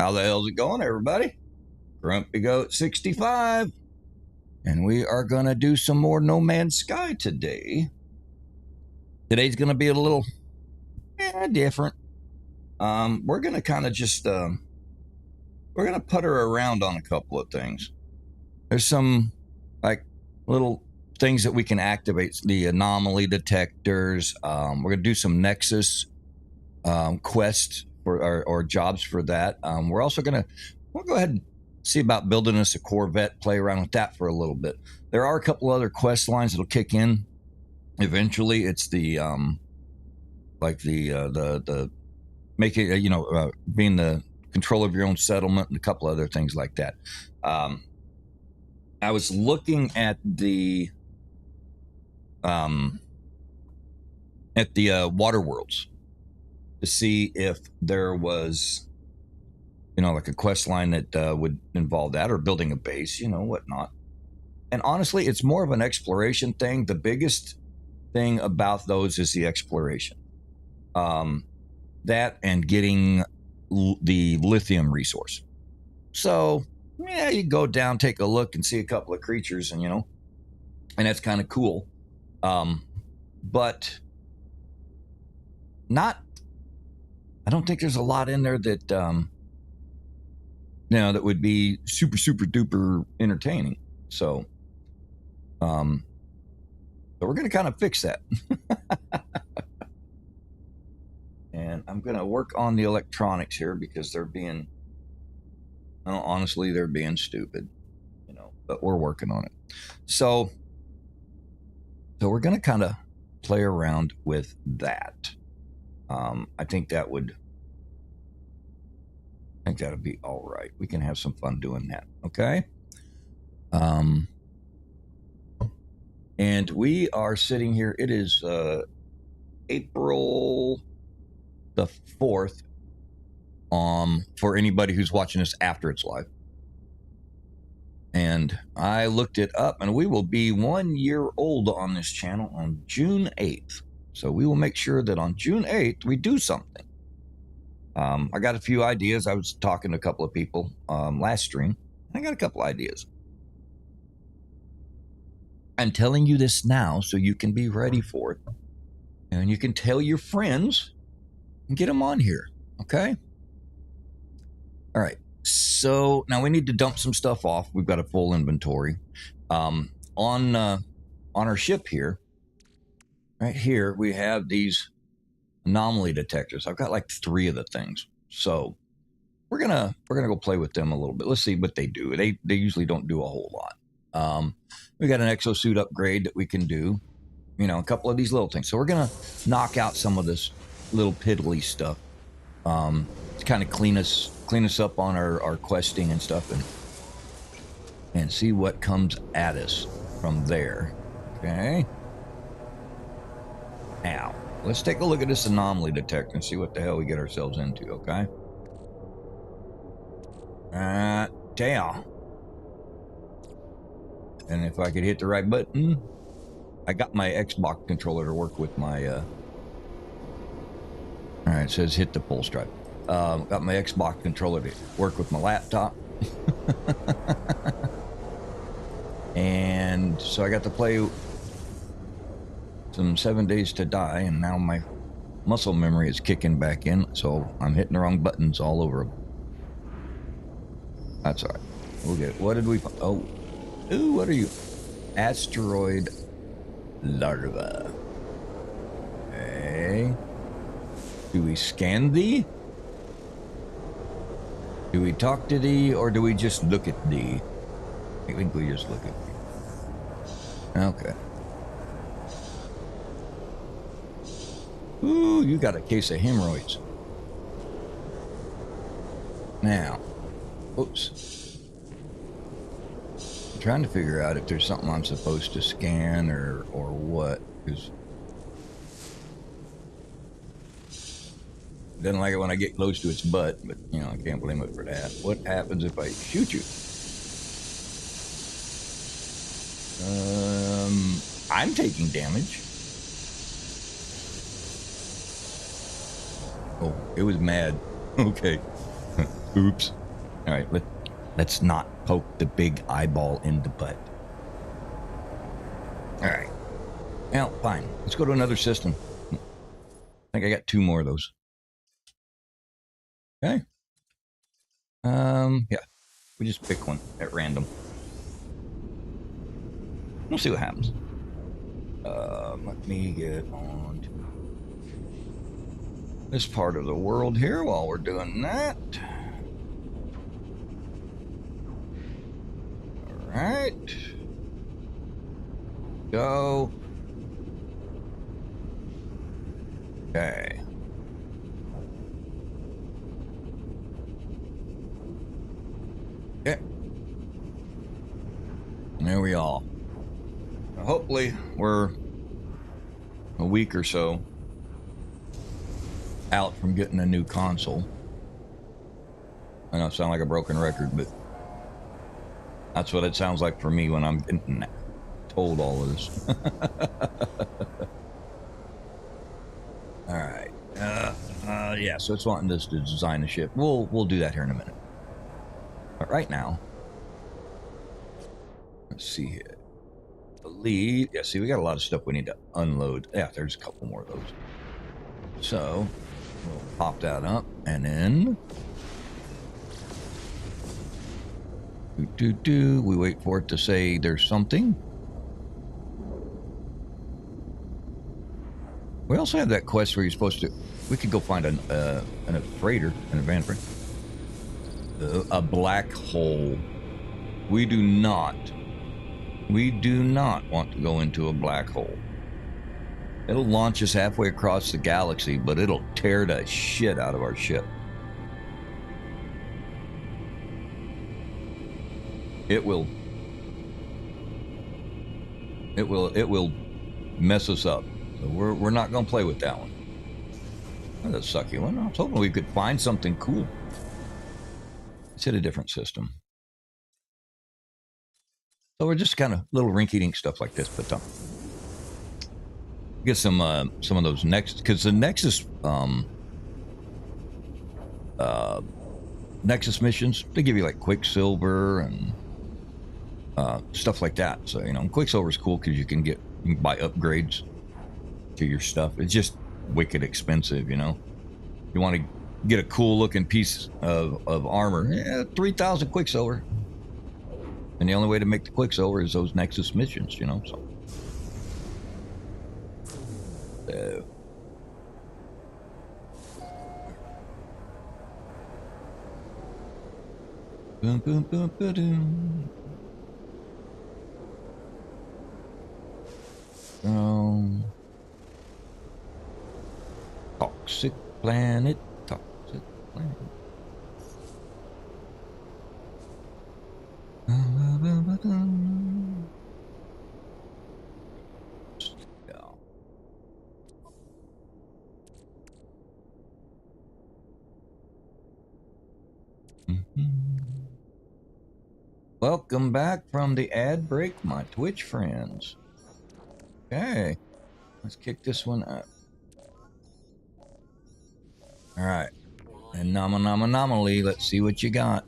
How the hell's it going, everybody? Grumpy Goat 65. And we are going to do some more No Man's Sky today. Today's going to be a little different. We're going to kind of just, we're going to putter around on a couple of things. There's some, like, little things that we can activate, the anomaly detectors. We're going to do some Nexus quests for or jobs for that. We're also going to, we'll go ahead and see about building us a Corvette, play around with that for a little bit. There are a couple other quest lines that'll kick in eventually. It's the like the making being the control of your own settlement and a couple other things like that. I was looking at the water worlds to see if there was, like a quest line that would involve that, or building a base, whatnot. And honestly, it's more of an exploration thing. The biggest thing about those is the exploration. That and getting the lithium resource. So, yeah, you go down, take a look, and see a couple of creatures, and that's kind of cool. But I don't think there's a lot in there that, that would be super, super duper entertaining. So we're going to kind of fix that. And I'm going to work on the electronics here because they're being stupid, but we're working on it. So we're going to kind of play around with that. I think that would be all right. We can have some fun doing that. Okay. And we are sitting here. It is April the 4th. For anybody who's watching this after it's live. And I looked it up, and we will be 1 year old on this channel on June 8th. So we will make sure that on June 8th we do something. I got a few ideas. I was talking to a couple of people last stream. I got a couple ideas. I'm telling you this now so you can be ready for it. And you can tell your friends and get them on here. Okay? All right. So now we need to dump some stuff off. We've got a full inventory. On our ship here, right here, we have these anomaly detectors. I've got like 3 of the things. So we're gonna go play with them a little bit. Let's see what they do. They usually don't do a whole lot. We got an exosuit upgrade that we can do. A couple of these little things. So we're gonna knock out some of this little piddly stuff. To kind of clean us up on our questing and stuff, and see what comes at us from there. Okay. Now, let's take a look at this anomaly detector and see what the hell we get ourselves into, okay? Damn. And if I could hit the right button, I got my Xbox controller to work with my, all right, it says hit the pull stripe. Got my Xbox controller to work with my laptop. And so I got to play some 7 Days to Die, and now my muscle memory is kicking back in, so I'm hitting the wrong buttons all over them. That's all right. We'll get it. What did we find? Oh. Ooh, what are you? Asteroid larva. Okay. Do we scan thee? Do we talk to thee, or do we just look at thee? I think we just look at thee. Okay. Ooh, you got a case of hemorrhoids. Now, oops. I'm trying to figure out if there's something I'm supposed to scan or what, because it doesn't like it when I get close to its butt, but, I can't blame it for that. What happens if I shoot you? I'm taking damage. Oh, it was mad. Okay. Oops. All right, let's not poke the big eyeball in the butt. All right. Well, fine. Let's go to another system. I think I got 2 more of those. Okay. Yeah. We just pick one at random. We'll see what happens. Let me get on to this part of the world here while we're doing that. All right. Go. Okay. Okay. There we are. Hopefully we're a week or so out from getting a new console. I know I sound like a broken record, but that's what it sounds like for me when I'm getting told all of this. All right. Yeah, so it's wanting us to design the ship. We'll do that here in a minute. But right now, let's see here. Yeah, see, we got a lot of stuff we need to unload. Yeah, there's a couple more of those. So we'll pop that up and then we wait for it to say there's something. We also have that quest where you're supposed to. We could go find a freighter, an van freighter, a black hole. We do not want to go into a black hole. It'll launch us halfway across the galaxy, but it'll tear the shit out of our ship. It will mess us up. So we're not going to play with that one. That's a sucky one. I was hoping we could find something cool. Let's hit a different system. So we're just kind of little rinky-dink stuff like this, but get some of those Nexus, because the Nexus Nexus missions, they give you like Quicksilver and stuff like that. So Quicksilver is cool because you can buy upgrades to your stuff. It's just wicked expensive, You want to get a cool looking piece of armor, 3,000 Quicksilver. And the only way to make the Quicksilver is those Nexus missions, So. Boom, boom, boom, boom. Toxic planet, toxic planet. Welcome back from the ad break, my Twitch friends. Okay, let's kick this one up. All right, and anomaly. Let's see what you got.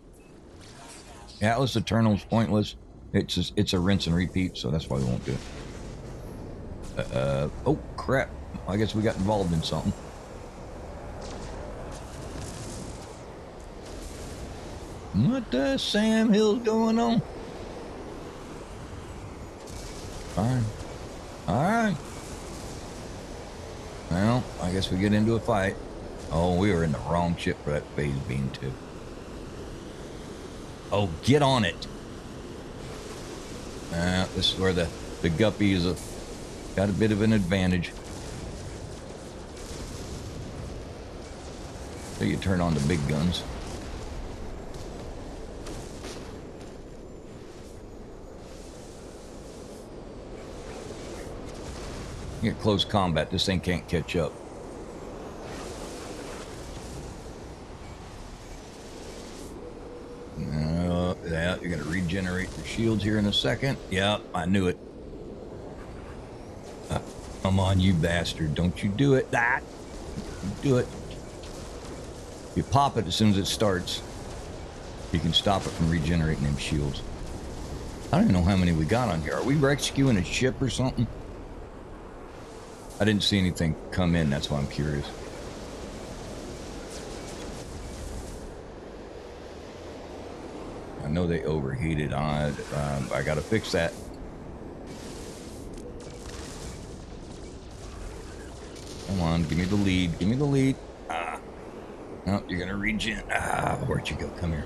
Atlas Eternal's pointless. It's a rinse and repeat, so that's why we won't do it. Oh crap! I guess we got involved in something. What the Sam Hill's going on? Fine. Alright. Well, I guess we get into a fight. Oh, we were in the wrong ship for that phase beam too. Oh, get on it. This is where the guppy is got a bit of an advantage. So you turn on the big guns. You get close combat, this thing can't catch up. Yeah, you're gonna regenerate your shields here in a second. Yeah, I knew it. Come on, you bastard. Don't you do it. That. Do it. You pop it as soon as it starts. You can stop it from regenerating them shields. I don't even know how many we got on here. Are we rescuing a ship or something? I didn't see anything come in. That's why I'm curious. I know they overheated. I got to fix that. Come on, give me the lead. Give me the lead. Ah. No, you're going to regen. Ah, where'd you go? Come here.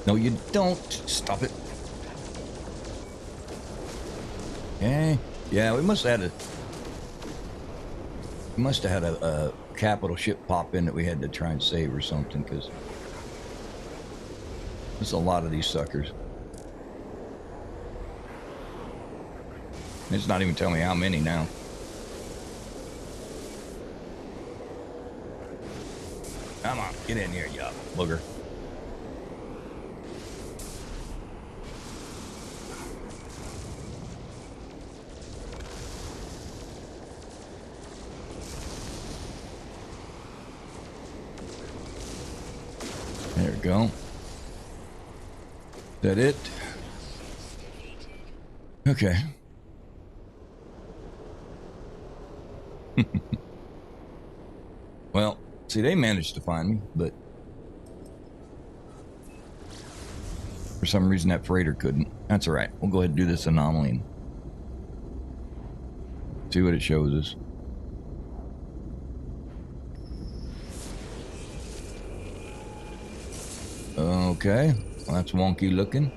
No, you don't. Stop it. Okay. Yeah, we must have had a capital ship pop in that we had to try and save or something, because there's a lot of these suckers. It's not even telling me how many now. Come on, get in here, you booger. There we go. Is that it? Okay. Well, see, they managed to find me, but for some reason that freighter couldn't. That's all right. We'll go ahead and do this anomaly and see what it shows us. Okay, well, that's wonky looking.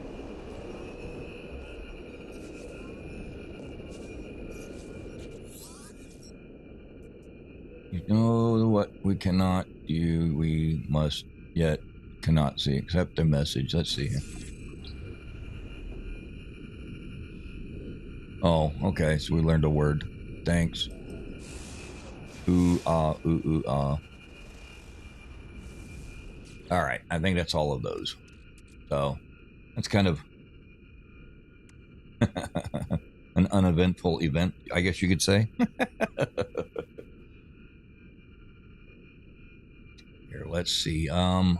You know what we cannot do, we must yet cannot see, except the message. Let's see here. Oh, okay, so we learned a word. Thanks. Ooh, ah, ooh, ooh, ah. All right, I think that's all of those. So, that's kind of an uneventful event, I guess you could say. Here, let's see. All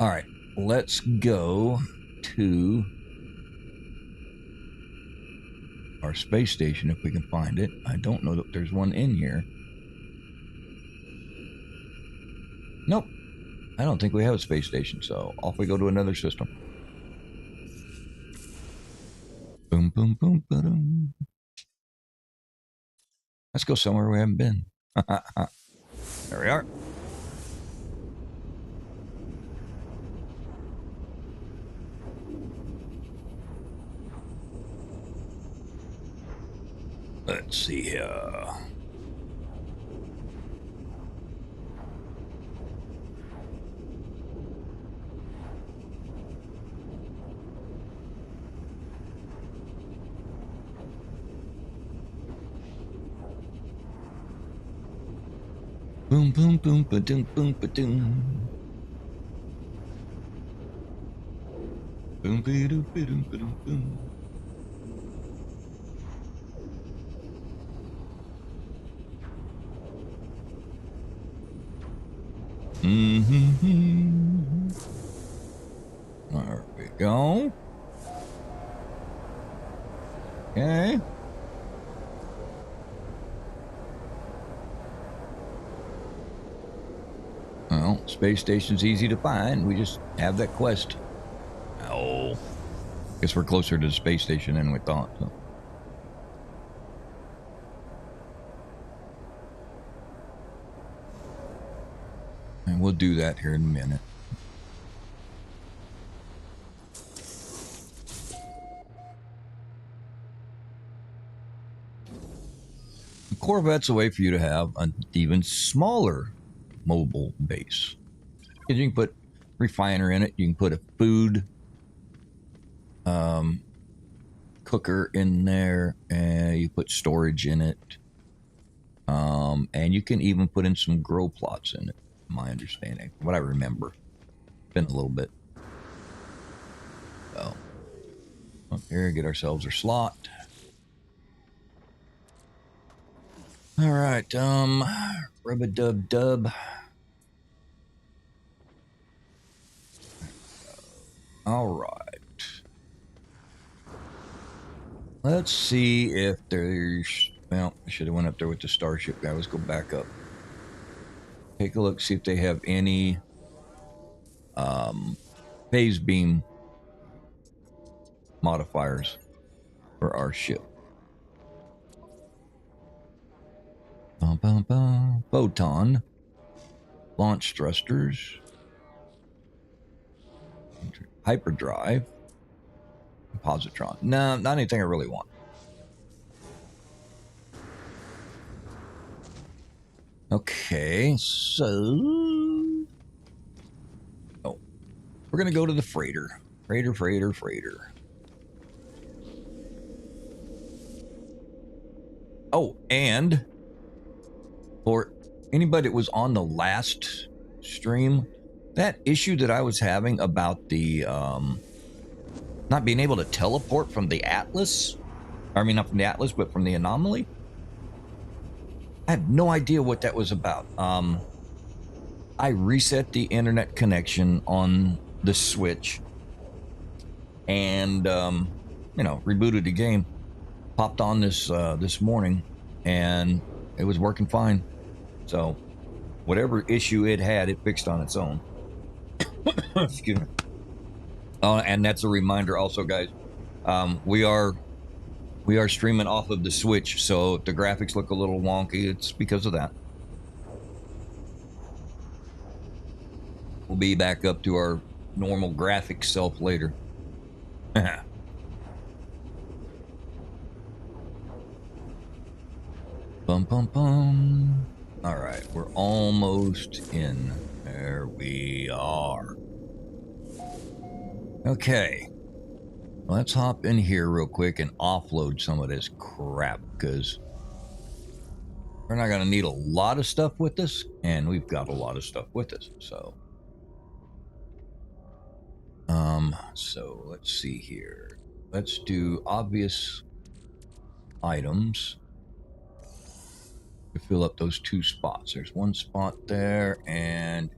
right, let's go to our space station if we can find it. I don't know that there's one in here. Nope. I don't think we have a space station, so off we go to another system. Boom, boom, boom, boom. Let's go somewhere we haven't been. There we are. Let's see here. Boom, boom, boom, ba-doom, boom, ba-doom. Boom, ba-doom, ba-doom, ba-doom, boom. Mm-hmm. There we go. Okay. Well, space station's easy to find. We just have that quest. Oh. Guess we're closer to the space station than we thought. So. And we'll do that here in a minute. The Corvette's a way for you to have an even smaller mobile base. You can put refiner in it. You can put a food cooker in there, and you put storage in it. And you can even put in some grow plots in it, my understanding, what I remember. Been a little bit. So, up here, get ourselves our slot. All right, rub-a-dub-dub. All right. Let's see if there's... Well, I should have went up there with the Starship guy. Let's go back up. Take a look, see if they have any phase beam modifiers for our ship. Bum, bum, bum. Photon. Launch thrusters. Hyperdrive. Positron. No, not anything I really want. Okay, so... Oh. We're going to go to the freighter. Freighter. Oh, and... for anybody that was on the last stream, that issue that I was having about the not being able to teleport from the Atlas, I mean not from the Atlas but from the anomaly, I have no idea what that was about. I reset the internet connection on the Switch and you know, rebooted the game, popped on this morning, and it was working fine. So whatever issue it had, it fixed on its own. Excuse me. And that's a reminder also, guys. We are streaming off of the Switch, so if the graphics look a little wonky, it's because of that. We'll be back up to our normal graphic self later. Bum bum bum. All right, we're almost in. There we are. Okay. Let's hop in here real quick and offload some of this crap, because we're not going to need a lot of stuff with us, and we've got a lot of stuff with us, so. So let's see here. Let's do obvious items to fill up those 2 spots. There's 1 spot there, and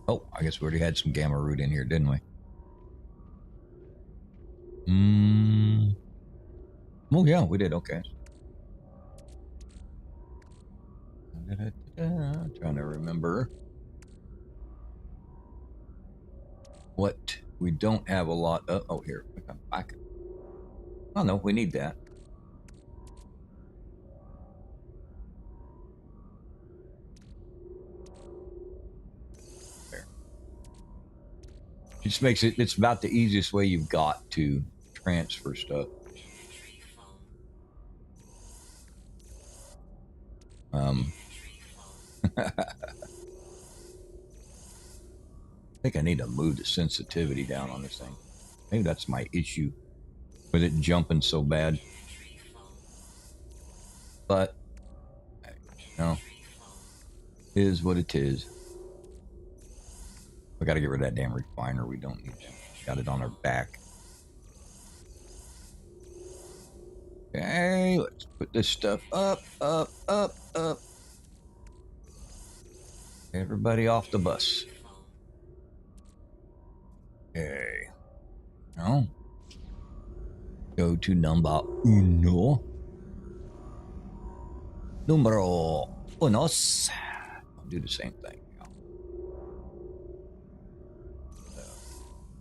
oh, I guess we already had some gamma root in here, didn't we? Oh yeah, we did. Okay. Trying to remember what we don't have a lot of. Oh, here. Oh no, we need that. There. It just makes it, it's about the easiest way you've got to transfer stuff. I think I need to move the sensitivity down on this thing. Maybe that's my issue with it jumping so bad. But, you know, it is what it is. We got to get rid of that damn refiner. We don't need that. Got it on our back. Okay, let's put this stuff up. Everybody off the bus. Okay. Now, go to number uno. Numero unos. I'll do the same thing.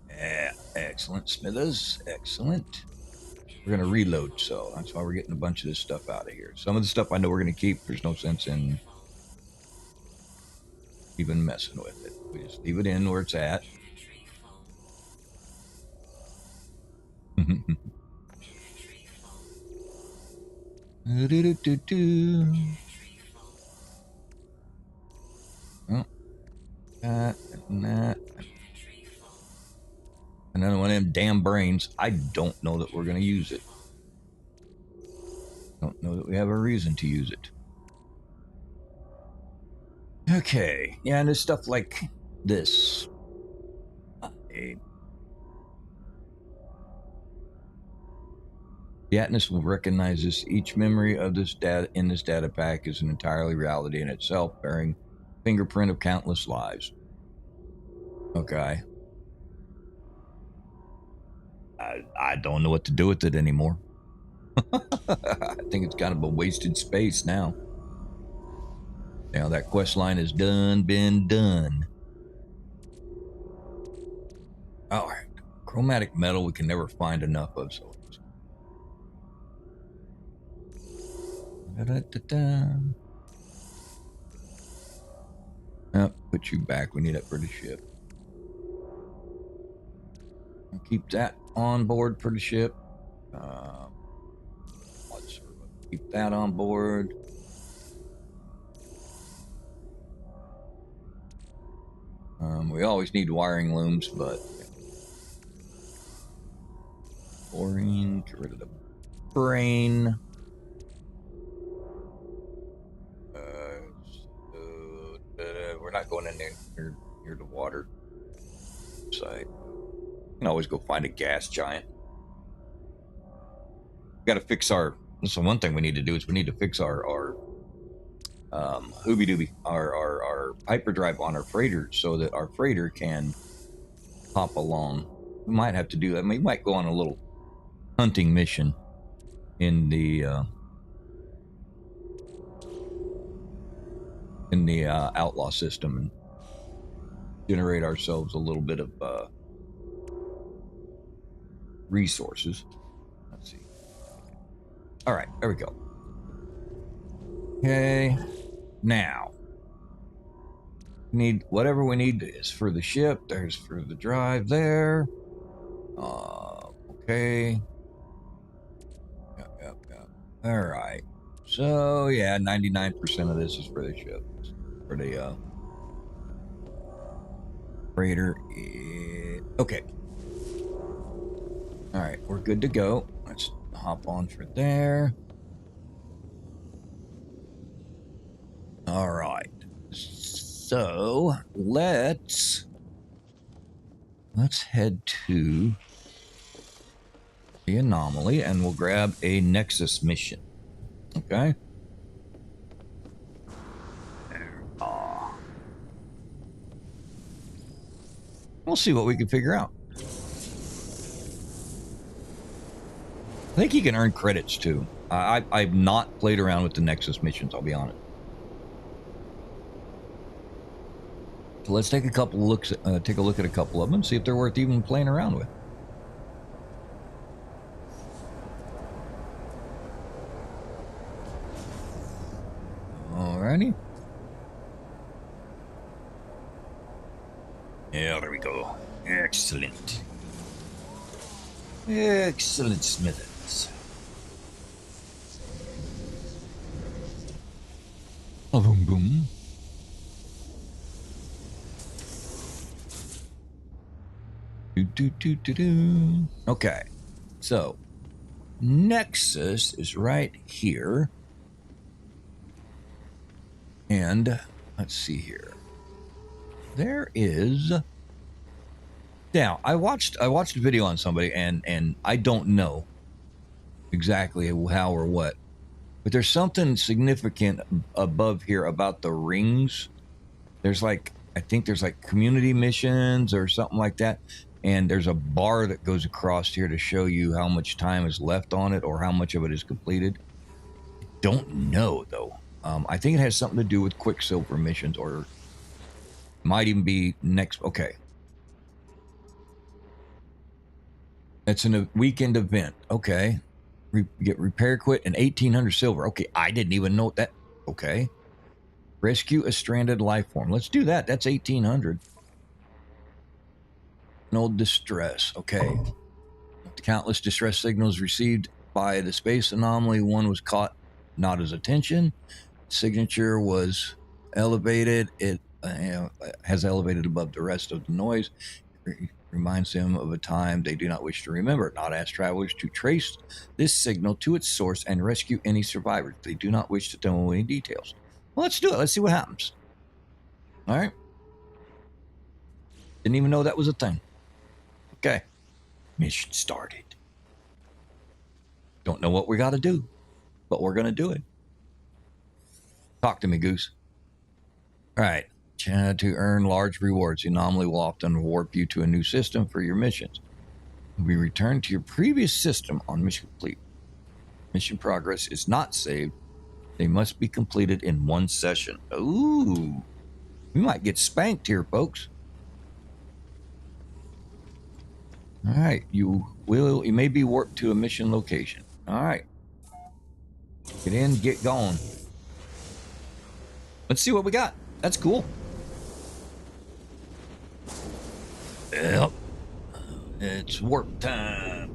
Yeah, excellent, Smithers. Excellent. We're going to reload, so that's why we're getting a bunch of this stuff out of here. Some of the stuff I know we're going to keep. There's no sense in even messing with it. We just leave it in where it's at. Oh, that and that. Another one of them damn brains. I don't know that we're going to use it. Don't know that we have a reason to use it. Okay. Yeah, and there's stuff like this. The Atlas will recognize this. Each memory of this data in this data pack is an entirely reality in itself, bearing fingerprint of countless lives. Okay. I don't know what to do with it anymore. I think it's kind of a wasted space now. Now that quest line is been done. All right. Chromatic metal we can never find enough of, so oh, put you back. We need it for the ship. I'll keep that on board for the ship. Let's keep that on board. We always need wiring looms, but chlorine, get rid of the brain. We're not going in there near the water site. You can always go find a gas giant. Got to fix our. So one thing we need to do is we need to fix our hoobie dooby, our hyperdrive on our freighter, so that our freighter can hop along. We might have to do that. I mean, we might go on a little hunting mission in the outlaw system and generate ourselves a little bit of resources. Let's see. All right, there we go. Okay, now need whatever we need is for the ship. There's for the drive there. Okay. Yep. All right. So yeah, 99% of this is for the ship. For the freighter. Okay. All right, we're good to go. Let's hop on for there. All right. So let's head to the anomaly and we'll grab a Nexus mission. Okay. We'll see what we can figure out. I think you can earn credits too. I've not played around with the Nexus missions, I'll be honest. So let's take a couple looks. Take a look at a couple of them, see if they're worth even playing around with. Alrighty. Yeah, there we go. Excellent. Excellent, Smithers. Boom, boom. Okay, so Nexus is right here, and let's see here. There is. Now, I watched a video on somebody, and I don't know exactly how or what, but there's something significant above here about the rings. There's like, I think there's like community missions or something like that. And there's a bar that goes across here to show you how much time is left on it or how much of it is completed. Don't know, though. I think it has something to do with Quicksilver missions, or might even be next. Okay. It's a weekend event. Okay. Get repair kit and 1,800 silver. Okay, I didn't even know that. Okay. Rescue a stranded life form. Let's do that. That's 1,800. No distress. Okay. The countless distress signals received by the space anomaly. One was caught not as attention. Signature was elevated. It has elevated above the rest of the noise. It reminds them of a time they do not wish to remember. Not ask travelers to trace this signal to its source and rescue any survivors. They do not wish to tell any details. Well, let's do it. Let's see what happens. All right. Didn't even know that was a thing. Okay. Mission started. Don't know what we got to do, but we're going to do it. Talk to me, Goose. All right. To earn large rewards, the anomaly will often warp you to a new system for your missions. We return to your previous system on mission complete. Mission progress is not saved. They must be completed in one session. Ooh. We might get spanked here, folks. All right. You may be warped to a mission location. All right. Get in, get going. Let's see what we got. That's cool. Yep. It's warp time.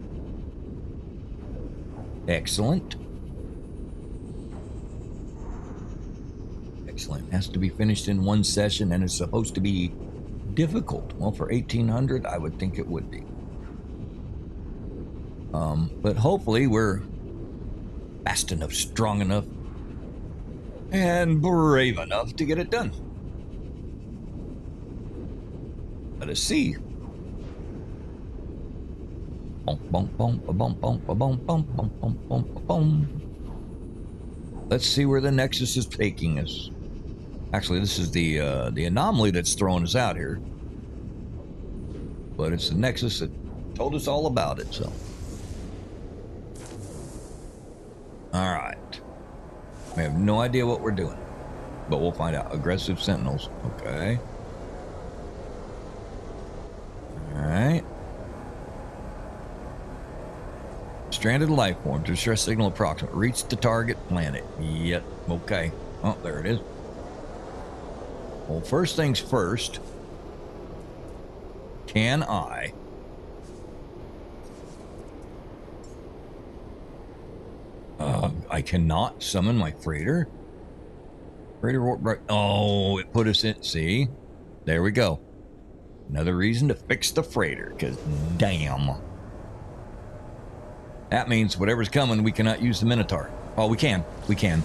Excellent. Excellent. Has to be finished in one session, and it's supposed to be difficult. Well, for 1800, I would think it would be. But hopefully we're fast enough, strong enough, and brave enough to get it done. Let us see. Let's see where the Nexus is taking us. Actually, this is the anomaly that's throwing us out here. But it's the Nexus that told us all about it, so. Alright. We have no idea what we're doing. But we'll find out. Aggressive sentinels. Okay. Alright. Stranded life form. Distress signal approximate. Reach the target planet. Yep. Okay. Oh, there it is. Well, first things first. Can I cannot summon my freighter. Freighter warp right. Oh, it put us in. See? There we go. Another reason to fix the freighter, because damn. That means whatever's coming, we cannot use the Minotaur. Oh, we can. We can.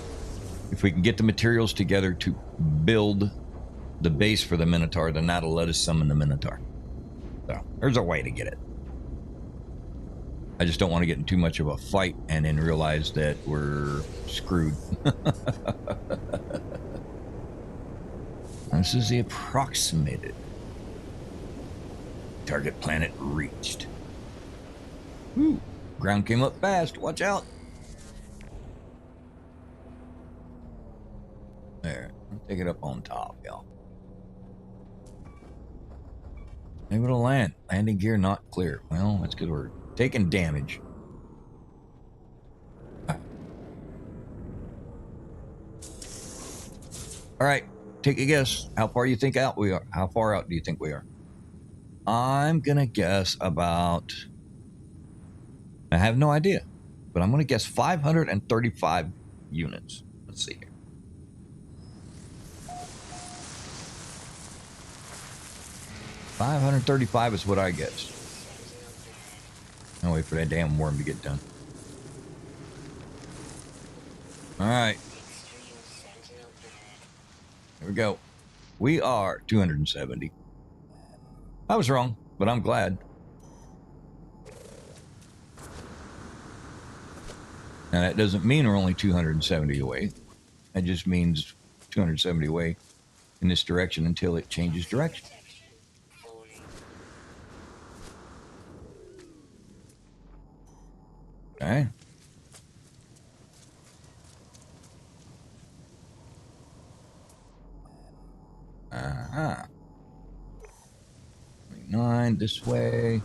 If we can get the materials together to build the base for the Minotaur, then that'll let us summon the Minotaur. So, there's a way to get it. I just don't want to get in too much of a fight and then realize that we're screwed. This is the approximated. Target planet reached. Woo. Ground came up fast. Watch out. There. I'll take it up on top, y'all. Able to land. Landing gear not clear. Well, that's because we're taking damage. All right. Take a guess. How far you think out we are? How far out do you think we are? I'm going to guess about... I have no idea. But I'm going to guess 535 units. Let's see here. $535 is what I guessed. I'll wait for that damn worm to get done. Alright. Here we go. We are 270. I was wrong, but I'm glad. Now that doesn't mean we're only 270 away. That just means 270 away in this direction until it changes direction. Okay. Uh-huh. 29 this way.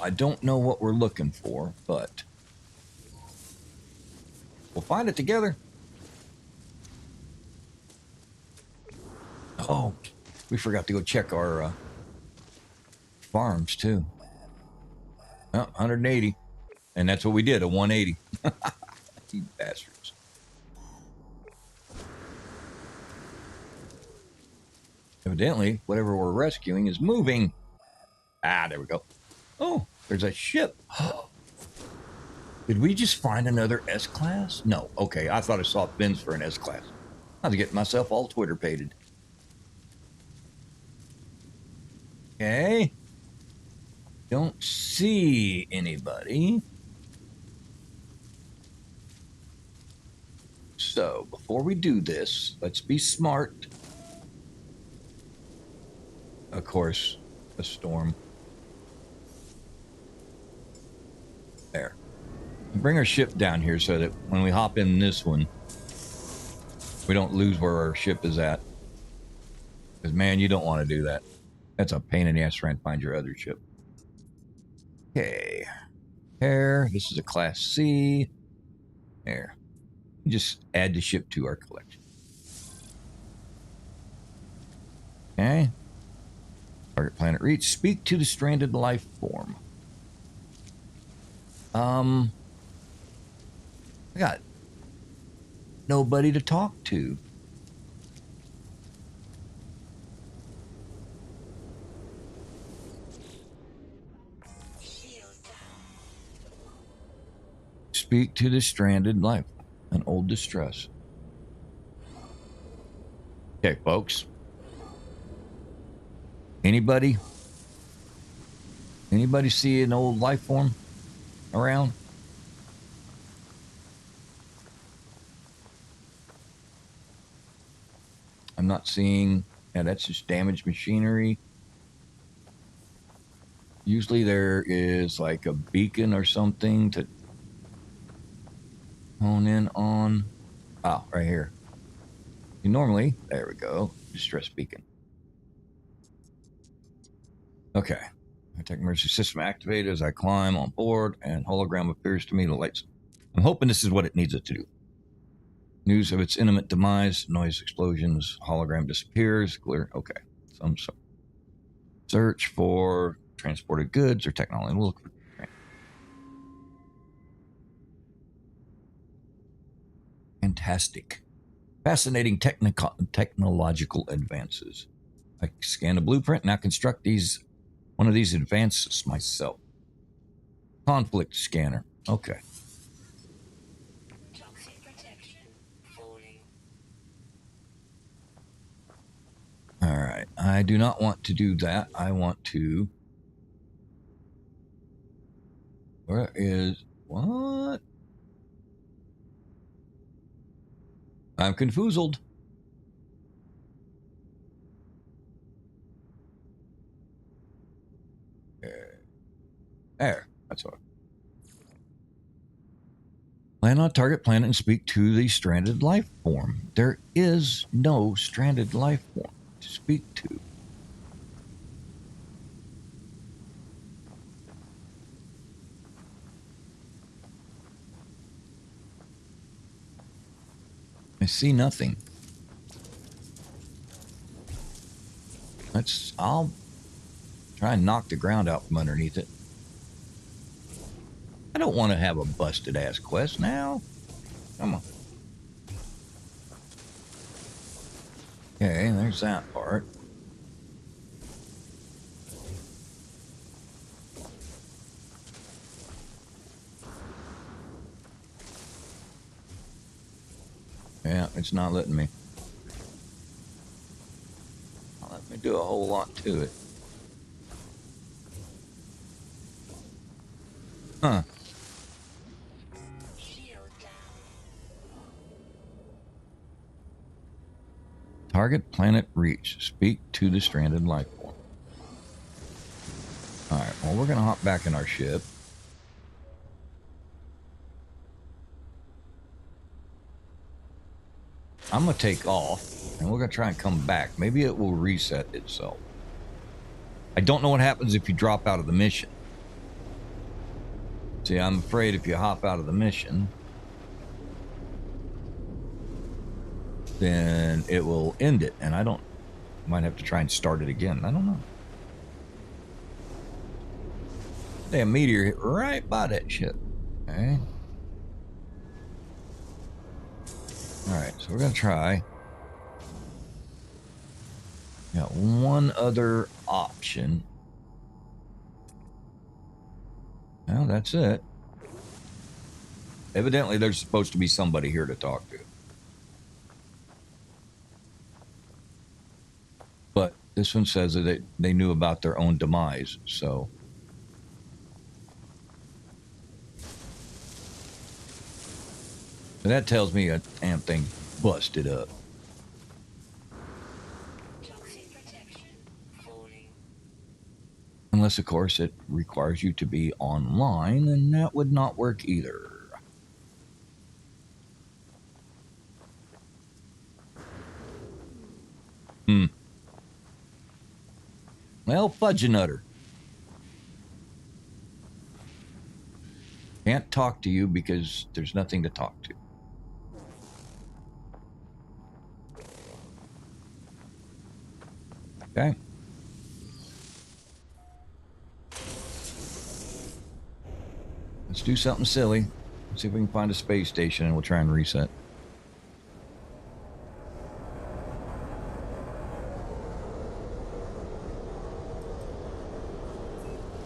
I don't know what we're looking for, but we'll find it together. Oh, we forgot to go check our farms too. Oh, 180. And that's what we did, a 180. You bastards. Evidently, whatever we're rescuing is moving. Ah, there we go. Oh, there's a ship. Did we just find another S-Class? No. Okay, I thought I saw bins for an S-Class. I was getting myself all Twitter-pated. Okay. Don't see anybody. So, before we do this, let's be smart. Of course, a storm. There. Bring our ship down here so that when we hop in this one, we don't lose where our ship is at. Because, man, you don't want to do that. That's a pain in the ass trying to find your other ship. Okay. There. This is a Class C. There. Just add the ship to our collection. Okay. Target planet reach. Speak to the stranded life form. I got nobody to talk to. Speak to the stranded life. An old distress. Okay, folks. Anybody see an old life form around? I'm not seeing. Yeah, that's just damaged machinery. Usually there is like a beacon or something to hone in on. Oh, right here. Normally, there we go. Distress beacon. Okay. Tech emergency system activated as I climb on board, and hologram appears to me. The lights. I'm hoping this is what it needs it to do. News of its imminent demise, noise explosions, hologram disappears. Clear. Okay. Some sort. Search for transported goods or technology. We'll look for. Fantastic. Fascinating technological advances. I scanned a blueprint, now construct one of these advances myself. Conflict scanner. Okay. Toxic protection falling. All right. I do not want to do that. I want to. Where is what? I'm confoozled. There. That's what. Land on target planet and speak to the stranded life form. There is no stranded life form to speak to. I see nothing. I'll try and knock the ground out from underneath it. I don't want to have a busted ass quest now. Come on. Okay, there's that part. Yeah, it's not letting me. Not letting me do a whole lot to it. Huh. Target planet reach. Speak to the stranded life form. Alright, well, we're going to hop back in our ship. I'm going to take off, and we're going to try and come back. Maybe it will reset itself. I don't know what happens if you drop out of the mission. See, I'm afraid if you hop out of the mission, then it will end it, and might have to try and start it again. I don't know. Damn meteor hit right by that ship. Okay. Alright, so we're going to try. Got one other option. Well, that's it. Evidently, there's supposed to be somebody here to talk to. But this one says that they knew about their own demise, so. That tells me a damn thing busted up. Toxic protection falling. Unless, of course, it requires you to be online, and that would not work either. Well, fudge-a-nutter. Can't talk to you because there's nothing to talk to. Okay. Let's do something silly. Let's see if we can find a space station and we'll try and reset.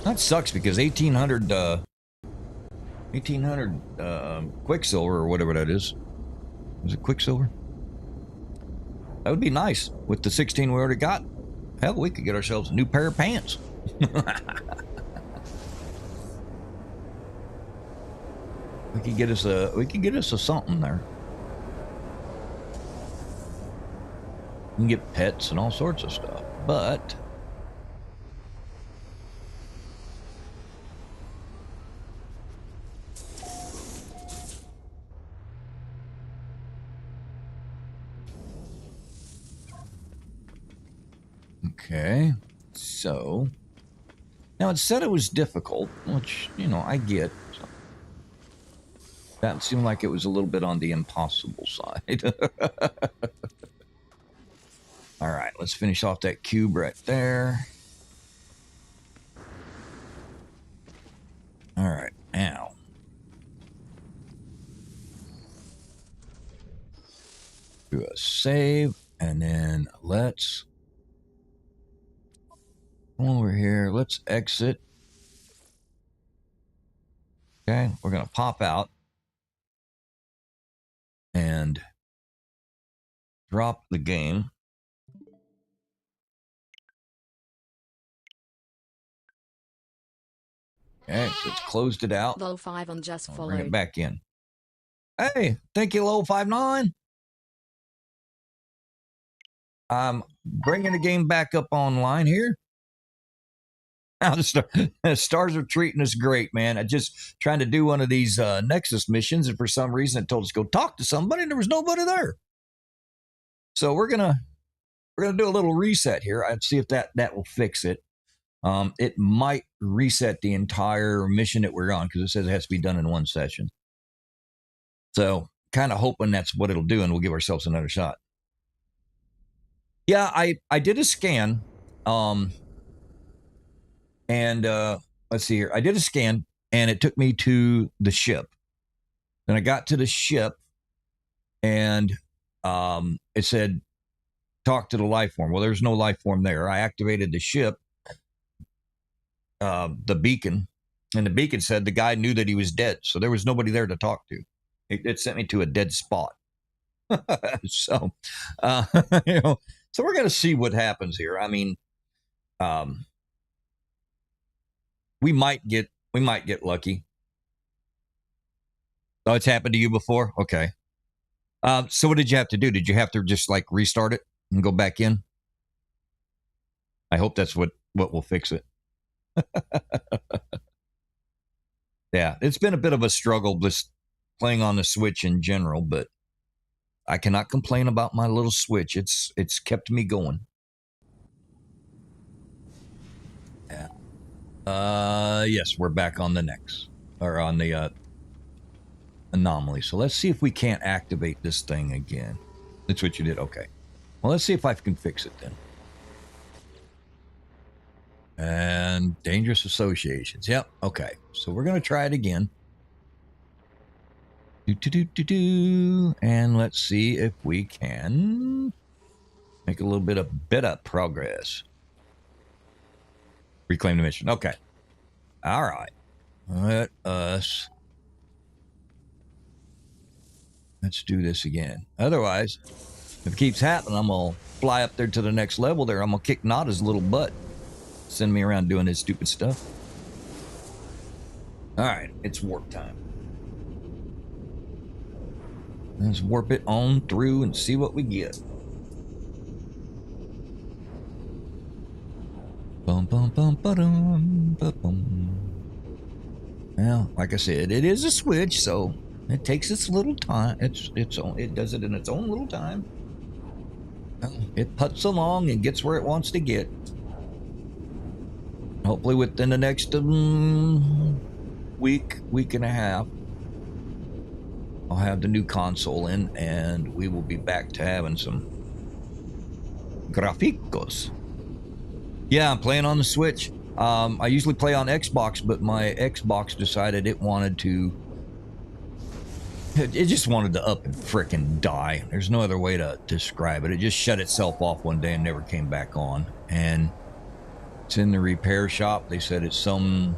That sucks because 1800 Quicksilver or whatever that is. Was it Quicksilver? That would be nice. With the 16 we already got, hell, we could get ourselves a new pair of pants. We could get us a something there. We can get pets and all sorts of stuff, but okay. So now it said it was difficult, which, you know, I get. So that seemed like it was a little bit on the impossible side. All right, let's finish off that cube right there. All right, now. Do a save, and then let's come over here. Let's exit. Okay, we're going to pop out and drop the game. Okay, so it's closed it out. Vol 5 on just I'll followed. bring it back in. Hey, thank you, Low59. I'm bringing the game back up online here. Now the stars are treating us great, man. I just trying to do one of these Nexus missions, and for some reason it told us to go talk to somebody, and there was nobody there. So we're gonna do a little reset here. I'd see if that will fix it. It might reset the entire mission that we're on because it says it has to be done in one session. So kind of hoping that's what it'll do, and we'll give ourselves another shot. Yeah, I did a scan. And let's see here. I did a scan, and it took me to the ship. Then I got to the ship, and it said, talk to the life form. Well, there's no life form there. I activated the ship, the beacon, and the beacon said the guy knew that he was dead, so there was nobody there to talk to. It sent me to a dead spot. So, you know, so we're going to see what happens here. I mean, we might get lucky. Oh, it's happened to you before? Okay. So what did you have to do? Did you have to just like restart it and go back in? I hope that's what will fix it. Yeah, it's been a bit of a struggle just playing on the Switch in general, but I cannot complain about my little Switch. It's kept me going. Yeah. Yes, we're back on the Nexus, or on the anomaly. So let's see if we can't activate this thing again. That's what you did. Okay. Well, let's see if I can fix it then. And dangerous associations. Yep. Okay. So we're going to try it again. And let's see if we can make a little bit of progress. Reclaim the mission. Okay. All right. Let's do this again. Otherwise, if it keeps happening, I'm going to fly up there to the next level there. I'm going to kick Nada's little butt. Send me around doing his stupid stuff. All right. It's warp time. Let's warp it on through and see what we get. Bum, bum, bum, ba-dum, ba-bum. Well, like I said, it is a switch, so it takes its little time. It does it in its own little time. Well, it puts along and gets where it wants to get. Hopefully within the next week and a half, I'll have the new console in, and we will be back to having some graficos. Yeah, I'm playing on the Switch. I usually play on Xbox, but my Xbox decided it wanted to... It just wanted to up and frickin' die. There's no other way to describe it. It just shut itself off one day and never came back on. And it's in the repair shop. They said it's some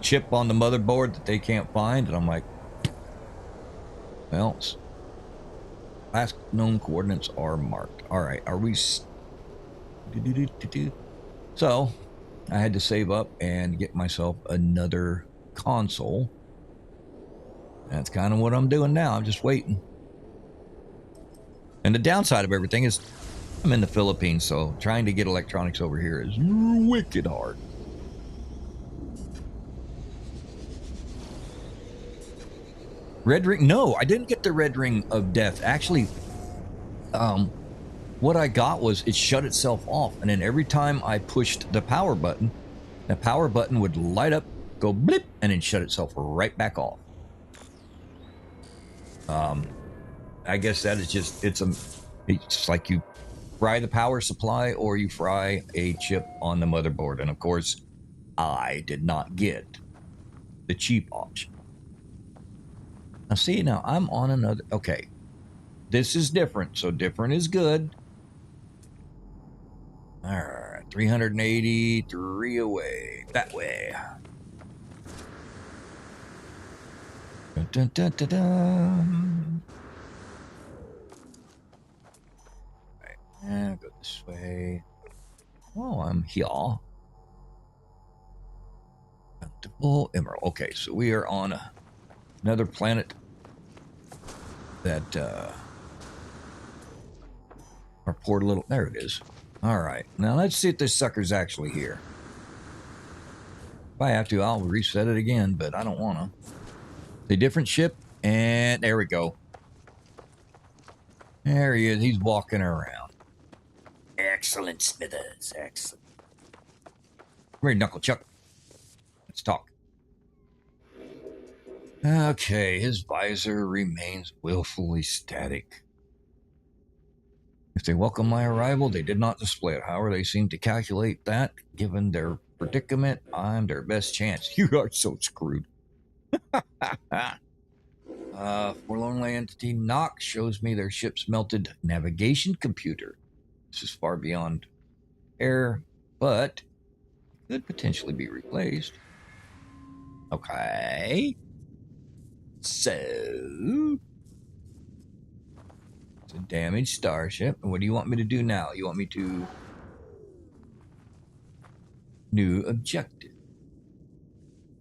chip on the motherboard that they can't find. And I'm like, well, last known coordinates are marked. All right, are we... So I had to save up and get myself another console. That's kind of what I'm doing now. I'm just waiting. And the downside of everything is I'm in the Philippines, so trying to get electronics over here is wicked hard. Red ring? No, I didn't get the red ring of death. Actually, what I got was it shut itself off, and then every time I pushed the power button would light up, go blip, and then shut itself right back off. I guess that is just, it's like you fry the power supply or you fry a chip on the motherboard. And of course, I did not get the cheap option. Now see, now I'm on another, okay. This is different, so different is good. All right, 383 away, that way. Dun, dun, dun, dun, dun. Right, go this way. Oh, I'm here. Bountiful Emerald. Okay, so we are on another planet that our poor little... There it is. All right, now let's see if this sucker's actually here. If I have to, I'll reset it again, but I don't want to. A different ship, and there we go. There he is. He's walking around. Excellent, Smithers. Excellent. Come here, Knuckle Chuck. Let's talk. Okay, his visor remains willfully static. If they welcome my arrival, they did not display it. However, they seem to calculate that, given their predicament, I'm their best chance. You are so screwed. Forlorn entity Nox shows me their ship's melted navigation computer. This is far beyond air, but could potentially be replaced. Okay. So it's a damaged starship. And what do you want me to do now? You want me to... New objective.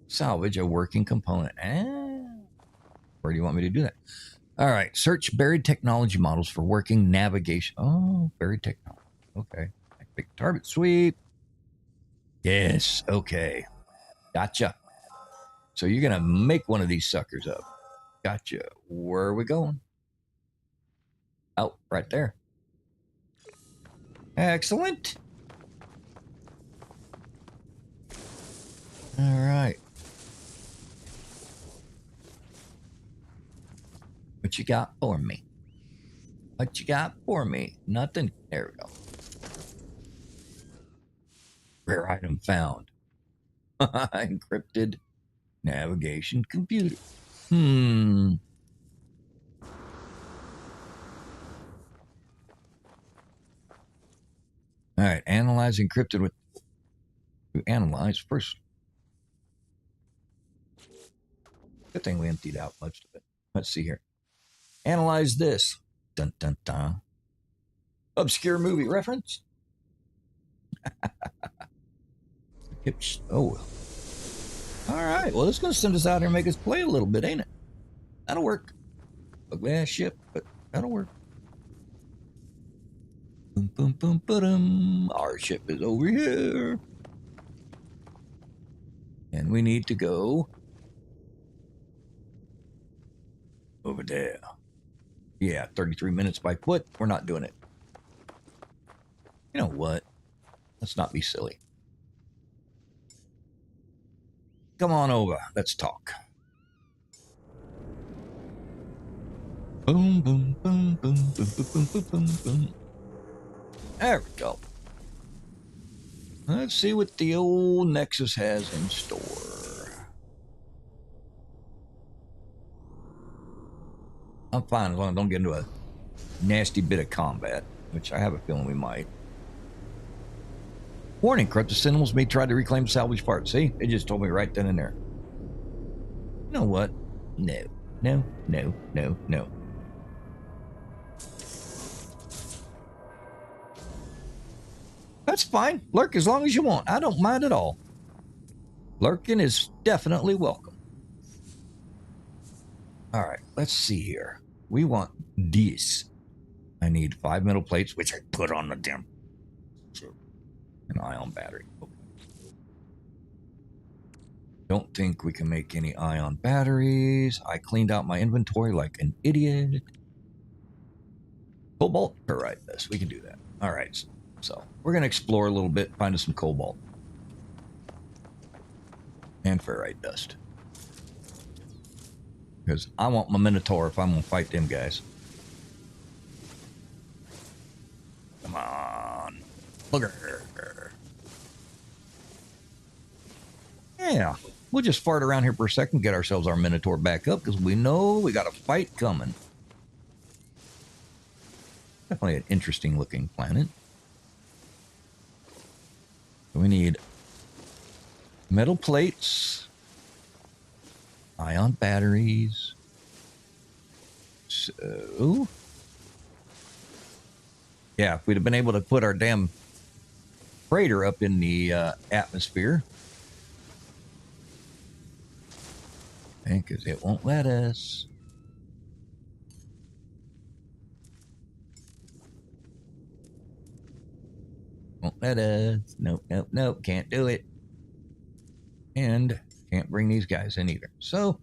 Salvage a working component. Where do you want me to do that? All right. Search buried technology models for working navigation. Oh, buried technology. Okay. Activate target sweep. Yes. Okay. Gotcha. So you're going to make one of these suckers up. Gotcha. Where are we going? Oh, right there. Excellent. All right. What you got for me? What you got for me? Nothing. There we go. Rare item found. Encrypted navigation computer. All right. Analyze encrypted with... To analyze first. Good thing we emptied out much of it. Let's see here. Analyze this. Dun, dun, dun. Obscure movie reference. Oh. All right. Well, it's going to send us out here and make us play a little bit, ain't it? That'll work. Ugly ass ship, but that'll work. Boom, boom, boom, boom. Our ship is over here. And we need to go over there. Yeah, 33 minutes by foot. We're not doing it. You know what? Let's not be silly. Come on over. Let's talk. Boom, boom, boom, boom, boom, boom, boom, boom, boom, boom. There we go. Let's see what the old Nexus has in store. I'm fine as long as I don't get into a nasty bit of combat, which I have a feeling we might. Warning, corrupted sentinels may try to reclaim salvage parts. See? It just told me right then and there. You know what? No. No, no, no, no. That's fine. Lurk as long as you want. I don't mind at all. Lurking is definitely welcome. All right, let's see here. We want this. I need 5 metal plates, which I put on the damn... An ion battery. Okay. Don't think we can make any ion batteries. I cleaned out my inventory like an idiot. Cobalt? All right, yes, we can do that. All right, so we're going to explore a little bit, find us some cobalt. And ferrite dust. Because I want my Minotaur if I'm going to fight them guys. Come on. Look at her. Yeah, we'll just fart around here for a second, get ourselves our Minotaur back up, because we know we got a fight coming. Definitely an interesting looking planet. We need metal plates, ion batteries. So, yeah, if we'd have been able to put our damn freighter up in the atmosphere. Because it won't let us. Won't let us. Nope, nope, nope. Can't do it. And can't bring these guys in either. So,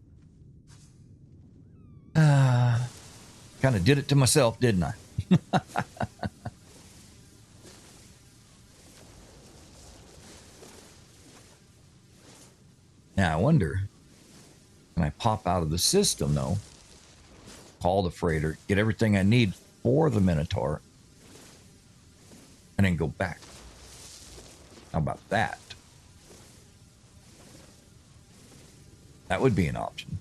kind of did it to myself, didn't I? Now, I wonder, can I pop out of the system, though? Call the freighter, get everything I need for the Minotaur, and then go back. How about that? That would be an option.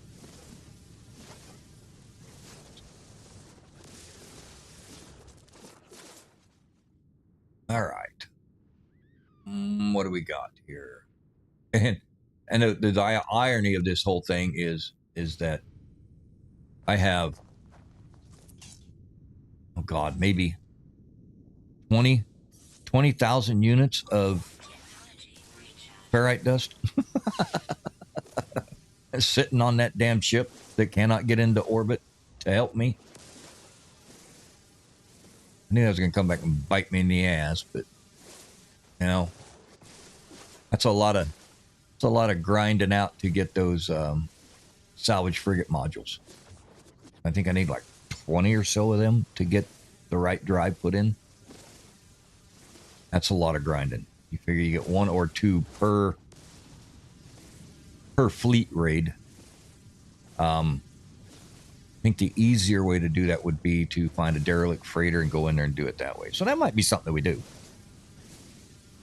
All right. What do we got here? And the irony of this whole thing is that I have, oh God, maybe 20,000 units of ferrite dust sitting on that damn ship that cannot get into orbit to help me. I knew that was going to come back and bite me in the ass, but you know, that's a lot of grinding out to get those salvage frigate modules. I think I need like 20 or so of them to get the right drive put in. That's a lot of grinding. You figure you get 1 or 2 per fleet raid. I think the easier way to do that would be to find a derelict freighter and go in there and do it that way. So that might be something that we do.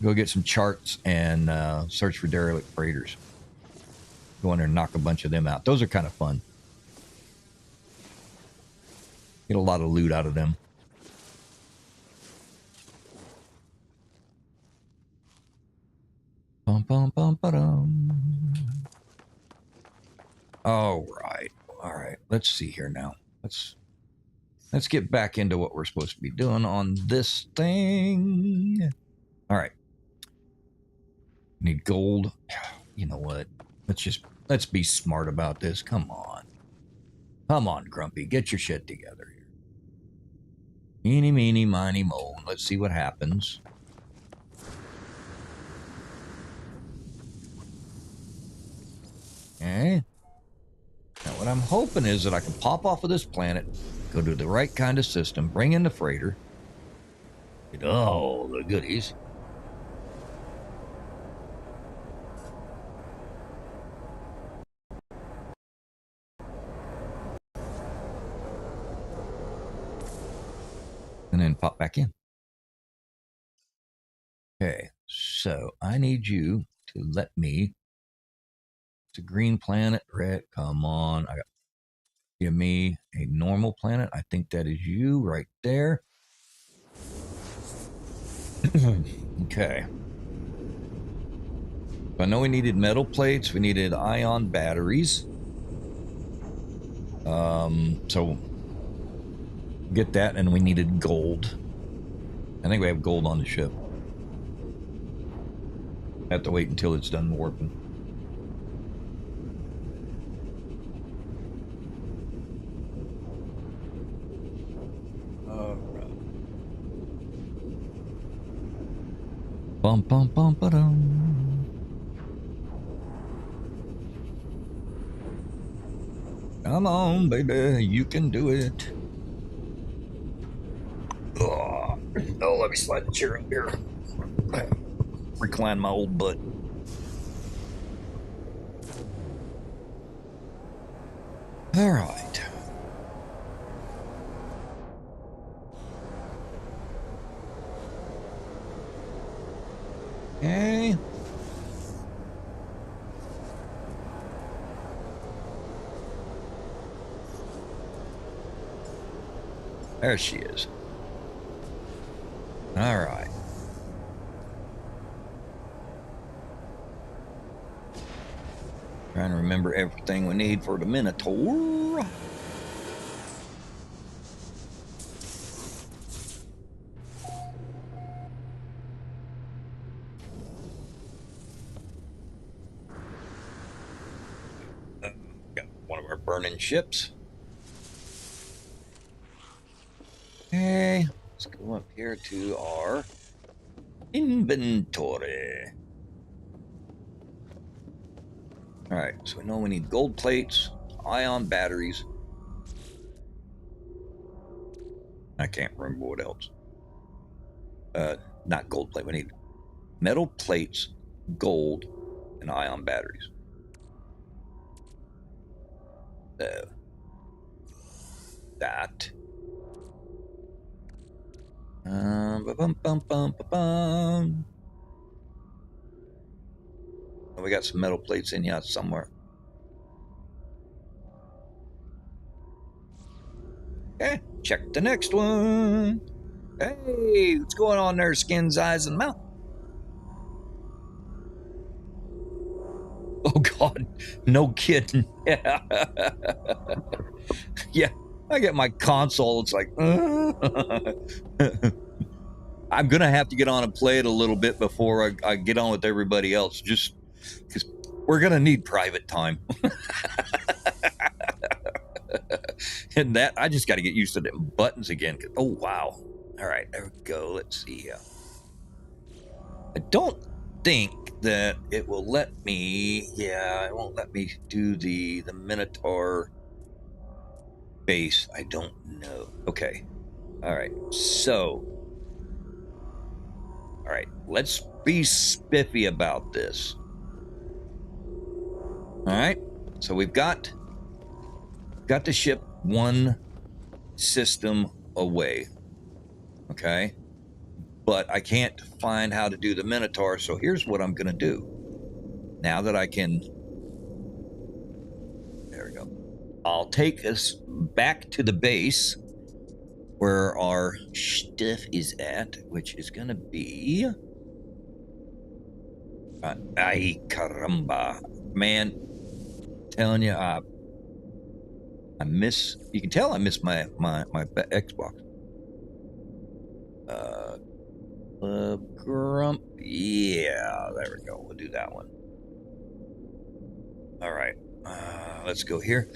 Go get some charts and search for derelict freighters. Go in there and knock a bunch of them out. Those are kind of fun. Get a lot of loot out of them. Bum, bum, bum, ba-dum. All right. All right. Let's see here now. Let's get back into what we're supposed to be doing on this thing. All right. Need gold. You know what? Let's be smart about this. Come on. Come on, Grumpy. Get your shit together here. Eeny, meeny, miny, moe. Let's see what happens. Okay. Now, what I'm hoping is that I can pop off of this planet, go to the right kind of system, bring in the freighter, get all the goodies. And then pop back in. Okay, so I need you to let me. It's a green planet, red. Come on, I got. Give me a normal planet. I think that is you right there. Okay. I know we needed metal plates. We needed ion batteries. So get that, and we needed gold. I think we have gold on the ship. I have to wait until it's done warping. Bum bum bum ba dum. Come on, baby, you can do it. Oh, let me slide the chair up here. Recline my old butt. All right. Okay. There she is. All right. Trying to remember everything we need for the Minotaur. Got one of our burning ships. Okay, let's go up here to our inventory. All right, so we know we need gold plates, ion batteries. I can't remember what else. Not gold plate. We need metal plates, gold, and ion batteries. So that. We got some metal plates in here somewhere. Okay, check the next one. Hey, what's going on there, skins, eyes, and mouth? Oh, God, no kidding. Yeah, yeah. I get my console. It's like, I'm gonna have to get on and play it a little bit before I get on with everybody else, just because we're gonna need private time. And that I just got to get used to them buttons again. Oh wow! All right, there we go. Let's see. I don't think that it will let me. Yeah, it won't let me do the Minotaur base. I don't know. Okay. All right. So. All right. Let's be spiffy about this. All right. So we've got the ship one system away. Okay. But I can't find how to do the Minotaur, so here's what I'm going to do. Now that I can... There we go. I'll take us back to the base where our stuff is at, which is going to be... Ay, caramba. Man, telling you, I miss... You can tell I miss my Xbox. Grump. Yeah, there we go. We'll do that one. All right. Let's go here.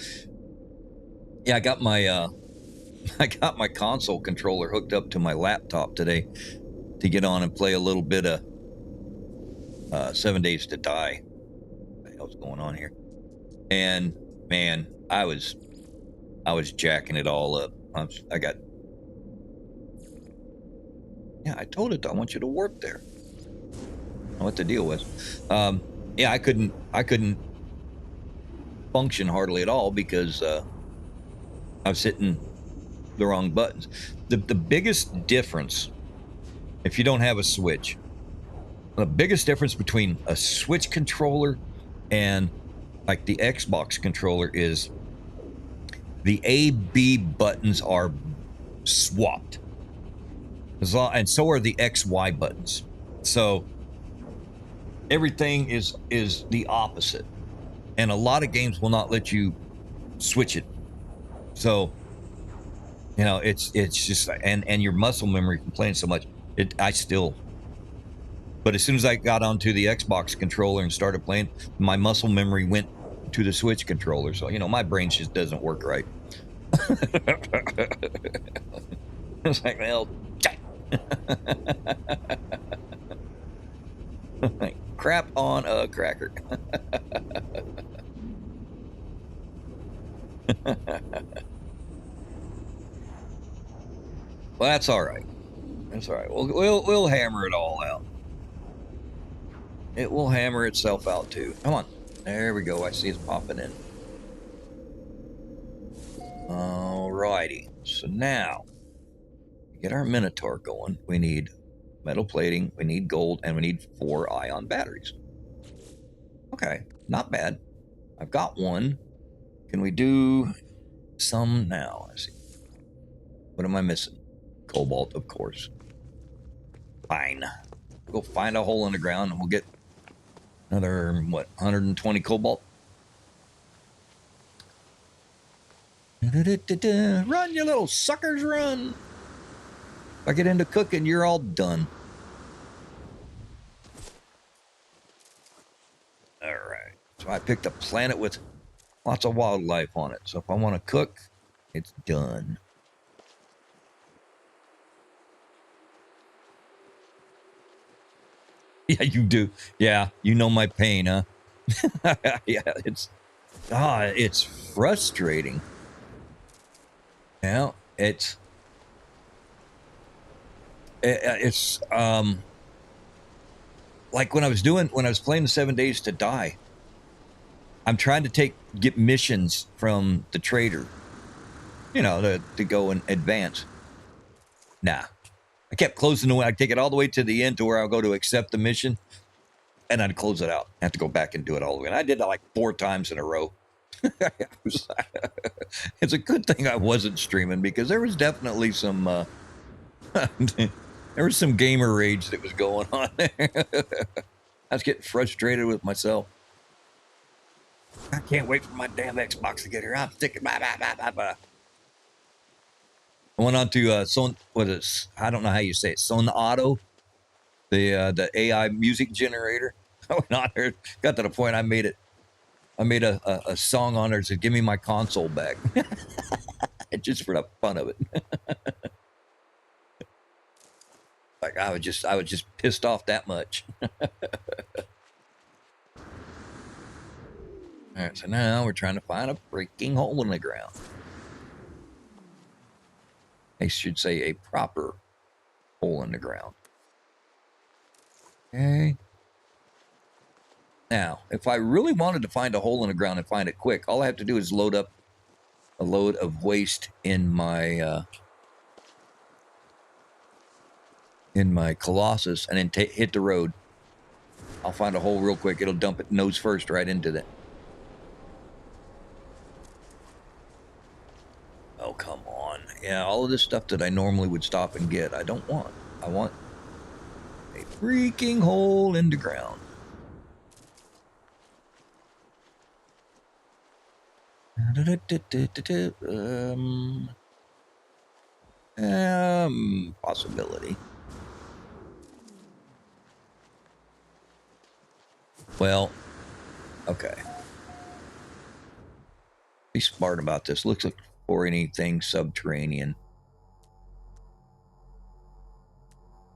Yeah, I got my I got my console controller hooked up to my laptop today to get on and play a little bit of 7 Days to Die. What the hell's going on here? And man, I was jacking it all up. I told it I want you to warp there. I don't know what the deal was. Yeah, I couldn't function hardly at all because I was hitting the wrong buttons. The biggest difference, if you don't have a Switch, the biggest difference between a Switch controller and like the Xbox controller is the A-B buttons are swapped. And so are the X-Y buttons. So everything is the opposite. And a lot of games will not let you switch it. So, you know, it's just, and your muscle memory complains so much. But as soon as I got onto the Xbox controller and started playing, my muscle memory went to the Switch controller. So, you know, my brain just doesn't work right. It's like, well, crap on a cracker. Well, that's all right. That's all right. We'll hammer it all out. It will hammer itself out too. Come on. There we go. I see it's popping in. Alrighty. So now, to get our Minotaur going, we need metal plating, we need gold, and we need 4 ion batteries. Okay, not bad. I've got one. Can we do some now? Let's see. What am I missing? Cobalt, of course. Fine. We'll go find a hole in the ground and we'll get another, what, 120 cobalt? Run, you little suckers, run! If I get into cooking, you're all done. Alright. So I picked a planet with lots of wildlife on it. So if I want to cook, it's done. Yeah, you do. Yeah, you know my pain, huh? Yeah, it's frustrating. Yeah, it's like when I was playing the 7 Days to Die. I'm trying to get missions from the trader, you know, to go and advance. Nah, I kept closing the way. I'd take it all the way to the end to where I'll go to accept the mission, and I'd close it out. I have to go back and do it all the way. And I did that like 4 times in a row. It's a good thing I wasn't streaming because there was definitely some there was some gamer rage that was going on there. I was getting frustrated with myself. I can't wait for my damn Xbox to get here. I'm sticking. I went on to I don't know how you say it. Sonauto, the AI music generator. I went on there, got to the point I made a song on there that said, "Give me my console back," just for the fun of it. Like I was just pissed off that much. All right, so now we're trying to find a freaking hole in the ground. I should say a proper hole in the ground. Okay. Now, if I really wanted to find a hole in the ground and find it quick, all I have to do is load up a load of waste in my Colossus and then hit the road. I'll find a hole real quick. It'll dump it nose first right into that. Oh, come on. Yeah, all of this stuff that I normally would stop and get, I don't want. I want a freaking hole in the ground. Possibility. Well, okay. Be smart about this. Looks like or anything subterranean.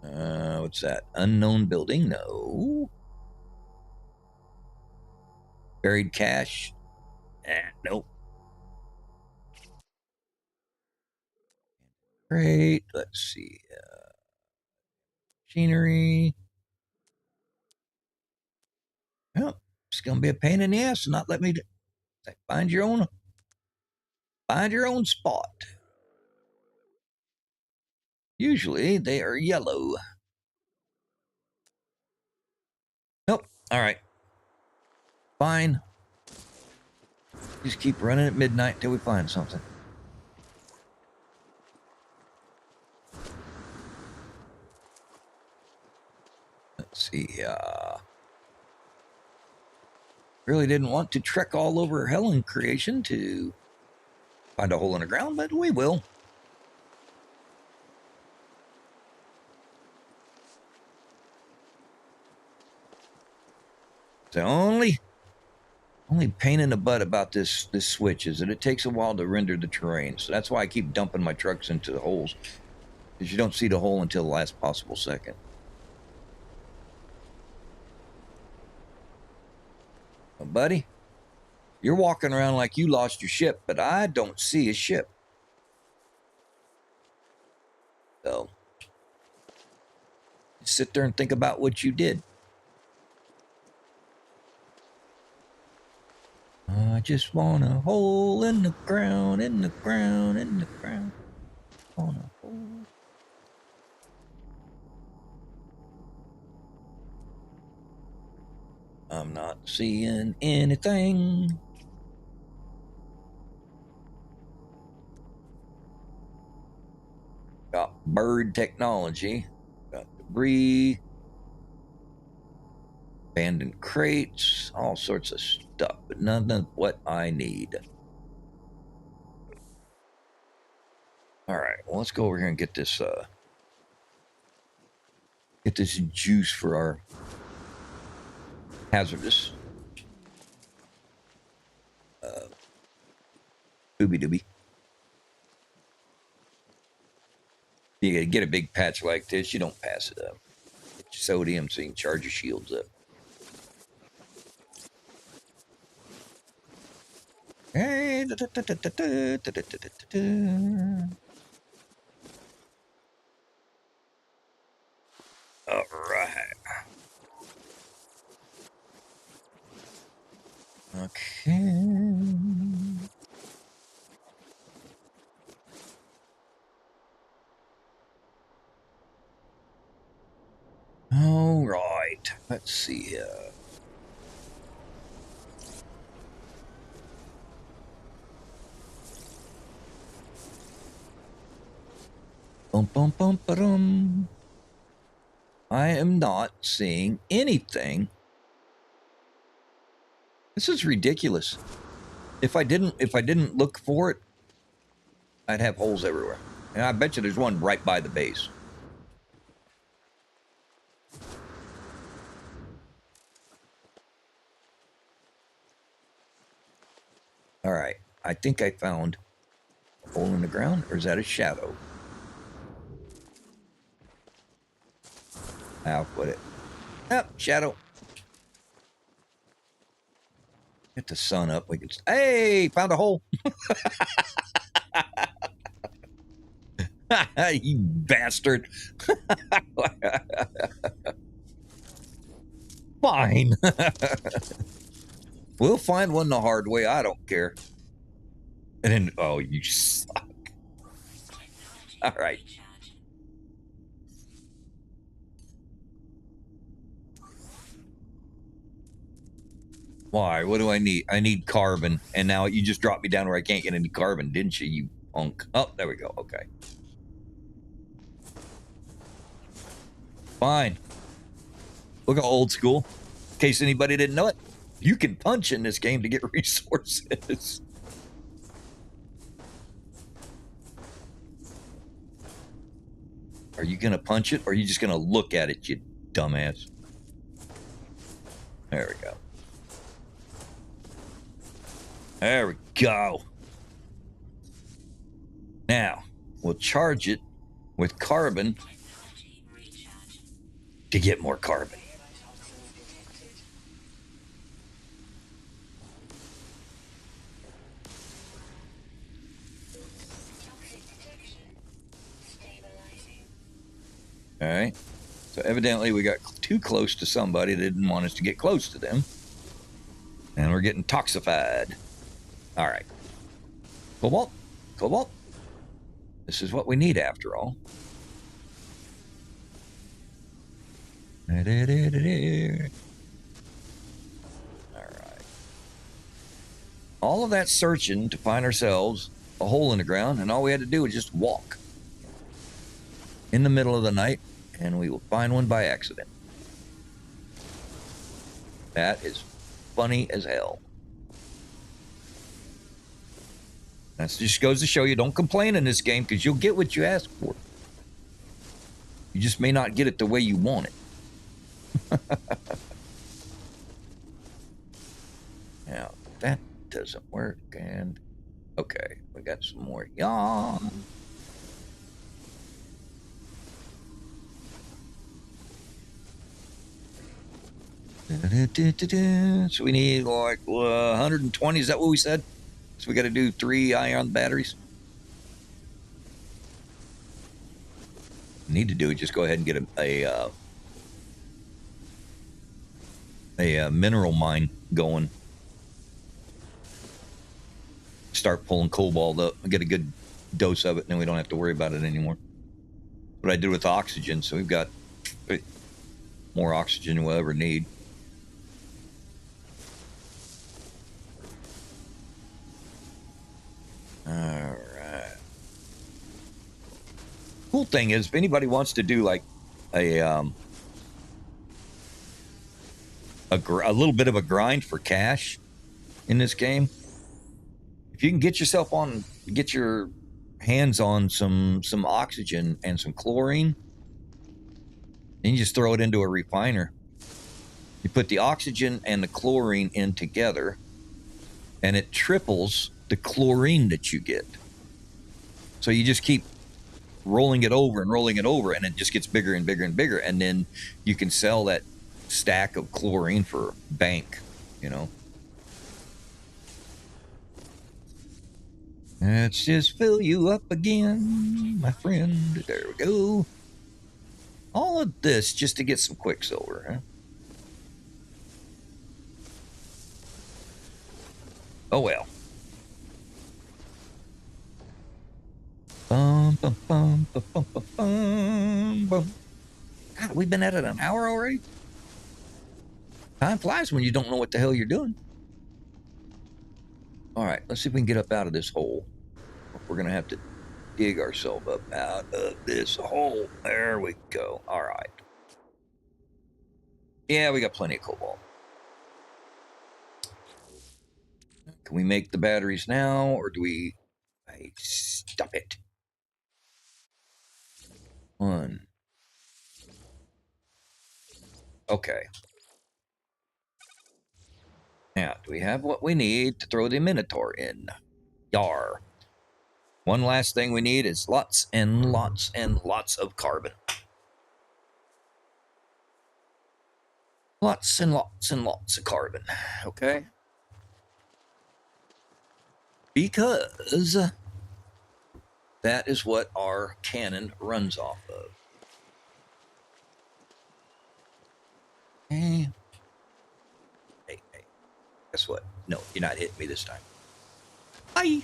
What's that? Unknown building? No. Buried cache? Nope. Great. Let's see. Machinery. Well, it's going to be a pain in the ass to not let me find your own spot. Usually they are yellow. Nope. All right. Fine. Just keep running at midnight till we find something. Let's see. Really didn't want to trek all over Helen Creation to find a hole in the ground, but we will. The only pain in the butt about this switch is that it takes a while to render the terrain. So that's why I keep dumping my trucks into the holes, because you don't see the hole until the last possible second. Well, buddy, you're walking around like you lost your ship, but I don't see a ship. So sit there and think about what you did. I just want a hole in the ground, in the ground, in the ground. Want a hole. I'm not seeing anything. Got bird technology. Got debris. Abandoned crates. All sorts of stuff, but none of what I need. Alright, well, let's go over here and get this juice for our hazardous booby dooby. You get a big patch like this, you don't pass it up. Get your sodium so you can charge your shields up. Hey, all right. Okay. All right. Let's see here. Bum, bum, bum, ba-dum. I am not seeing anything. This is ridiculous. If I didn't look for it, I'd have holes everywhere. And I bet you there's one right by the base. All right. I think I found a hole in the ground, or is that a shadow? I'll put it. Yep, shadow. Get the sun up. We can. Hey, found a hole. You bastard. Fine. We'll find one the hard way. I don't care. And then, oh, you suck. All right. Why? What do I need? I need carbon. And now you just dropped me down where I can't get any carbon, didn't you, you punk? Oh, there we go. Okay. Fine. Look how old school. In case anybody didn't know it, you can punch in this game to get resources. Are you going to punch it, or are you just going to look at it, you dumbass? There we go. There we go. Now, we'll charge it with carbon Technology recharge. to get more carbon. Toxins detected. Toxic detection. Stabilizing. All right. So evidently we got too close to somebody that didn't want us to get close to them. And we're getting toxified. All right. Cobalt. Cobalt. This is what we need after all. All right. All of that searching to find ourselves a hole in the ground, and all we had to do was just walk in the middle of the night, and we will find one by accident. That is funny as hell. That just goes to show you, don't complain in this game, because you'll get what you ask for. You just may not get it the way you want it. Now, that doesn't work, and okay, we got some more yawn. So we need like 120, is that what we said? So we got to do 3 ion batteries. Need to do is just go ahead and get a mineral mine going. Start pulling cobalt up, get a good dose of it, and then we don't have to worry about it anymore. What I did with oxygen, so we've got more oxygen than we'll ever need. All right. Cool thing is, if anybody wants to do like a little bit of a grind for cash in this game, if you can get your hands on some oxygen and some chlorine, then you just throw it into a refiner. You put the oxygen and the chlorine in together, and it triples the chlorine that you get. So you just keep rolling it over, and it just gets bigger and bigger and bigger, and then you can sell that stack of chlorine for bank, you know. Let's just fill you up again, my friend. There we go. All of this just to get some quicksilver, huh? Oh well. Bum, bum, bum, bum, bum, bum, bum, bum. God, we've been at it an hour already? Time flies when you don't know what the hell you're doing. All right, let's see if we can get up out of this hole. We're going to have to dig ourselves up out of this hole. There we go. All right. Yeah, we got plenty of cobalt. Can we make the batteries now, or do we... Hey, stop it. 1. Okay. Now, do we have what we need to throw the Minotaur in? Yar. One last thing we need is lots and lots and lots of carbon. Lots and lots and lots of carbon. Okay? Because that is what our cannon runs off of. Hey. Hey. Guess what? No, you're not hitting me this time. Bye.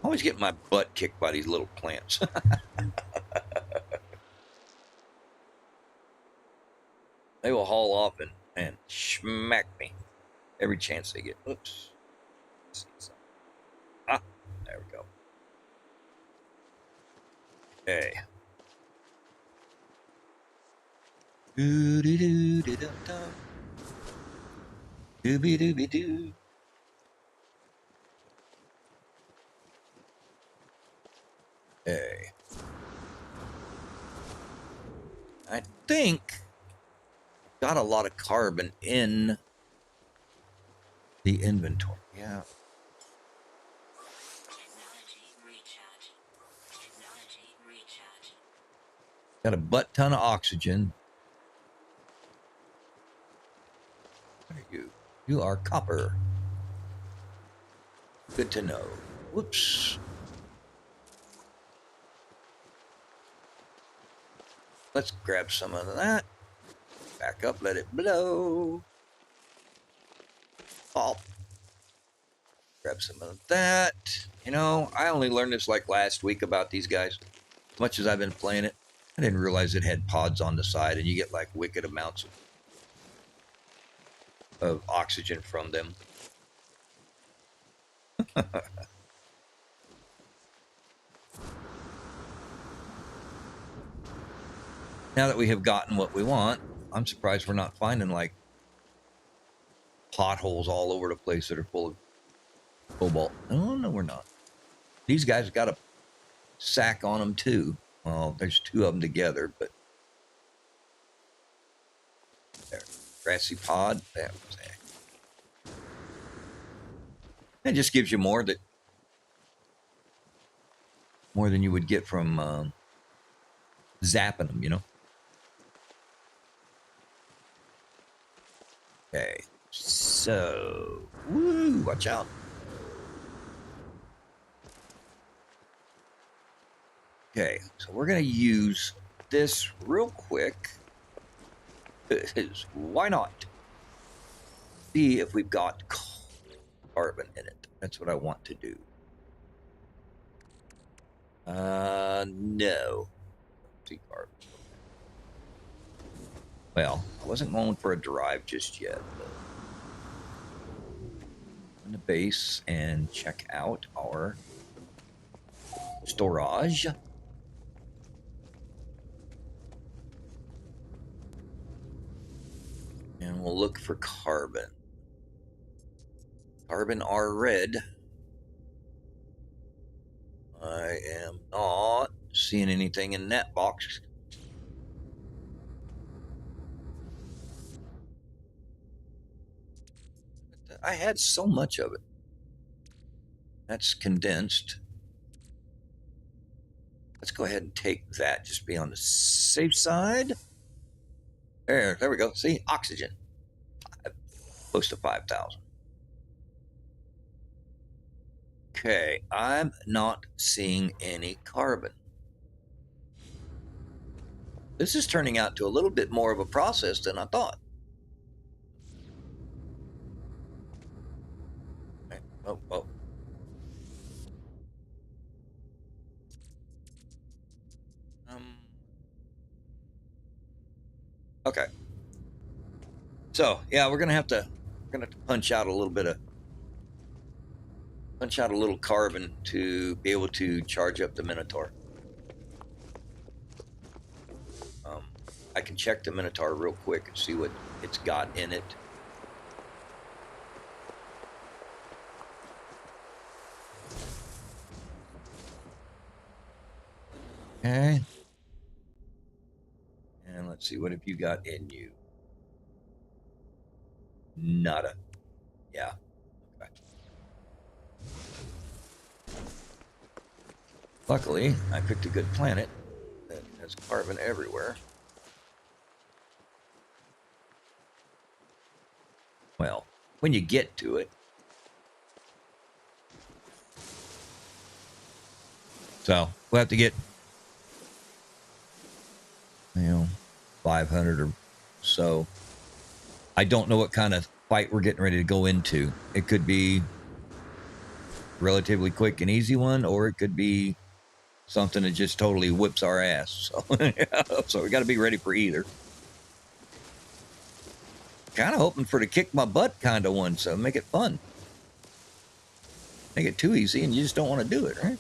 Always get my butt kicked by these little plants. They will haul off and smack me every chance they get. Oops. Ah, there we go. Okay. Doo-doo-doo-doo-dum-dum. Dooby-dooby-doo. Okay. I think got a lot of carbon in The inventory, yeah. Technology recharge. Technology recharge. Got a butt ton of oxygen. What are you? You are copper. Good to know. Whoops. Let's grab some of that. Back up, let it blow. Pop. Grab some of that. You know, I only learned this like last week about these guys. As much as I've been playing it, I didn't realize it had pods on the side and you get like wicked amounts of oxygen from them. Now that we have gotten what we want, I'm surprised we're not finding like potholes all over the place that are full of cobalt. Oh, no, we're not. These guys got a sack on them too. Well, there's two of them together, but there. Grassy pod. That was it. It just gives you more than you would get from zapping them, you know. Okay, so woo, watch out. Okay, so we're gonna use this real quick. Why not? See if we've got carbon in it. That's what I want to do. No. See carbon. Well, I wasn't going for a drive just yet. In the base and check out our storage. And we'll look for carbon. Carbon are red. I am not seeing anything in that box. I had so much of it. That's condensed. Let's go ahead and take that. Just be on the safe side. There we go. See, oxygen. Close to 5,000. Okay, I'm not seeing any carbon. This is turning out to a little bit more of a process than I thought. Okay. Oh. Okay. So yeah, we're gonna have to punch out a little carbon to be able to charge up the Minotaur. I can check the Minotaur real quick and see what it's got in it. Okay. And let's see, what have you got in you? Nada. Yeah. Okay. Luckily, I picked a good planet that has carbon everywhere. Well, when you get to it. So we'll have to get, 500 or so. I don't know what kind of fight we're getting ready to go into. It could be a relatively quick and easy one, or it could be something that just totally whips our ass. So we got to be ready for either. Kind of hoping for the kick my butt kind of one, so make it fun. Make it too easy and you just don't want to do it, right?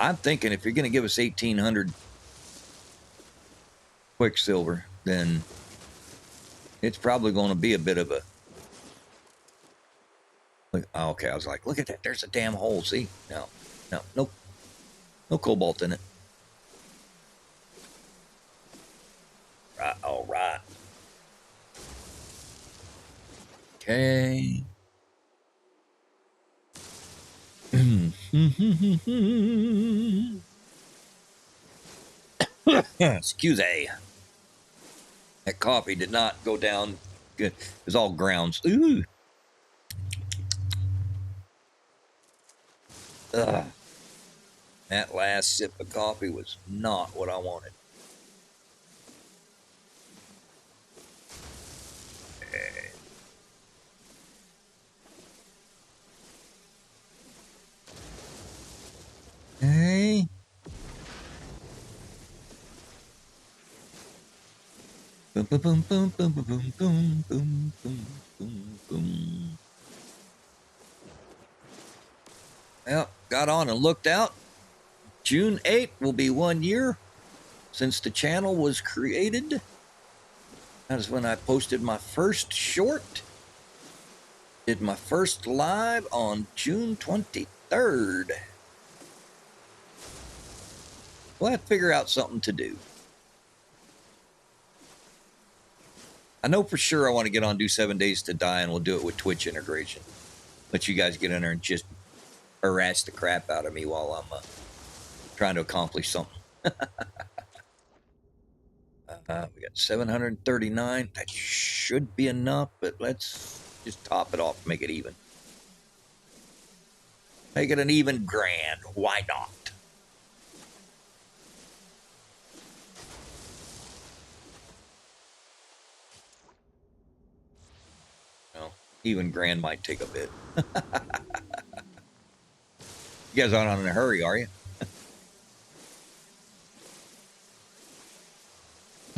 I'm thinking if you're going to give us 1,800 Quicksilver, then it's probably going to be a bit of a... Okay, I was like, look at that. There's a damn hole. See? No cobalt in it. Right, all right. Okay. Excuse me. That coffee did not go down good. It was all grounds. Ooh. Ugh. That last sip of coffee was not what I wanted. Okay. Boom, boom, boom, boom, boom, boom, boom, boom, boom, boom, boom, boom. Well, got on and looked out. June 8th will be 1 year since the channel was created. That is when I posted my first short. Did my first live on June 23rd. We'll have to figure out something to do. I know for sure I want to get on Do 7 Days to Die, and we'll do it with Twitch integration. Let you guys get in there and just harass the crap out of me while I'm trying to accomplish something. We got 739. That should be enough, but let's just top it off, make it even. Make it an even grand. Why not? Well, even grand might take a bit. You guys aren't in a hurry, are you?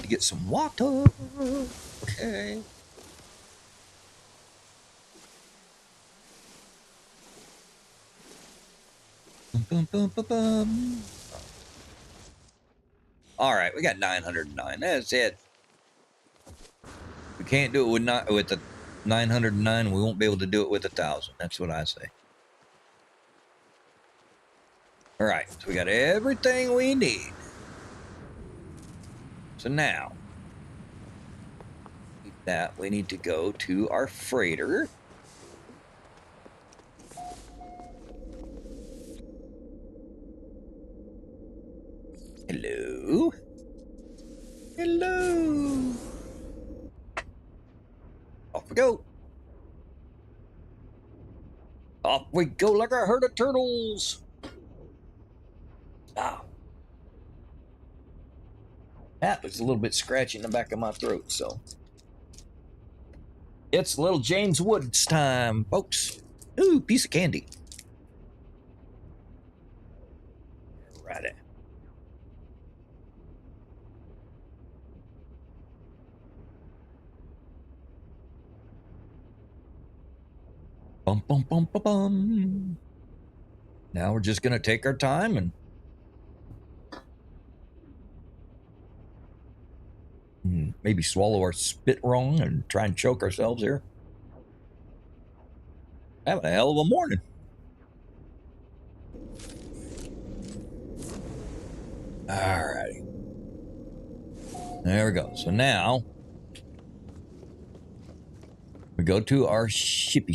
To get some water. Okay. Boom, boom, boom, boom. All right, we got 909. That's it. We can't do it with the 909. We won't be able to do it with 1,000. That's what I say. All right, so we got everything we need. So now, that we need to go to our freighter. Hello. Hello. Off we go. Off we go like a herd of turtles. Ah. That was a little bit scratchy in the back of my throat, so. It's little James Woods time, folks. Ooh, piece of candy. Righty. Bum, bum, bum, bum, bum. Now we're just going to take our time and maybe swallow our spit wrong and try and choke ourselves here. Having a hell of a morning. All righty. There we go. So now we go to our ship.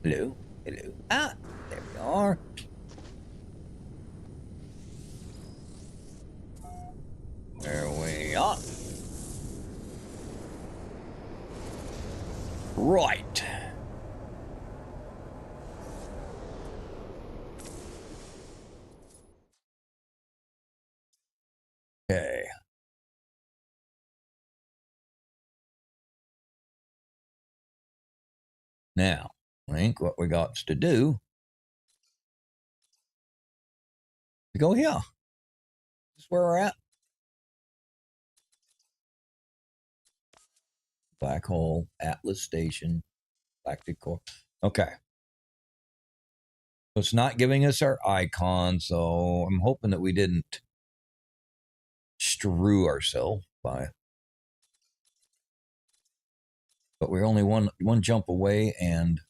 Hello. Hello. Ah, there we are. There we are. Right. Okay. Now, I think what we got to do is go here. This is where we're at. Black hole, Atlas Station, Galactic Core. Okay. So it's not giving us our icon, so I'm hoping that we didn't strew ourselves by. But we're only one jump away, and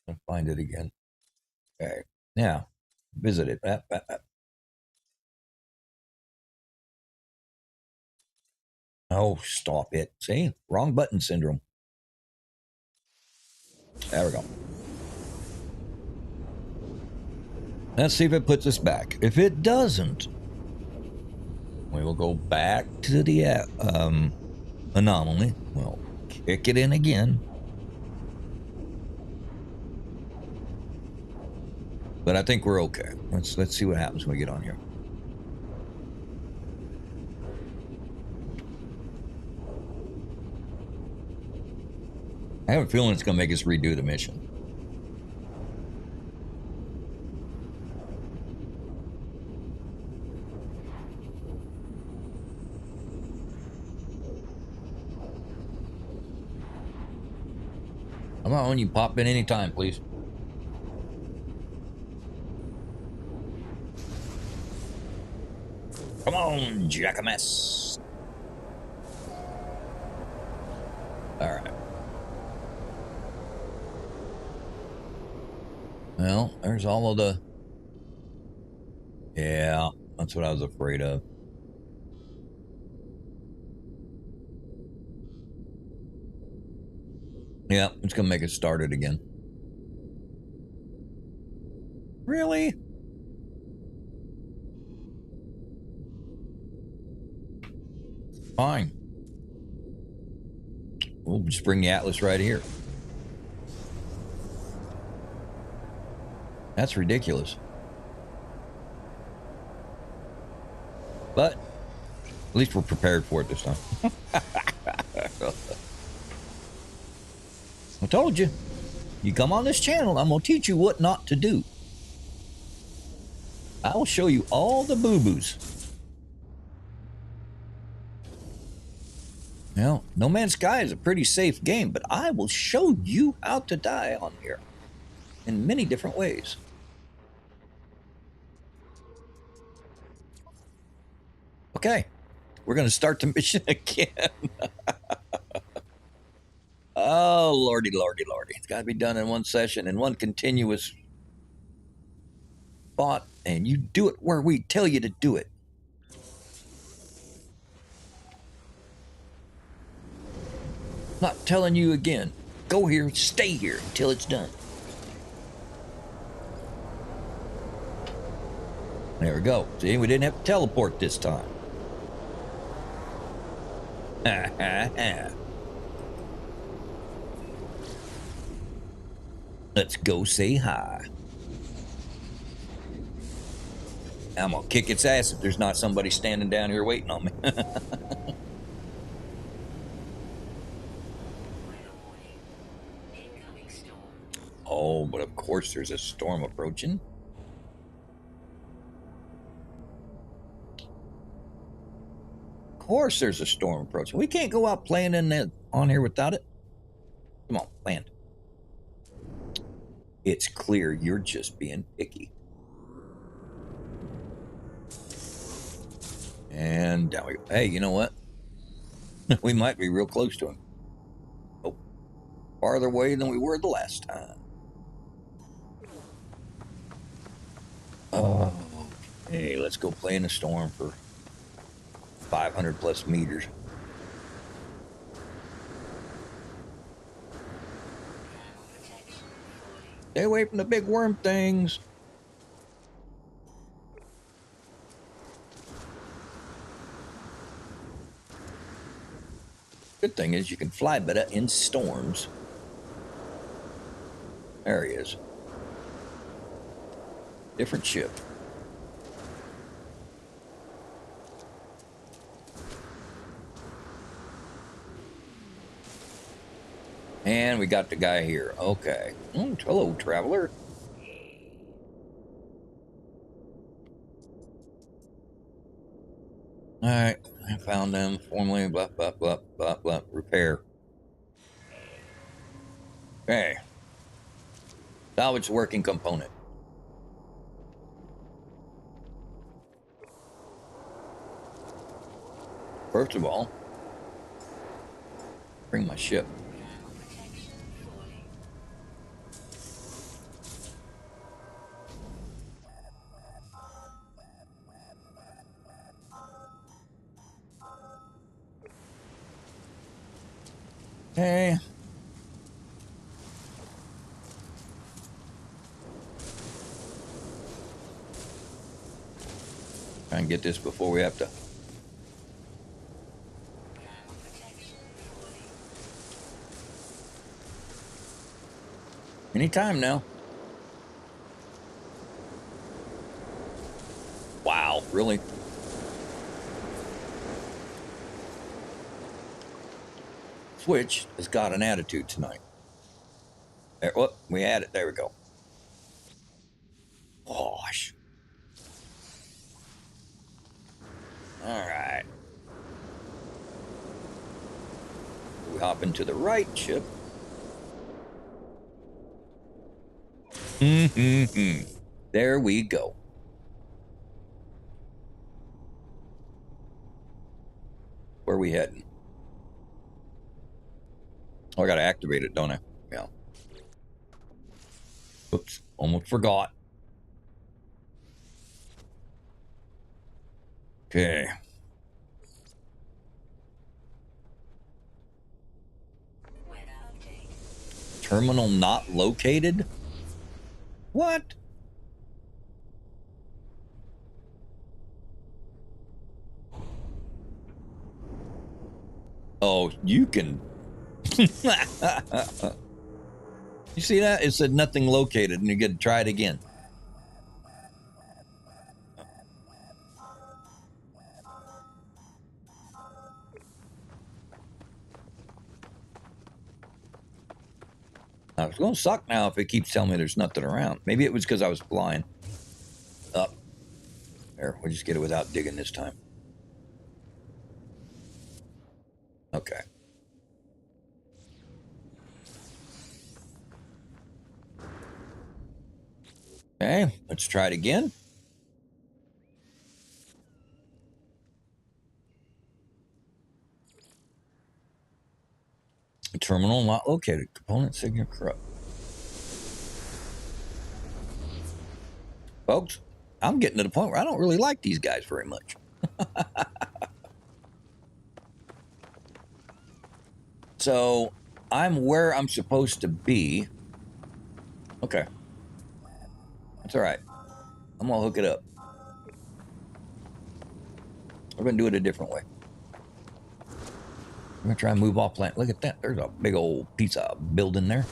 I'll find it again. Okay. Now, visit it. Oh, stop it. See? Wrong button syndrome. There we go. Let's see if it puts us back. If it doesn't, we will go back to the anomaly. We'll kick it in again. But I think we're okay. Let's see what happens when we get on here. I have a feeling it's going to make us redo the mission. Come on, you pop in anytime, please. Come on, jackass. All right. Well, there's all of the... Yeah, that's what I was afraid of. Yeah, it's going to make it start it again. Really? Fine. We'll just bring the Atlas right here. That's ridiculous. But at least we're prepared for it this time. I told you. You come on this channel, I'm going to teach you what not to do. I will show you all the boo-boos. Well, No Man's Sky is a pretty safe game, but I will show you how to die on here in many different ways. Okay, we're going to start the mission again. Oh, lordy, lordy, lordy. It's got to be done in one session, in one continuous spot, and you do it where we tell you to do it. Not telling you again. Go here, stay here until it's done. There we go. See, we didn't have to teleport this time. Ha ha ha. Let's go say hi. I'm gonna kick its ass if there's not somebody standing down here waiting on me. Oh, but of course there's a storm approaching. Of course there's a storm approaching. We can't go out playing on here without it. Come on, land. It's clear you're just being picky. And down we go. Hey, you know what? We might be real close to him. Oh, farther away than we were the last time. Oh, hey, let's go play in the storm for 500 plus meters. Stay away from the big worm things. Good thing is you can fly better in storms. There he is. Different ship. And we got the guy here. Okay. Hello, traveler. All right. I found them. Formally, blah, blah, blah, blah, blah. Repair. Okay. Salvage working component. First of all, bring my ship. Okay. Try and get this before we have to. Anytime now. Wow, really? Switch has got an attitude tonight. There, oh, we had it. There we go. Gosh. All right. We hop into the right ship. There we go. Where are we heading? Oh, I got to activate it, don't I? Yeah. Oops, almost forgot. Okay. Terminal not located? What? Oh, you can. You see that? It said nothing located, and you get to try it again. It's going to suck now if it keeps telling me there's nothing around. Maybe it was because I was flying up. There, we'll just get it without digging this time. Okay. Okay, let's try it again. Terminal not located. Component signal corrupt. Folks, I'm getting to the point where I don't really like these guys very much. So, I'm where I'm supposed to be. Okay. That's all right. I'm going to hook it up. We're going to do it a different way. I'm going to try and move off planet. Look at that. There's a big old piece of building there.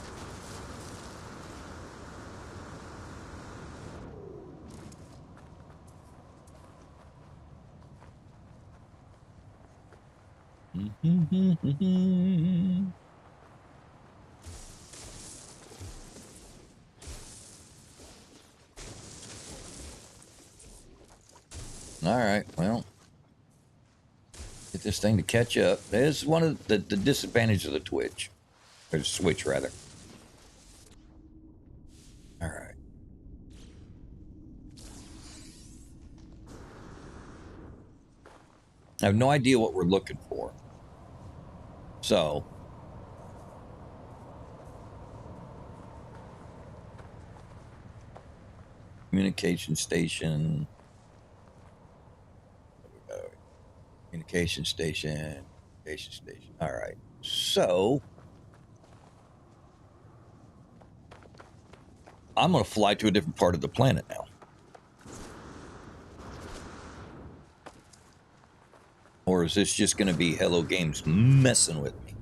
All right, well, get this thing to catch up. This is one of the disadvantages of the Twitch. Or the Switch, rather. All right. I have no idea what we're looking for. So, communication station. Communication station. Communication station. All right. So, I'm going to fly to a different part of the planet now. Or is this just going to be Hello Games messing with me?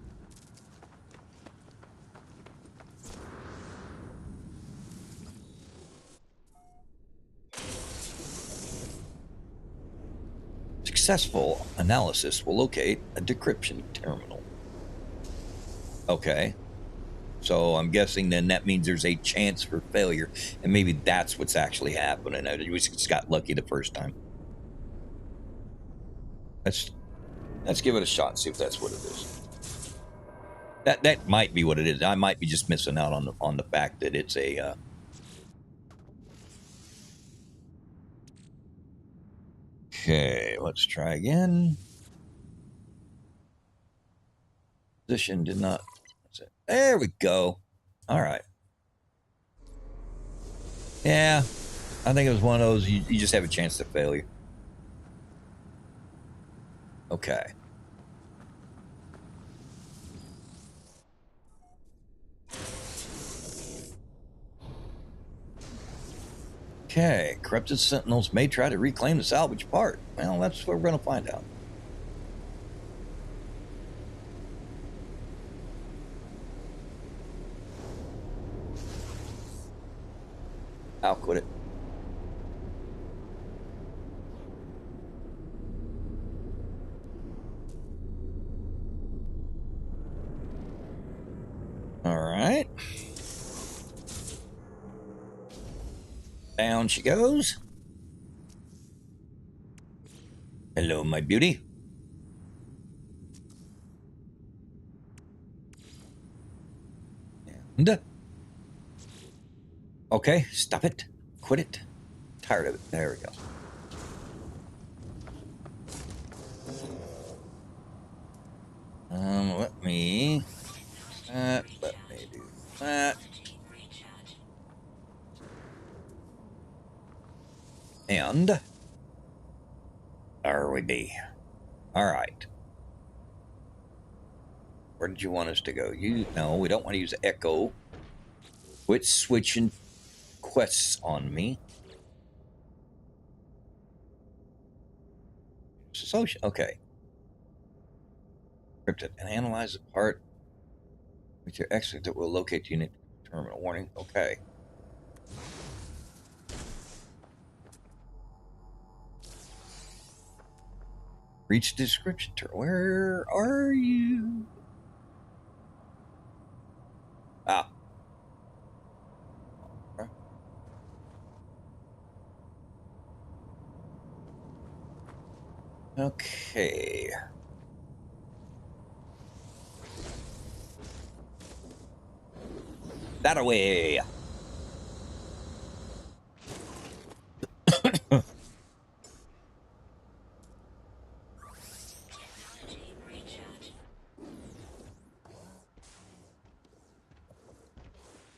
Successful analysis will locate a decryption terminal. Okay. So I'm guessing then that means there's a chance for failure. And maybe that's what's actually happening. I just got lucky the first time. Let's give it a shot and see if that's what it is. That might be what it is. I might be just missing out on the fact that it's a Okay, let's try again. Position did not. There we go. All right. Yeah, I think it was one of those you just have a chance to failure. Okay. Okay, corrupted sentinels may try to reclaim the salvage part. Well, that's what we're going to find out. I'll quit it. All right. Down she goes. Hello, my beauty. And okay, stop it. Quit it. Tired of it. There we go. Let me do that. And there we be. All right. Where did you want us to go? No, we don't want to use Echo. Quit switching quests on me. Okay. Cryptid and analyze the part with your exit that will locate unit terminal. Warning. Okay. Reach description terminal. Where are you? Ah. Okay. That away.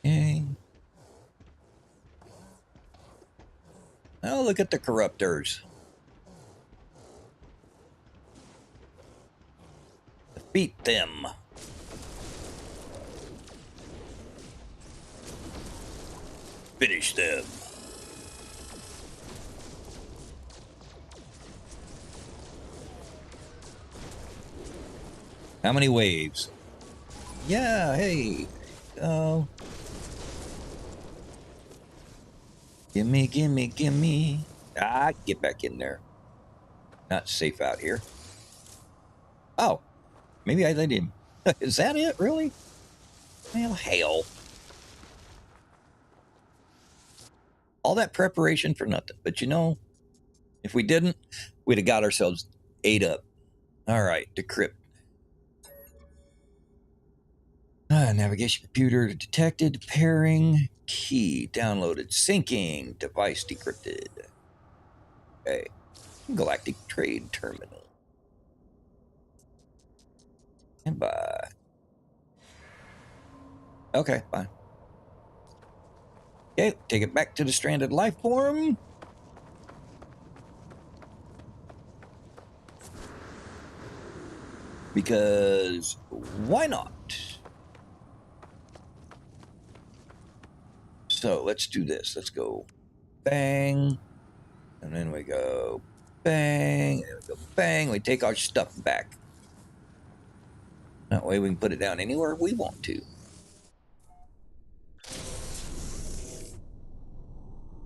Okay. Oh, look at the corruptors. Defeat them. Finish them. How many waves? Yeah, hey. Oh. Gimme, gimme, gimme. Ah, get back in there. Not safe out here. Oh, maybe I let him. Is that it, really? Well, hell. All that preparation for nothing. But you know, if we didn't, we'd have got ourselves ate up. All right, decrypt. Navigation computer detected. Pairing. Key downloaded. Syncing. Device decrypted. Okay. Galactic Trade Terminal. And bye. Okay, fine. Okay, take it back to the stranded life form. Because why not? So let's do this. Let's go bang. And then we go bang. And we go bang. We take our stuff back. That way we can put it down anywhere we want to.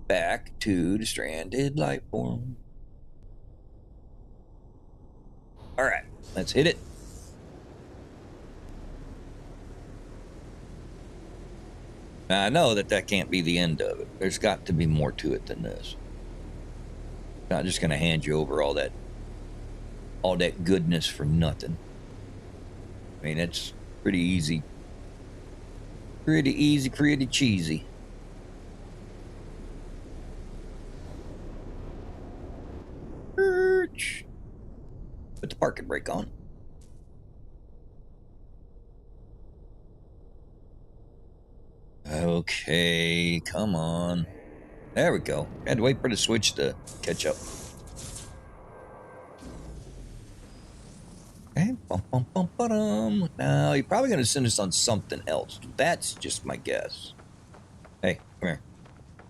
Back to the stranded life form. All right, let's hit it. Now, I know that can't be the end of it. There's got to be more to it than this. Not just going to hand you over all that goodness for nothing. I mean, it's pretty easy. Pretty easy, pretty cheesy. Put the parking brake on. Okay, come on. There we go. Had to wait for the switch to catch up. Okay. Bum, bum, bum, ba-dum. Now, you're probably going to send us on something else. That's just my guess. Hey, come here.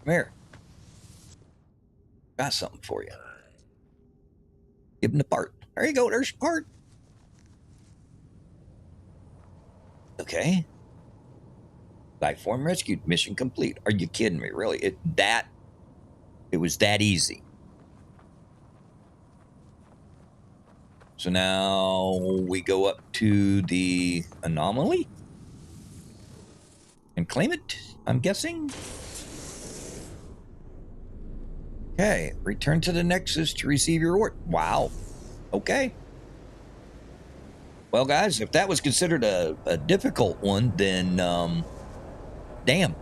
Come here. Got something for you. Give him the part. There you go. There's your part. Okay. Life form rescued. Mission complete. Are you kidding me? Really? It was that easy. So now we go up to the anomaly and claim it, I'm guessing. Okay, return to the Nexus to receive your reward. Wow. Okay. Well, guys, if that was considered a difficult one, then, damn.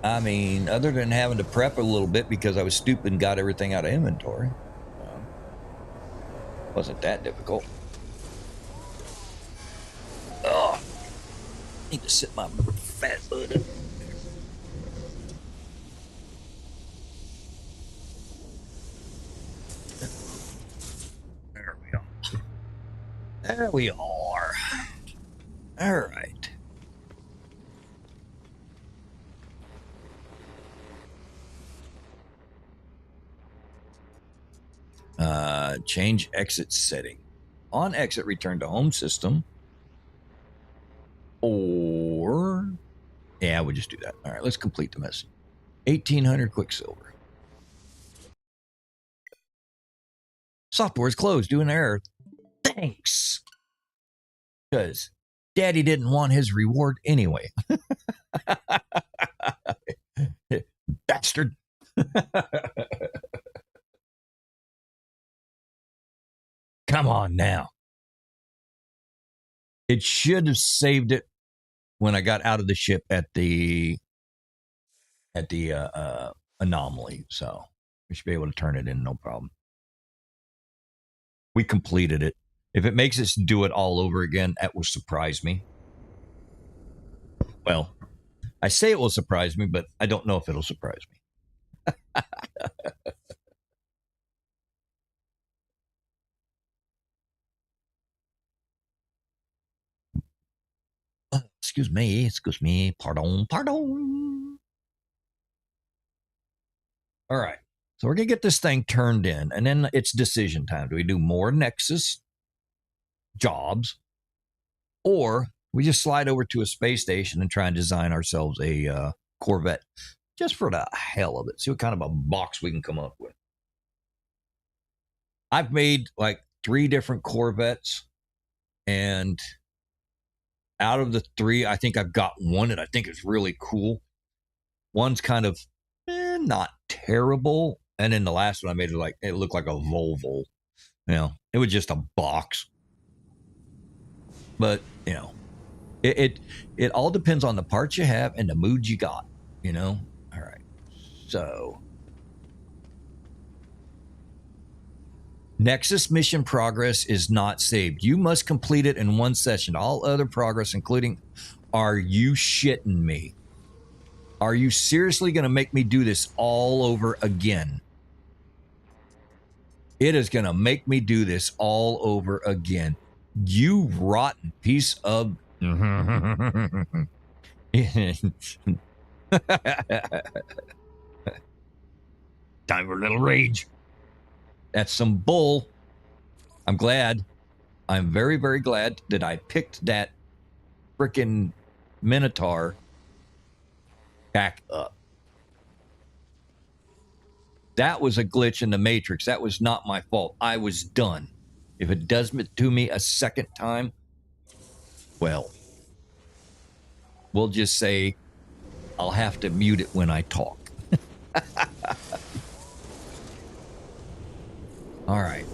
I mean, other than having to prep a little bit because I was stupid and got everything out of inventory, wasn't that difficult. Oh, need to sit my fat butt up. There we are. There we are. All right. Change exit setting. On exit, return to home system. Or, yeah, we'll just do that. All right, let's complete the message. 1800 Quicksilver. Software is closed due to an error. Thanks. Because Daddy didn't want his reward anyway. Bastard. Come on now. It should have saved it when I got out of the ship at the anomaly. So we should be able to turn it in, no problem. We completed it. If it makes us do it all over again, that will surprise me. Well, I say it will surprise me, but I don't know if it'll surprise me. Excuse me, pardon. All right, so we're going to get this thing turned in, and then it's decision time. Do we do more Nexus jobs, or we just slide over to a space station and try and design ourselves a Corvette, just for the hell of it, see what kind of a box we can come up with. I've made like 3 different Corvettes, and out of the 3, I think I've got one that I think is really cool. One's kind of not terrible, and then the last one I made it looked like a Volvo. You know, it was just a box. But you know, it all depends on the parts you have and the mood you got. You know. All right, so Nexus mission progress is not saved. You must complete it in one session. All other progress, including... Are you shitting me? Are you seriously going to make me do this all over again? It is going to make me do this all over again. You rotten piece of... Time for a little rage. That's some bull. I'm glad. I'm very, very glad that I picked that frickin' Minotaur back up. That was a glitch in the Matrix. That was not my fault. I was done. If it does it to me a second time, well, we'll just say I'll have to mute it when I talk. All right.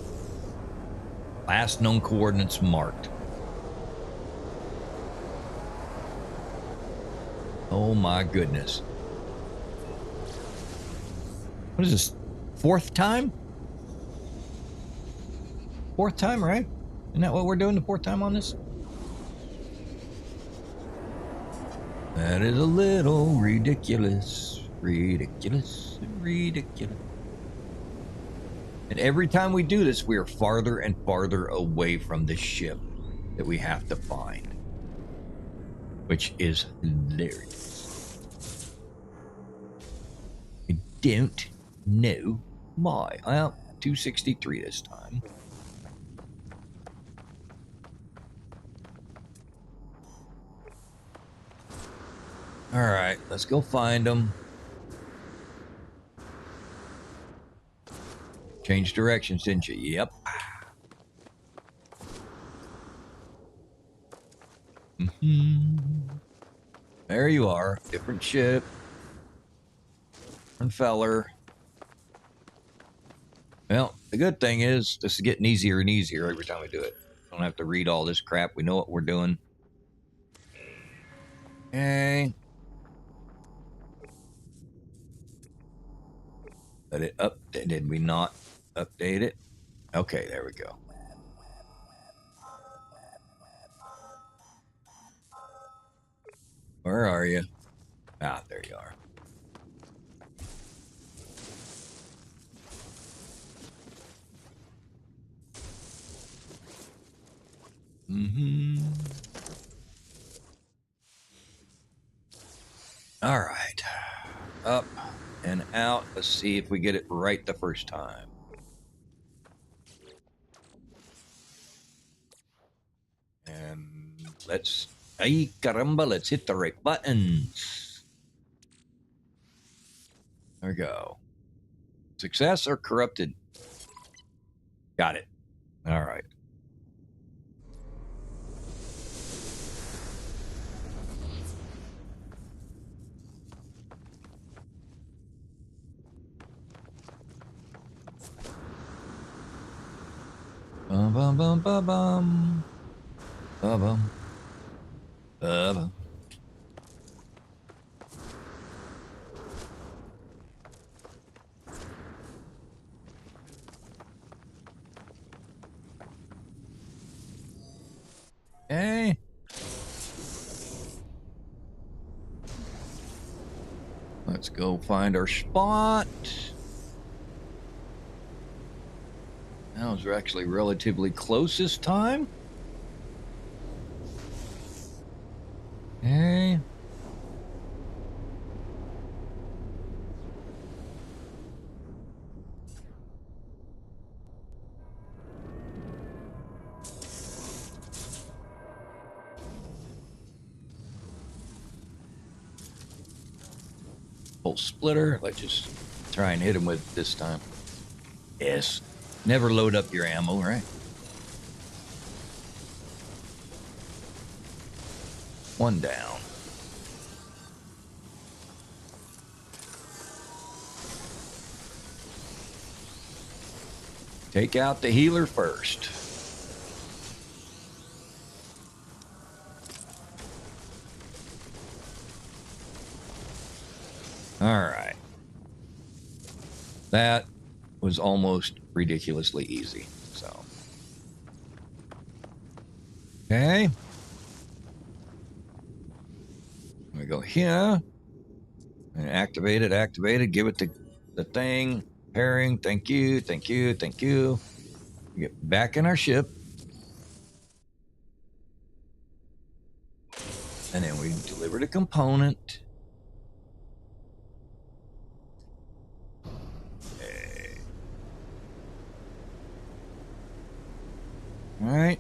Last known coordinates marked. Oh my goodness. What is this? 4th time? 4th time, right? Isn't that what we're doing, the 4th time on this? That is a little ridiculous. Ridiculous. Ridiculous. And every time we do this, we are farther and farther away from the ship that we have to find. Which is hilarious. don't know why. Well, 263 this time. All right, let's go find them. Change directions, didn't you? Yep. There you are. Different ship. Different feller. Well, the good thing is this is getting easier and easier every time we do it. Don't have to read all this crap. We know what we're doing. Okay. Let it up. Did we not update it? Okay, there we go. Where are you? Ah, there you are. All right. Up and out. Let's see if we get it right the first time. And let's... Ay, caramba, let's hit the right buttons. There we go. Success or corrupted? Got it. All right. Bum bum bum bum bum. Bum bum. Bum. Okay. Let's go find our spot. That was actually relatively close this time. Okay. Full splitter. Let's just try and hit him with it this time. Yes. Never load up your ammo, right? One down. Take out the healer first. All right. That was almost ridiculously easy. So, okay. We go here and activate it, give it the thing, pairing. Thank you. Get back in our ship. And then we deliver the component. Okay. All right.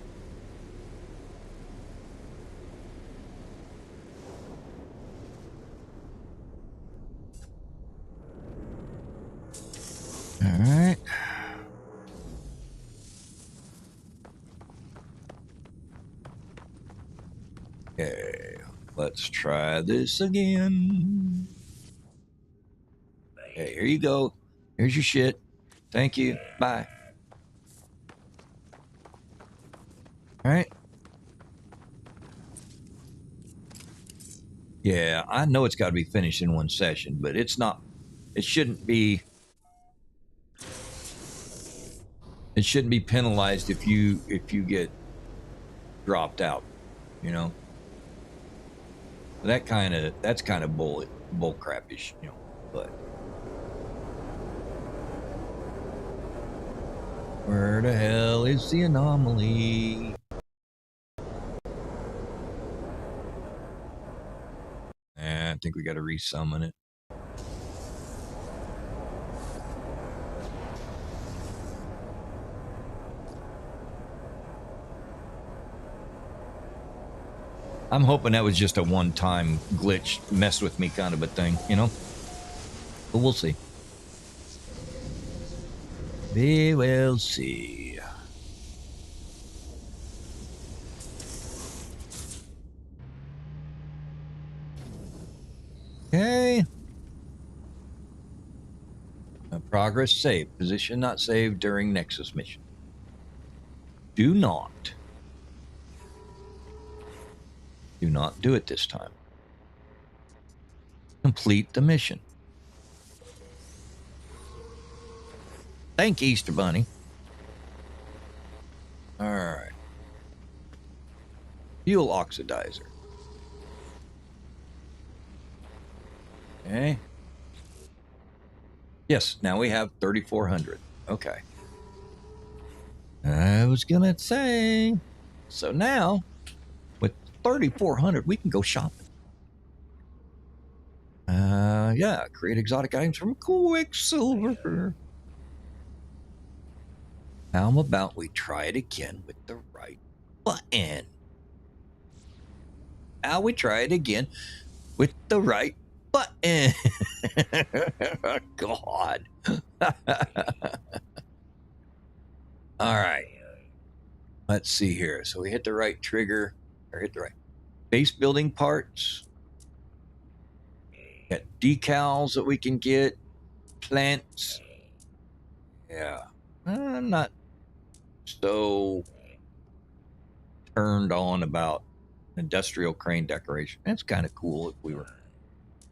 All right. Okay, let's try this again. Okay, here you go. Here's your shit. Thank you. Bye. All right. Yeah, I know it's got to be finished in one session, but it's not. It shouldn't be. It shouldn't be penalized if you get dropped out. You know. That's kind of bull crapish, you know. But where the hell is the anomaly? I think we got to resummon it. I'm hoping that was just a one-time glitch, mess with me kind of a thing, you know? But we'll see. We will see. Okay. Progress saved. Position not saved during Nexus mission. Do not do it this time. Complete the mission. Thank you, Easter Bunny. All right. Fuel oxidizer. Okay. Yes, now we have 3,400. Okay. I was going to say, so now with 3,400, we can go shopping. Yeah, create exotic items from Quicksilver. How about we try it again with the right button? How we try it again with the right button? God. All right. Let's see here. So we hit the right trigger, or hit the right base building parts. Got decals that we can get. Plants. Yeah. I'm not so turned on about industrial crane decoration. That's kind of cool if we were.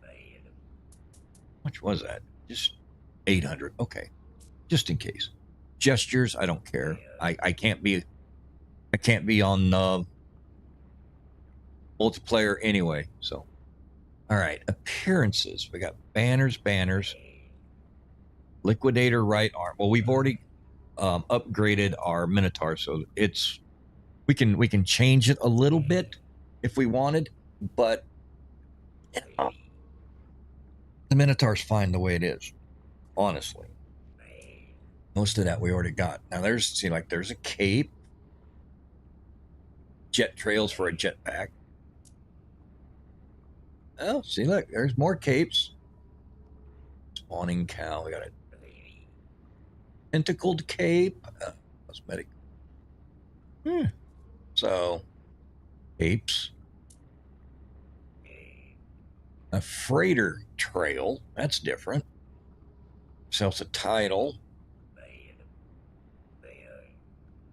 How much was that? Just 800. Okay. Just in case. Gestures, I don't care. I can't be on multiplayer anyway. So, all right. Appearances. We got banners. Liquidator right arm. Well, we've already upgraded our Minotaur, so we can change it a little bit if we wanted, but the Minotaur's fine the way it is. Honestly, most of that we already got. Now there's a cape, jet trails for a jetpack. Oh, see, look, there's more capes. Spawning cow. We got a tentacled cape. Cosmetic. So, capes. A freighter trail. That's different. Sells a title.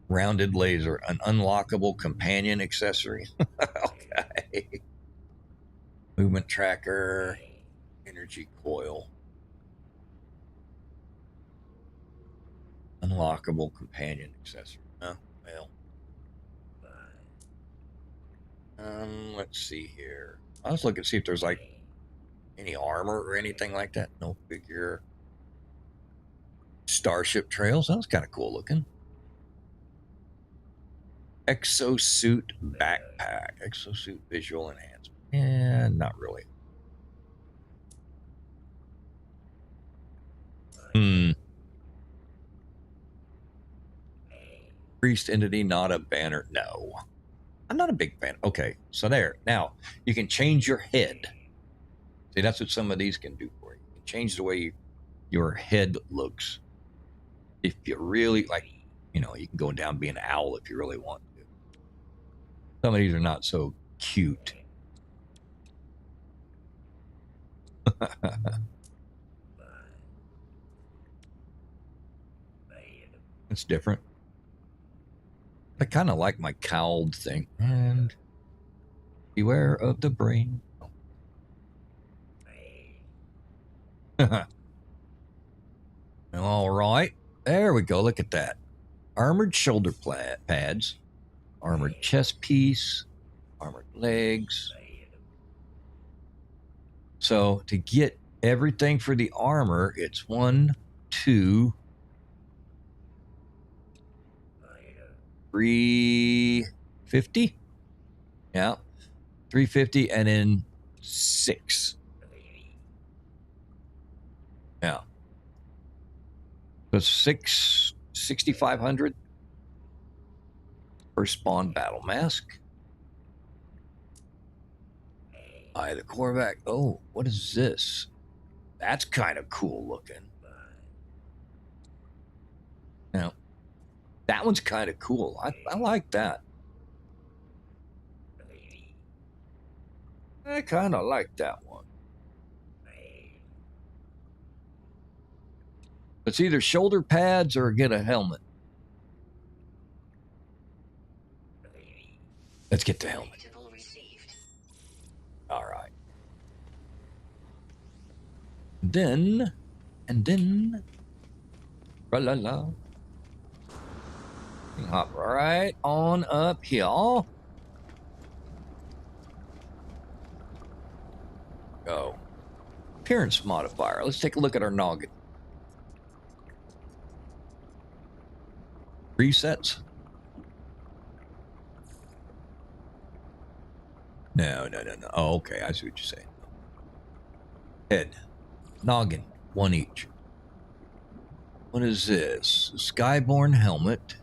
Rounded laser. An unlockable companion accessory. Okay. Movement tracker. Energy coil. Unlockable companion accessory. Oh, well. Let's see here. I was looking to see if there's like any armor or anything like that. No figure. Starship trails. That was kind of cool looking. Exosuit backpack. Exosuit visual enhancement. Yeah, not really. Priest entity, not a banner. No. I'm not a big fan. Okay, so there. Now, you can change your head. See, that's what some of these can do for you. You can change the way your head looks. If you really, like, you can go down and be an owl if you really want to. Some of these are not so cute. It's different. I kind of like my cowled thing. And beware of the brain. All right. There we go. Look at that. Armored shoulder pads. Armored chest piece. Armored legs. So to get everything for the armor, it's 1, 2, 350. Yeah. 350 and then 6. Yeah. So 6,500 per spawn battle mask. The Corvette. Oh, what is this? That's kind of cool looking. Now, that one's kind of cool. I like that. I kind of like that one. It's either shoulder pads or get a helmet. Let's get the helmet. All right. And then, la la. Hop right on up here. Go. Appearance modifier. Let's take a look at our noggin. Presets. No. Oh, okay. I see what you're saying. Head. Noggin. One each. What is this? Skyborn helmet.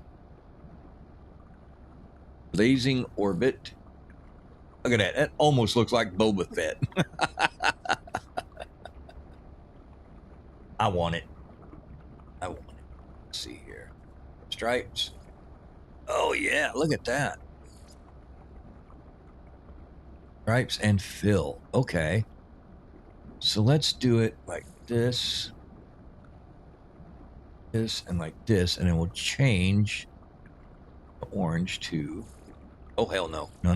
Blazing orbit. Look at that. That almost looks like Boba Fett. I want it. Let's see here. Stripes. Oh, yeah. Look at that. Stripes and fill. Okay. So let's do it like this. This and like this. And then we'll change the orange to... Oh, hell no. No.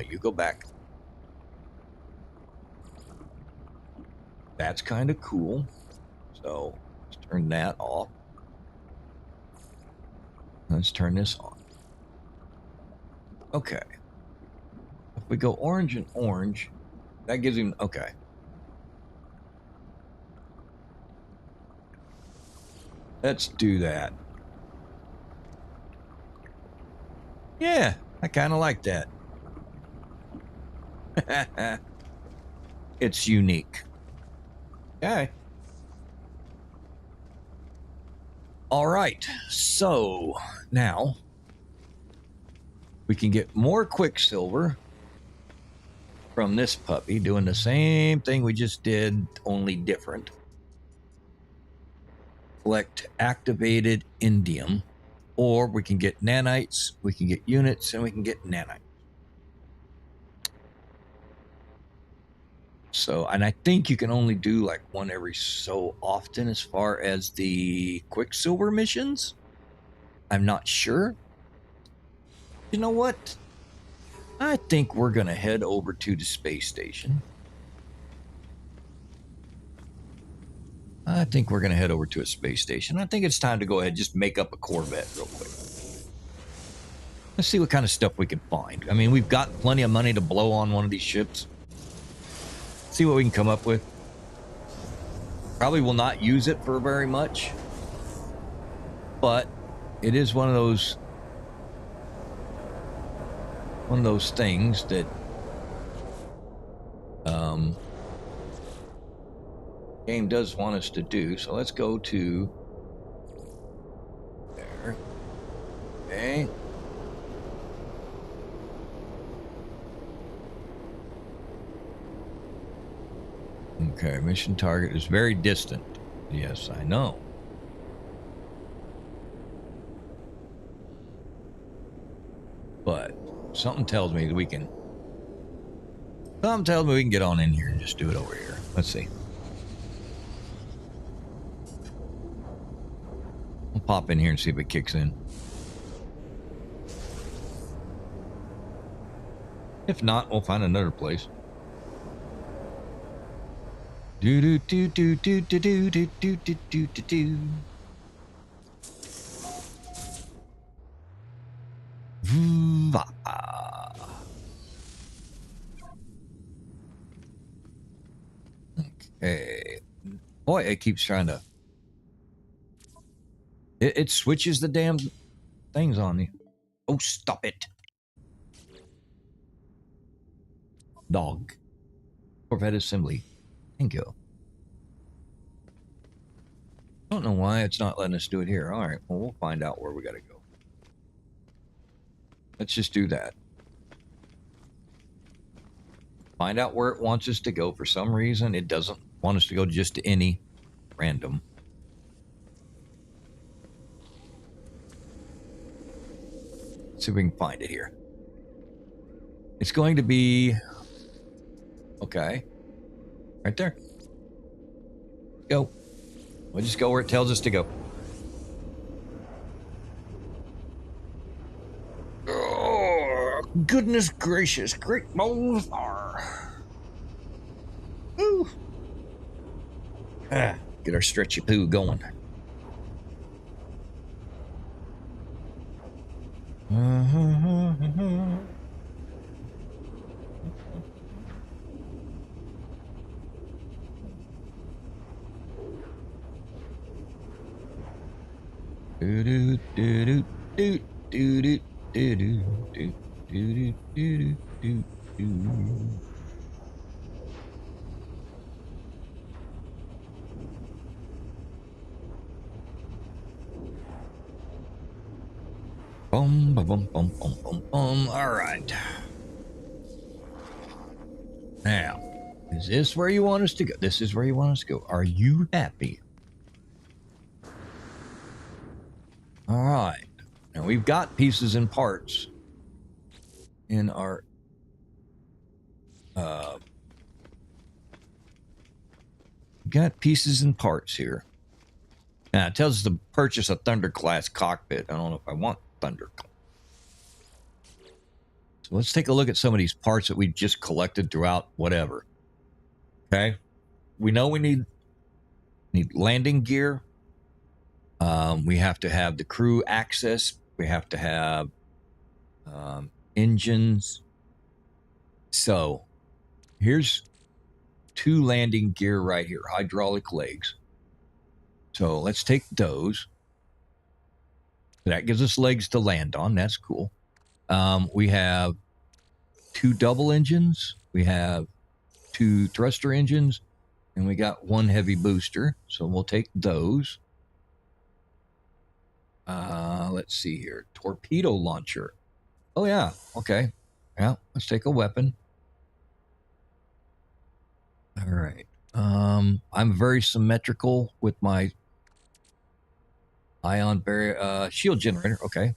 You go back. That's kind of cool. So let's turn that off. Let's turn this on. Okay. If we go orange and orange, that gives him... Okay. Let's do that. Yeah, I kind of like that. It's unique. Okay. All right. So now we can get more Quicksilver from this puppy, doing the same thing we just did, only different. Collect activated indium. Or we can get nanites, we can get units, and we can get nanites. So, and I think you can only do like one every so often as far as the Quicksilver missions. I'm not sure. You know what? I think we're going to head over to the space station. I think it's time to go ahead and just make up a Corvette real quick. Let's see what kind of stuff we can find. I mean, we've got plenty of money to blow on one of these ships. See what we can come up with. Probably will not use it for very much. But it is one of those things that game does want us to do. So let's go to there. Okay. Okay, mission target is very distant. Yes, I know. But something tells me that we can... Something tells me we can get on in here and just do it over here. Let's see. We'll pop in here and see if it kicks in. If not, we'll find another place. Do do do do do do do do do do do do do. Okay. Boy, it keeps trying to... It switches the damn things on you. Oh, stop it. Dog. Corvette assembly. Thank you. Don't know why it's not letting us do it here. All right, well, we'll find out where we got to go. Let's just do that. Find out where it wants us to go. For some reason, it doesn't want us to go just to any random. Let's see if we can find it here. It's going to be... Okay. Right there. Go. We'll just go where it tells us to go. Oh, goodness gracious. Great balls are. Woo. Get our stretchy poo going. Do do do do do do do do do do do do do. Bum bum bum bum bum bum. All right. Now, is this where you want us to go? This is where you want us to go. Are you happy? All right. Now we've got pieces and parts in our got pieces and parts here. Now it tells us to purchase a Thunder class cockpit. I don't know if I want Thunder. So let's take a look at some of these parts that we just collected throughout whatever. Okay. We know we need landing gear. We have to have the crew access. We have to have engines. So here's 2 landing gear right here, hydraulic legs. So let's take those. That gives us legs to land on. That's cool. We have 2 double engines. We have 2 thruster engines. And we got 1 heavy booster. So we'll take those. Let's see here. Torpedo launcher. Oh, yeah. Okay. Yeah. Let's take a weapon. All right. I'm very symmetrical with my ion barrier, shield generator. Okay.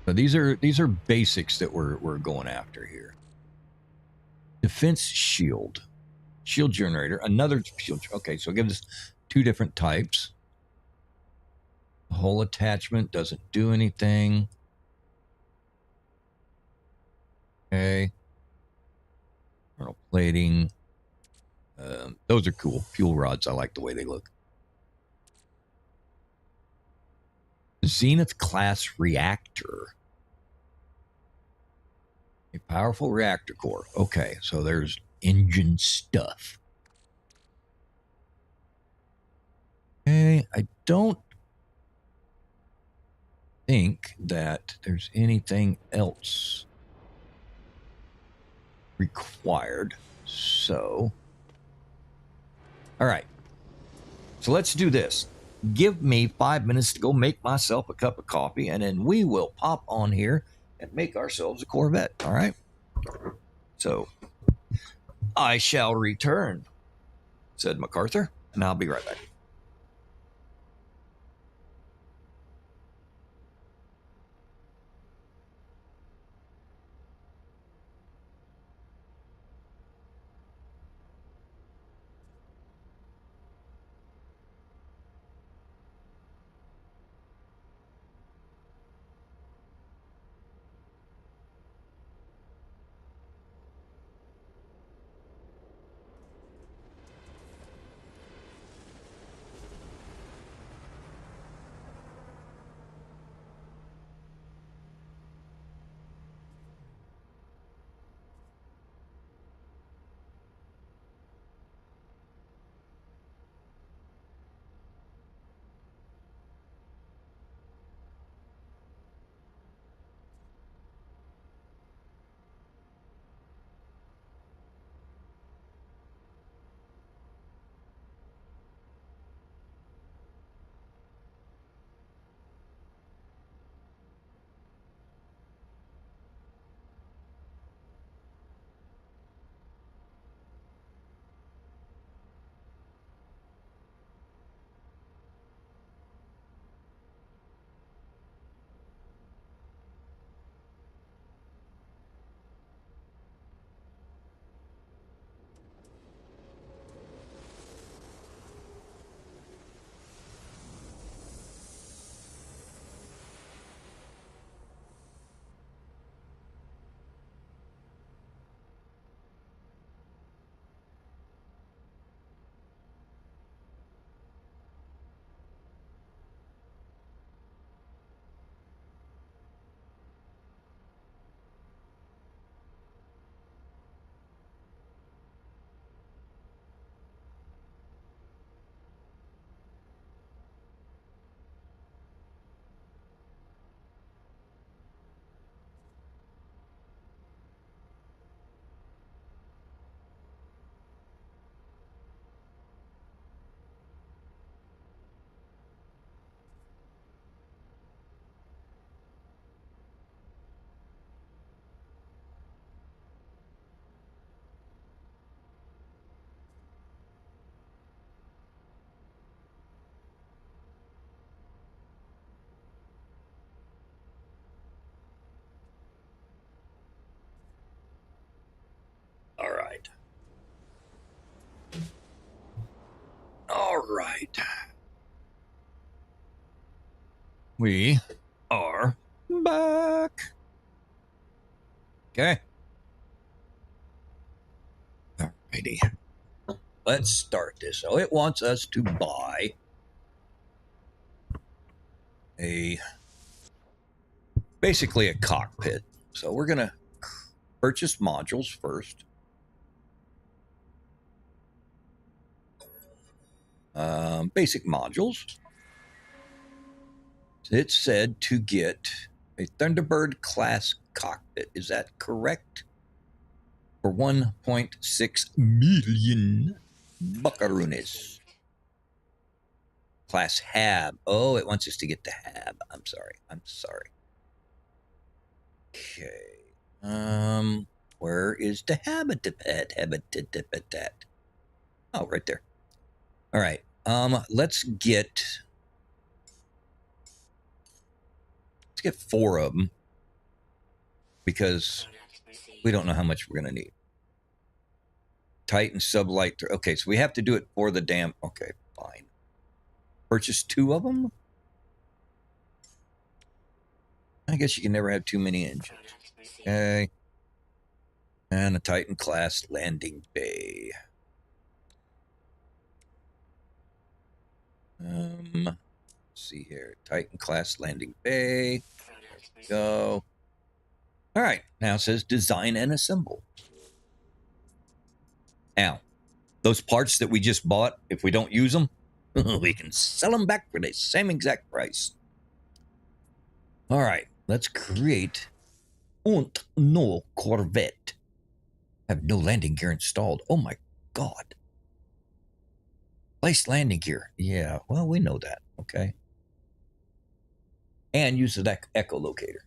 So these are basics that we're going after here. Defense shield generator, another shield. Okay, so it gives us 2 different types. The whole attachment doesn't do anything. Okay. Internal plating. Those are cool. Fuel rods. I like the way they look. Zenith class reactor. A powerful reactor core. Okay, so there's engine stuff. Okay, I don't think that there's anything else required. So, all right. So let's do this. Give me 5 minutes to go make myself a cup of coffee, and then we will pop on here and make ourselves a Corvette. All right. So I shall return, said MacArthur, and I'll be right back. right. We are back. Okay. Alrighty. Let's start this. So it wants us to buy basically a cockpit. So we're going to purchase modules first. Basic modules. It said to get a Thunderbird class cockpit. Is that correct? For 1.6 million buckaroonies. Class Hab. Oh, it wants us to get the Hab. I'm sorry. Okay. Where is the habitat? Oh, right there. All right. Let's get 4 of them because we don't know how much we're gonna need. Titan sublight. Okay, so we have to do it for the damn. Okay, fine. Purchase 2 of them. I guess you can never have too many engines. Okay. And a Titan class landing bay. Let's see here. Titan class landing bay. There we go. All right. Now it says design and assemble. Now, those parts that we just bought, if we don't use them, we can sell them back for the same exact price. All right. Let's create no Corvette. Have no landing gear installed. Oh my God. Place landing gear. Yeah, well, we know that. Okay. And use the echolocator.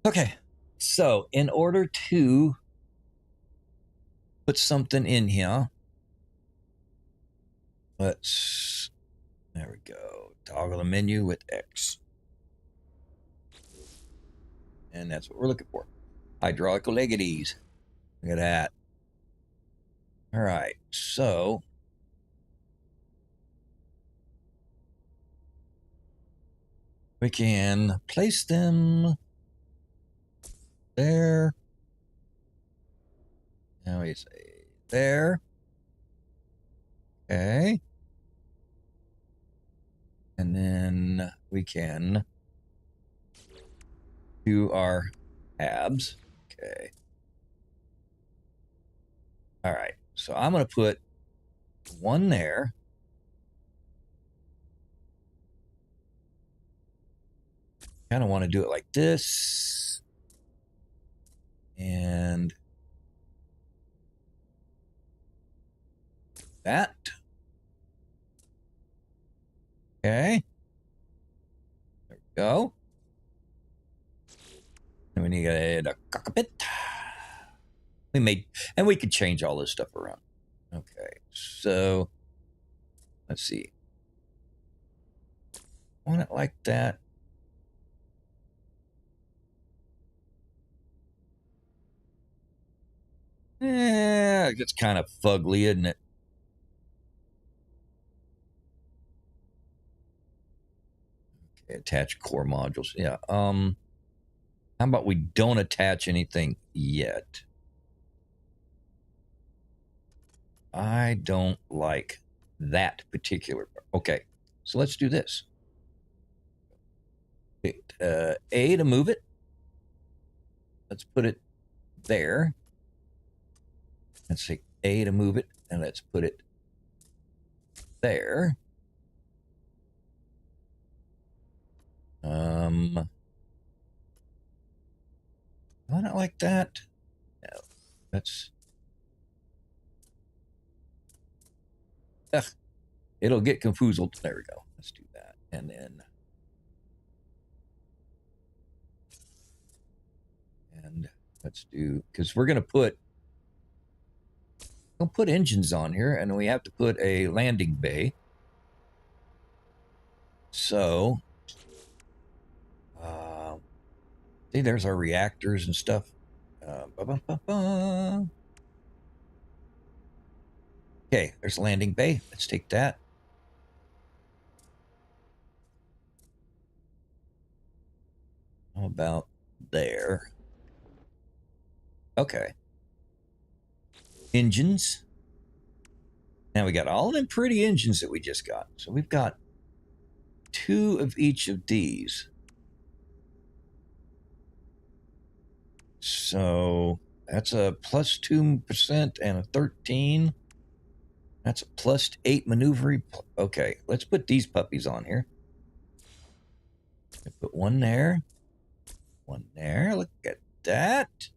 Okay. So, in order to put something in here, there we go. Toggle the menu with X. And that's what we're looking for. Hydraulic leggedies. Look at that. All right. So, we can place them there. Now we say there. Okay. And then we can do our tabs. Okay. All right. So I'm going to put one there. Kind of want to do it like this. And that. Okay. There we go. And we need a cockpit. And we could change all this stuff around. Okay. So let's see. I want it like that. Yeah, it's kind of fugly, isn't it? Okay, attach core modules. Yeah. How about we don't attach anything yet? I don't like that particular. Okay, so let's do this. Hit, A to move it. Let's put it there. Let's say A to move it, and let's put it there. I don't like that. No, that's. Ugh, it'll get confused. There we go. Let's do that, and then. And let's do, because we're gonna put engines on here, and we have to put a landing bay. So, see, there's our reactors and stuff. Okay, there's a landing bay. Let's take that. How about there? Okay. Engines. Now we got all them pretty engines that we just got. So we've got 2 of each of these. So that's a plus 2% and a 13. That's a plus 8 maneuvering. Okay, let's put these puppies on here. Put one there. One there. Look at that.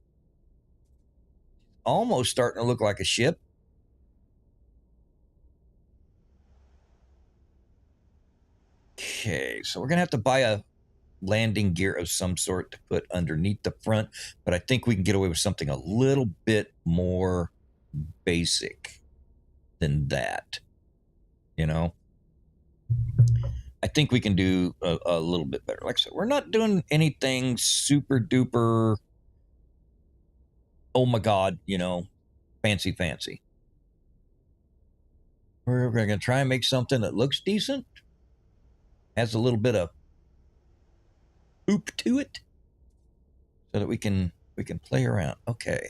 Almost starting to look like a ship. Okay, so we're going to have to buy a landing gear of some sort to put underneath the front, but I think we can get away with something a little bit more basic than that. You know, I think we can do a little bit better. Like I said, we're not doing anything super duper, oh my God, you know, fancy. We're going to try and make something that looks decent, has a little bit of oop to it, so that we can play around. Okay.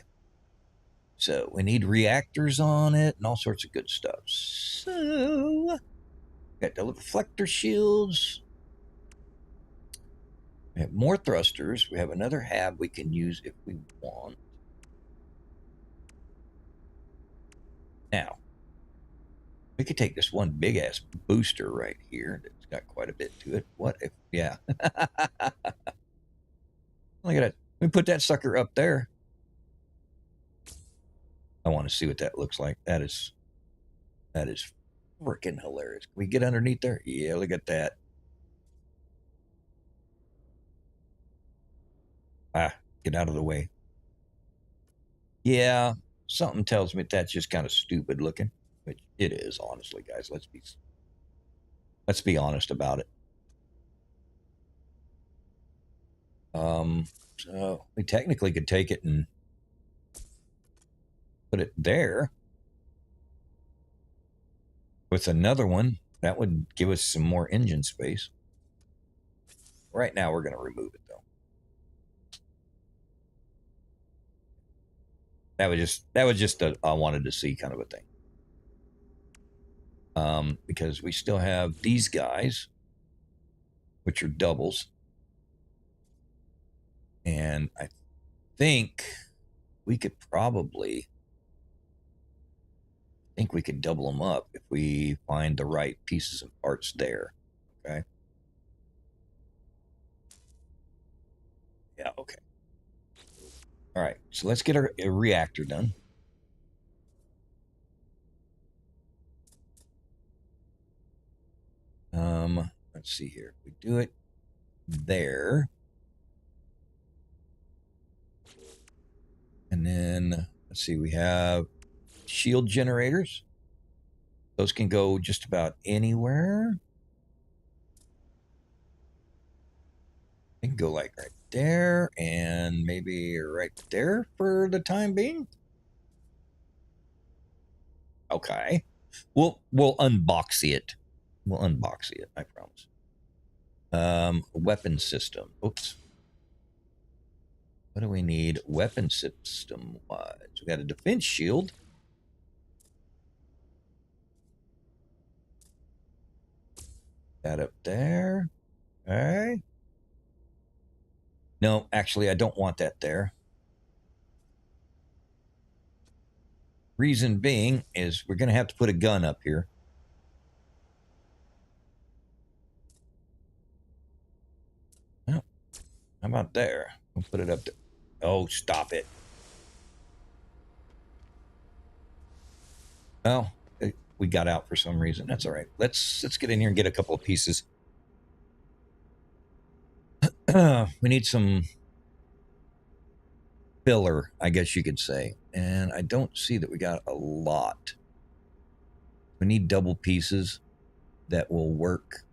So we need reactors on it and all sorts of good stuff. So got the reflector shields. We have more thrusters. We have another hab we can use if we want. Now, we could take this one big ass booster right here that's got quite a bit to it. What if, yeah. Look at that. We put that sucker up there. I want to see what that looks like. That is freaking hilarious. Can we get underneath there? Yeah, look at that. Ah, get out of the way. Yeah, something tells me that's just kind of stupid looking, which it is, honestly, guys. Let's be honest about it. So we technically could take it and put it there with another one. That would give us some more engine space. Right now, we're going to remove it, though. That was just a I wanted to see kind of a thing. Because we still have these guys, which are doubles. And I think we could probably double them up if we find the right pieces and parts there. Okay. Yeah, okay. All right, so let's get a reactor done. Let's see here. We do it there. And then, let's see, we have shield generators. Those can go just about anywhere. They can go like right there and maybe right there for the time being. Okay. We'll unbox it. We'll unbox it, I promise. Weapon system. Oops. What do we need weapon system wise? We got a defense shield. That up there. Okay. No, actually, I don't want that there. Reason being is we're going to have to put a gun up here. Oh, how about there? We'll put it up there. Oh, stop it. Oh, we got out for some reason. That's all right. Let's get in here and get a couple of pieces. We need some filler, I guess you could say. And I don't see that we got a lot. We need double pieces that will work.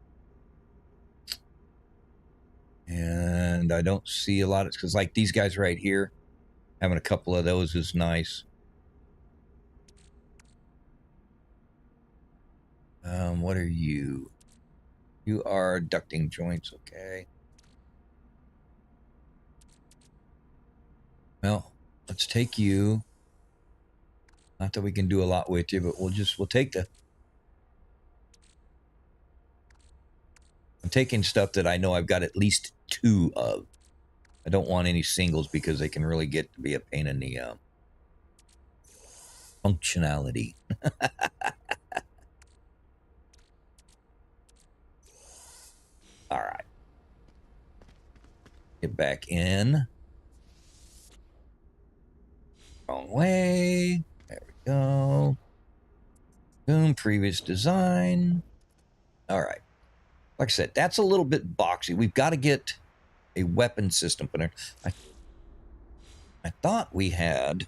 And I don't see a lot. It's because like these guys right here, having a couple of those is nice. What are you? You are ducting joints, okay. Well, let's take you. Not that we can do a lot with you, but we'll take the. I'm taking stuff that I know I've got at least 2 of. I don't want any singles because they can really get to be a pain in the functionality. All right. Get back in. Wrong way. There we go. Boom, previous design. All right. Like I said, that's a little bit boxy. We've got to get a weapon system put in. I thought we had.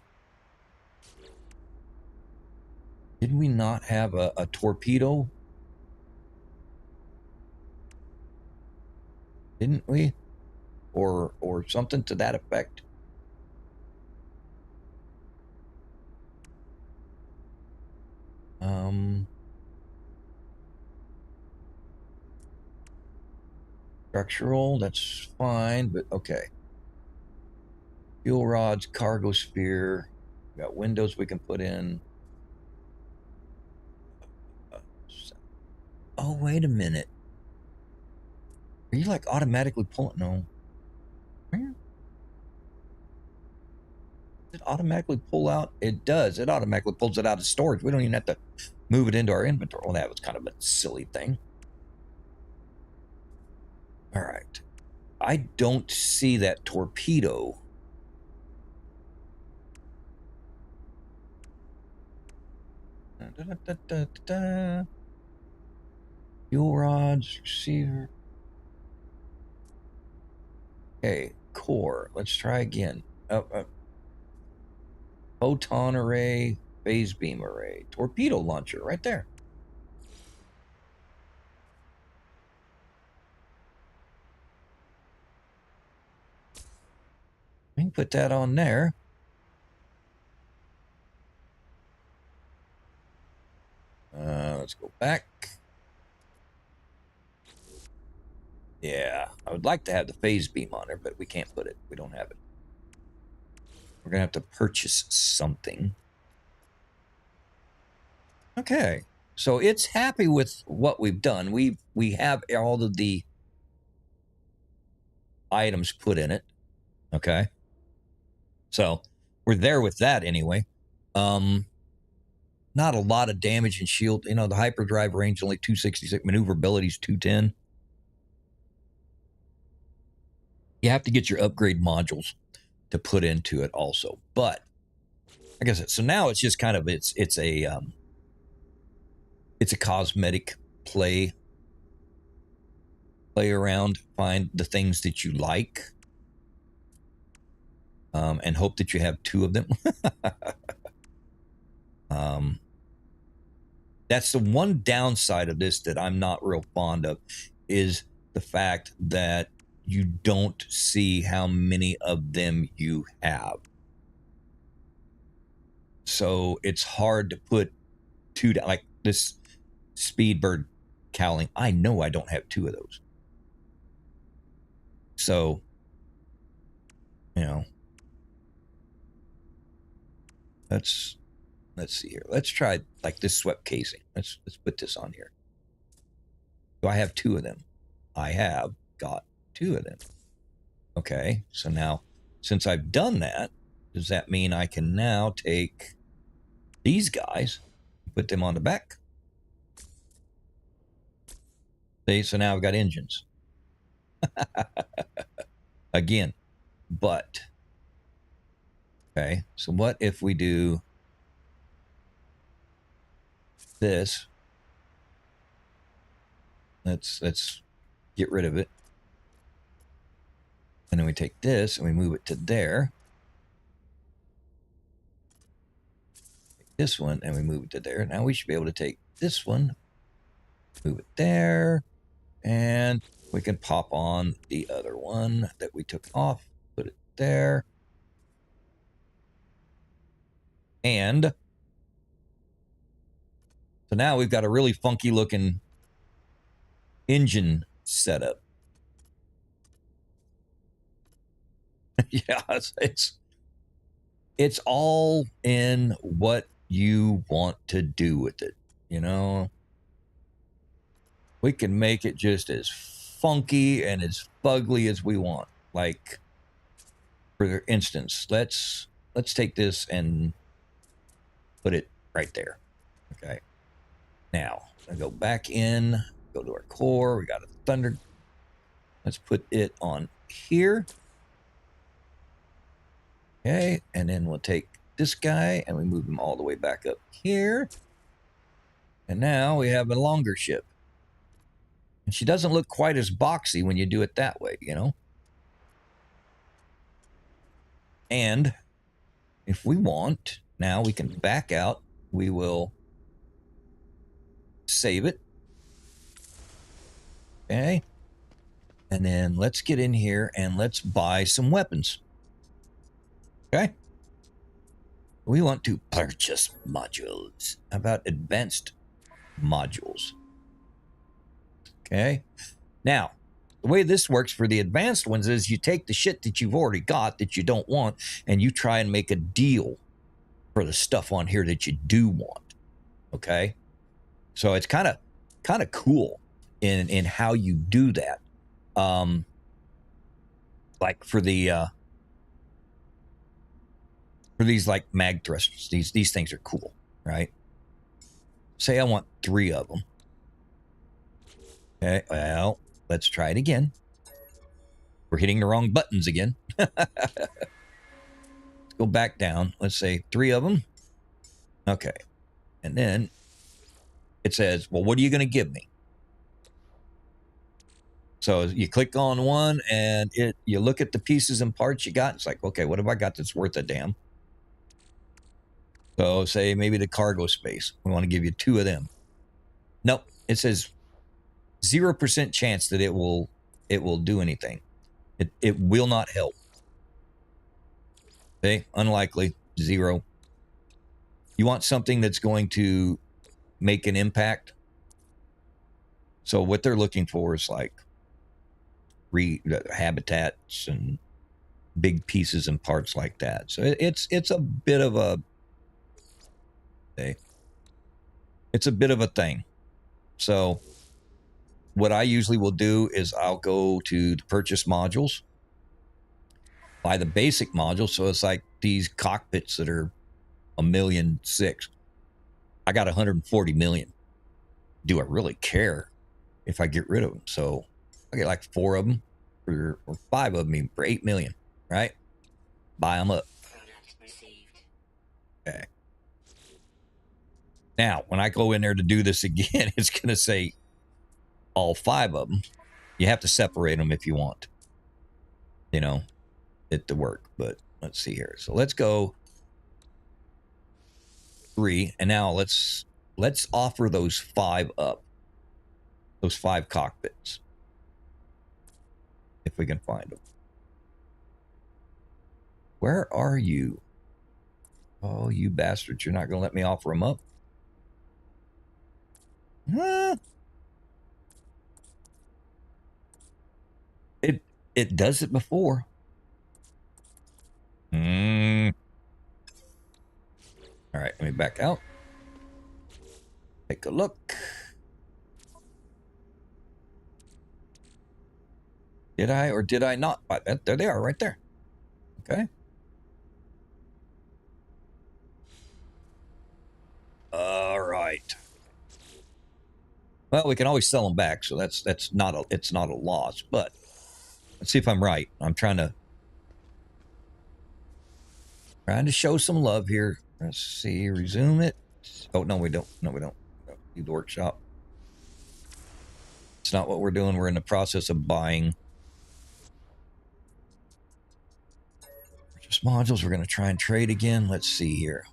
Did we not have a torpedo? Didn't we? Or something to that effect? Structural, that's fine, but okay. Fuel rods, cargo sphere. We got windows we can put in. Oh, wait a minute. Are you like automatically pulling? No. Does it automatically pull out? It does. It automatically pulls it out of storage. We don't even have to move it into our inventory. Well, that was kind of a silly thing. All right. I don't see that torpedo. Fuel rods, receiver. Okay, core. Let's try again. Photon array, phase beam array, torpedo launcher right there. We can put that on there. Let's go back. Yeah, I would like to have the phase beam on there, but we can't put it. We don't have it. We're going to have to purchase something. Okay, so it's happy with what we've done. We have all of the items put in it. Okay, so we're there with that anyway. Not a lot of damage and shield. You know, the hyperdrive range is only 266. Maneuverability is 210. You have to get your upgrade modules to put into it also. But like I said, so now it's just kind of it's a cosmetic play around, find the things that you like, and hope that you have 2 of them. That's the one downside of this that I'm not real fond of, is the fact that you don't see how many of them you have. So it's hard to put 2 down. Like this Speedbird cowling, I know I don't have 2 of those. So, you know, let's see here. Let's try like this swept casing. Let's put this on here. Do I have 2 of them? I have got 2 of them. Okay, so now since I've done that, does that mean I can now take these guys, put them on the back? See, so now I've got engines. Again, but okay, so what if we do this? Let's get rid of it. And then we take this and we move it to there. Take this one and we move it to there. Now we should be able to take this one, move it there, and we can pop on the other one that we took off, put it there. And So now we've got a really funky looking engine setup. Yeah, it's all in what you want to do with it, you know? We can make it just as funky and as fugly as we want. Like, for instance, let's take this and put it right there. Okay. Now, I go back in, go to our core. We got a thunder. Let's put it on here. Okay, and then we'll take this guy and we move him all the way back up here. And now we have a longer ship. And she doesn't look quite as boxy when you do it that way, you know? And if we want, now we can back out. We will save it. Okay. And then let's get in here and let's buy some weapons. Okay. We want to purchase modules. How about advanced modules? Okay. Now, the way this works for the advanced ones is you take the shit that you've already got that you don't want and you try and make a deal for the stuff on here that you do want. Okay. So it's kind of cool in how you do that. Like for the for these like mag thrusters, these things are cool, right? Say I want 3 of them. Okay, well, let's try it again. We're hitting the wrong buttons again. Let's go back down. Let's say 3 of them. Okay. And then it says, well, what are you going to give me? So you click on one and you look at the pieces and parts you got. It's like, okay, what have I got that's worth a damn? So say maybe the cargo space. We want to give you 2 of them. Nope. It says 0% chance that it will do anything. It will not help. Okay, unlikely, 0. You want something that's going to make an impact. So what they're looking for is like habitats and big pieces and parts like that. So it's a bit of a it's a bit of a thing. So what I usually will do is I'll go to the purchase modules, buy the basic module. So it's like these cockpits that are $1.6 million. I got 140 million. Do I really care if I get rid of them? So I get like 4 of them or 5 of them for 8 million, right? Buy them up. Okay. Now, when I go in there to do this again, it's going to say all 5 of them. You have to separate them if you want, you know, it to work. But let's see here. So let's go 3. And now let's offer those 5 up. Those 5 cockpits. If we can find them. Where are you? Oh, you bastards. You're not going to let me offer them up? Huh? It does it before. All right, let me back out. Take a look. Did I or did I not buy that? There they are right there. Okay. All right. Well, we can always sell them back, so it's not a loss, but let's see if I'm right. I'm trying to show some love here. Let's see, resume it. Oh, no, we don't. No, we don't. Leave the workshop. It's not what we're doing. We're in the process of buying purchase modules. We're going to try and trade again. Let's see here.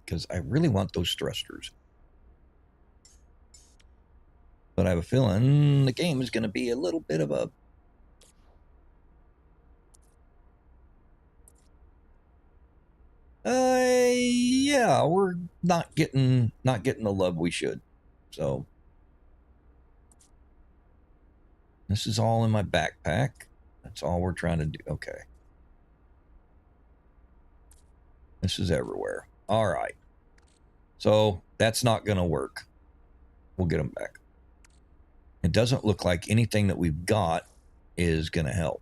Because I really want those thrusters. But I have a feeling the game is going to be a little bit of a... yeah, yeah, we're not getting the love we should. So this is all in my backpack. That's all we're trying to do. Okay. This is everywhere. All right. So that's not going to work. We'll get them back. It doesn't look like anything that we've got is going to help.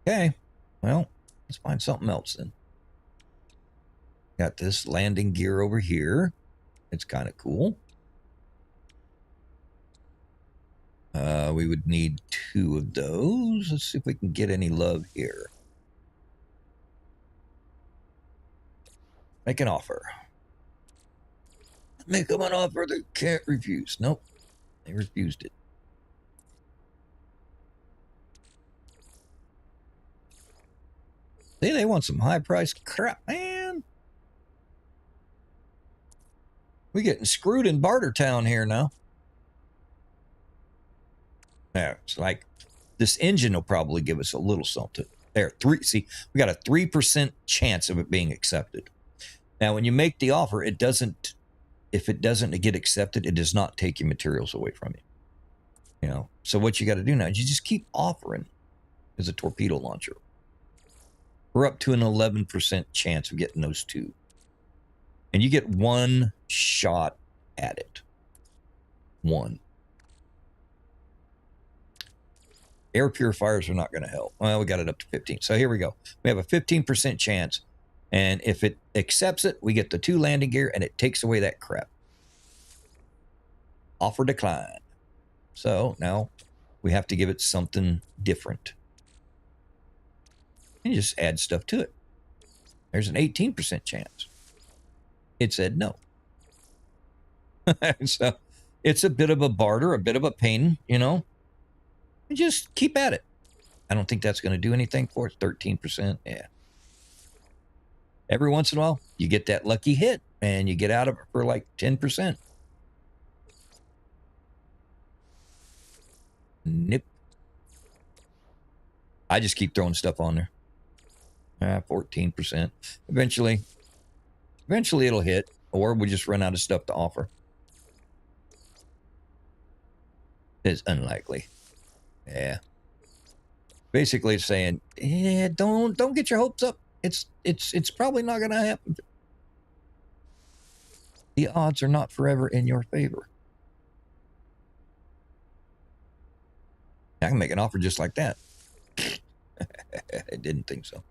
Okay. Well, let's find something else then. Got this landing gear over here. It's kind of cool. We would need 2 of those. Let's see if we can get any love here. Make an offer. Make them an offer they can't refuse. Nope. They refused it. See, they want some high-priced crap, man. We're getting screwed in Bartertown here now. Yeah, it's like this engine will probably give us a little something. There, see, we got a 3% chance of it being accepted. Now, when you make the offer, it doesn't, if it doesn't get accepted, it does not take your materials away from you. You know, so what you got to do now is you just keep offering as a torpedo launcher. We're up to an 11% chance of getting those 2. And you get 1 shot at it. 1. Air purifiers are not going to help. Well, we got it up to 15. So here we go. We have a 15% chance. And if it accepts it, we get the 2 landing gear and it takes away that crap. Offer decline. So now we have to give it something different. And just add stuff to it. There's an 18% chance. It said no. So it's a bit of a barter, a bit of a pain, you know. And just keep at it. I don't think that's going to do anything for us. 13%. Yeah. Every once in a while, you get that lucky hit and you get out of it for like 10%. Nope. I just keep throwing stuff on there. 14%. Eventually it'll hit, or we just run out of stuff to offer. It's unlikely. Yeah. Basically it's saying, yeah, don't get your hopes up. It's probably not going to happen. The odds are not forever in your favor. I can make an offer just like that. I didn't think so.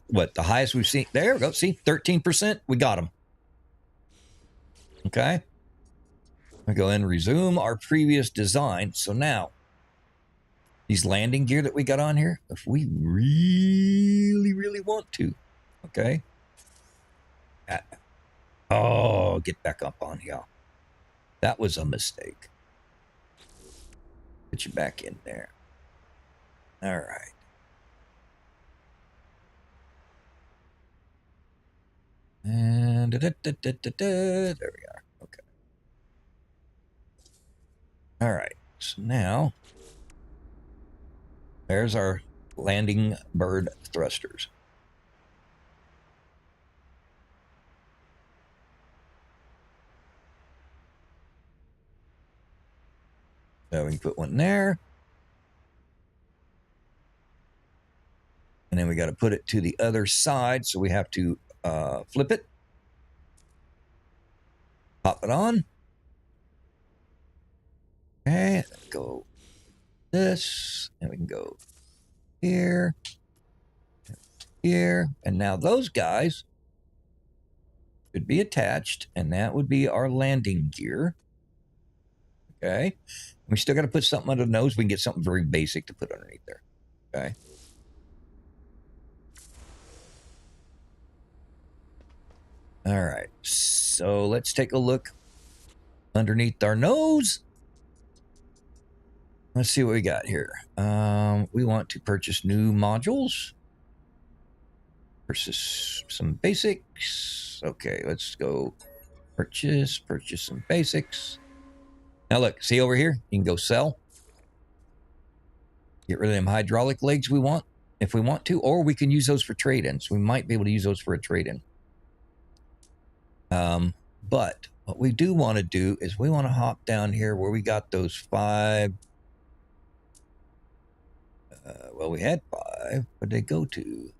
What, the highest we've seen? There we go. See, 13%. We got them. Okay. We go in and resume our previous design. So now, these landing gear that we got on here, if we really, really want to, okay. Oh, get back up on here. That was a mistake. Put you back in there. All right. And there we are. Okay. All right. So now, there's our landing bird thrusters. So we can put one there. And then we got to put it to the other side. So we have to flip it. Pop it on. Okay, go this. And we can go here. Here. And now those guys should be attached. And that would be our landing gear. Okay. We still got to put something under the nose. We can get something very basic to put underneath there. Okay. All right. So let's take a look underneath our nose. Let's see what we got here. We want to purchase new modules. Purchase some basics. Okay, let's go purchase some basics. Now look, see over here? You can go sell. Get rid of them hydraulic legs we want, if we want to, or we can use those for trade-ins. We might be able to use those for a trade-in. But what we do want to do is we want to hop down here where we got those 5. Well, we had 5. Where'd they go to?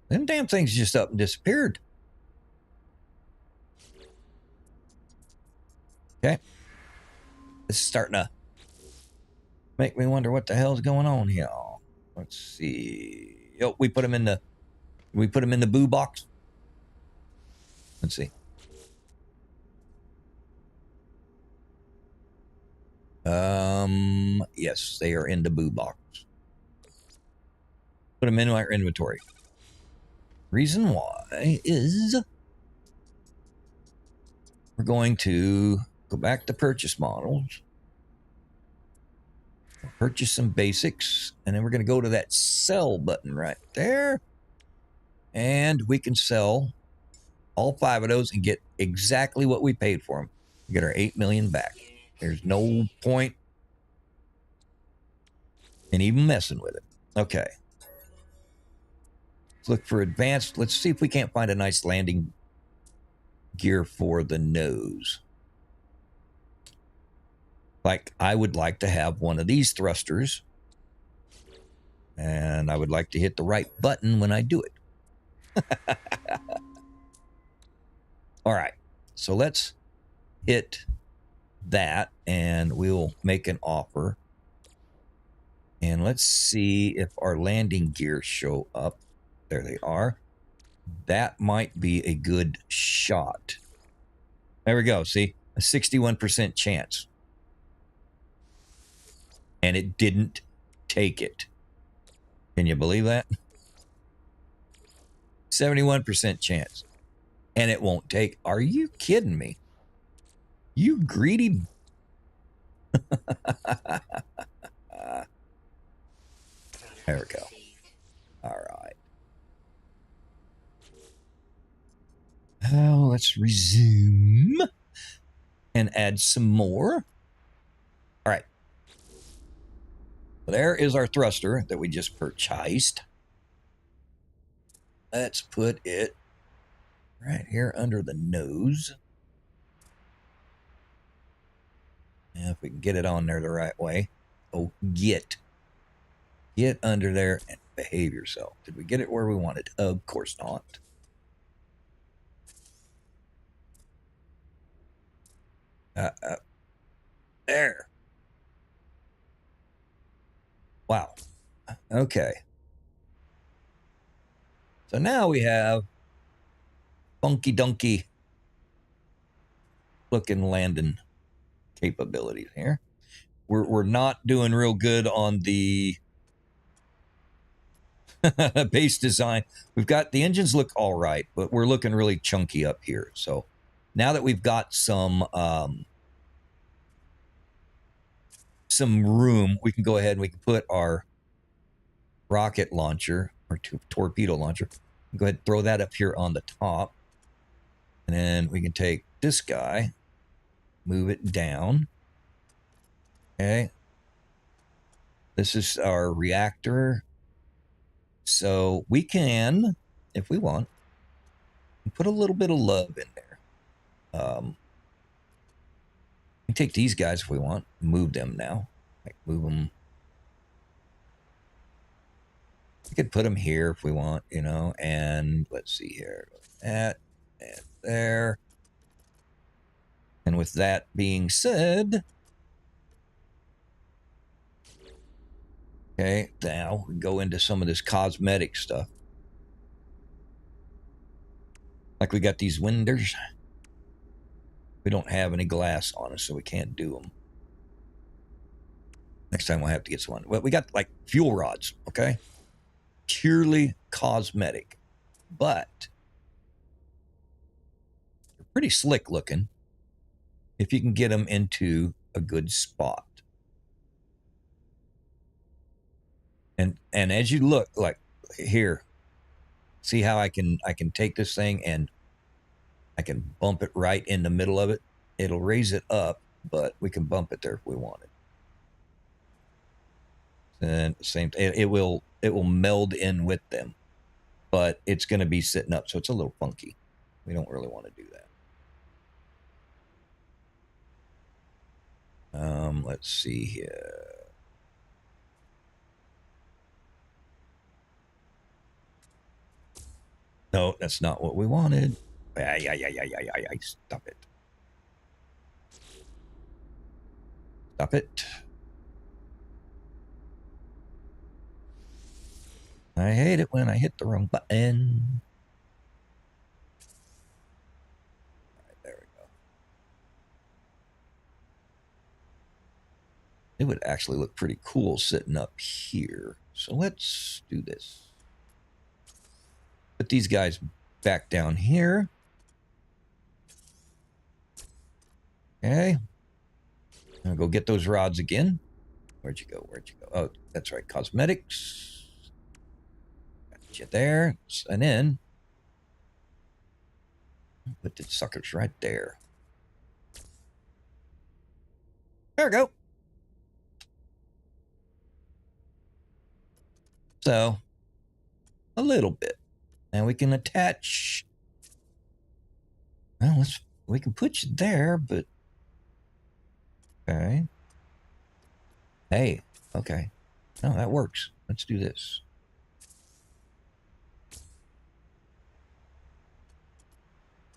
Them damn things just up and disappeared. Okay. This is starting to make me wonder what the hell's going on here. Let's see. Yep, we put them in the boo box. Let's see. Yes, they are in the boo box. Put them in our inventory. Reason why is we're going to go back to purchase models, purchase some basics, and then we're going to go to that sell button right there, and we can sell all 5 of those and get exactly what we paid for them. We get our 8 million back. There's no point in even messing with it. Okay. Let's look for advanced. Let's see if we can't find a nice landing gear for the nose. Like, I would like to have one of these thrusters, and I would like to hit the right button when I do it. All right, so let's hit that, and we'll make an offer. And let's see if our landing gears show up. There they are. That might be a good shot. There we go. See, a 61% chance. And it didn't take it. Can you believe that? 71% chance. And it won't take. Are you kidding me? You greedy. There we go. All right. Oh, let's resume and add some more. All right. There is our thruster that we just purchased. Let's put it right here under the nose. And if we can get it on there the right way. Oh, get under there and behave yourself. Did we get it where we wanted? Of course not. There. Wow. Okay. So now we have funky dunky looking landing capabilities here. We're not doing real good on the base design. We've got the engines look all right, but we're looking really chunky up here. So now that we've got some room, we can go ahead and we can put our rocket launcher or torpedo launcher. Go ahead and throw that up here on the top. And then we can take this guy, move it down. Okay. This is our reactor. So we can, if we want, put a little bit of love in there. We can take these guys if we want, move them now. Like move them. We could put them here if we want, you know, and let's see here. That and there. And with that being said, okay, now we go into some of this cosmetic stuff. Like we got these windows. We don't have any glass on us, so we can't do them. Next time we'll have to get some. Well, we got like fuel rods, okay? Purely cosmetic. But they're pretty slick looking if you can get them into a good spot. And as you look, like here, see how I can take this thing and I can bump it right in the middle of it. It'll raise it up but we can bump it there if we want it. And same, it will meld in with them, but it's going to be sitting up, so it's a little funky. We don't really want to do that. Let's see here. No, that's not what we wanted. Yeah. Stop it. Stop it. I hate it when I hit the wrong button. All right, there we go. It would actually look pretty cool sitting up here. So let's do this. Put these guys back down here. Okay. I'm gonna go get those rods again. Where'd you go? Oh, that's right. Cosmetics. Got you there. And then put the suckers right there. There we go. So a little bit. And we can attach. Well, we can put you there, but okay. Hey, okay. No, that works. Let's do this.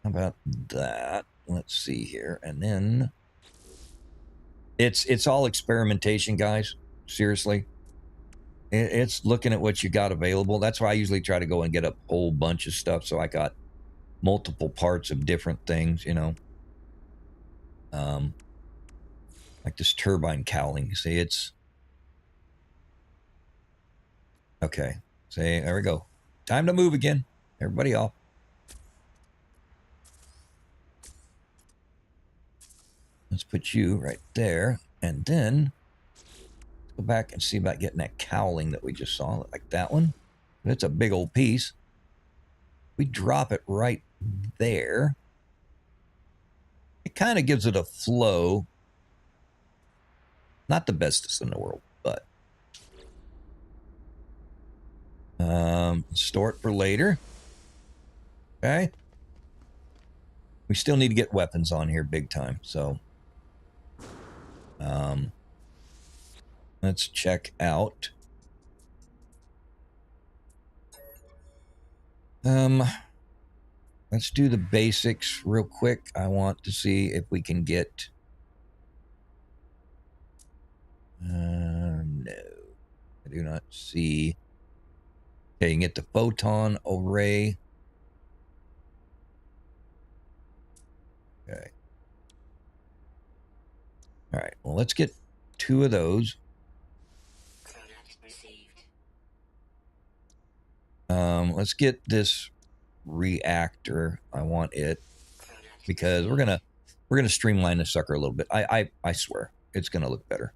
How about that? Let's see here. And then it's all experimentation, guys. Seriously. It's looking at what you got available. That's why I usually try to go and get a whole bunch of stuff. So I got multiple parts of different things, you know. Like this turbine cowling. You see, it's okay. See, there we go. Time to move again. Everybody off. Let's put you right there. And then let's go back and see about getting that cowling that we just saw, like that one. It's a big old piece. We drop it right there. It kind of gives it a flow. Not the bestest in the world, but store it for later. Okay. We still need to get weapons on here big time, so let's check out. Let's do the basics real quick. I want to see if we can get no, I do not see. Okay, you can get the photon array. Okay. All right, well, let's get 2 of those. Let's get this reactor. I want it because we're gonna streamline the sucker a little bit. I swear it's gonna look better.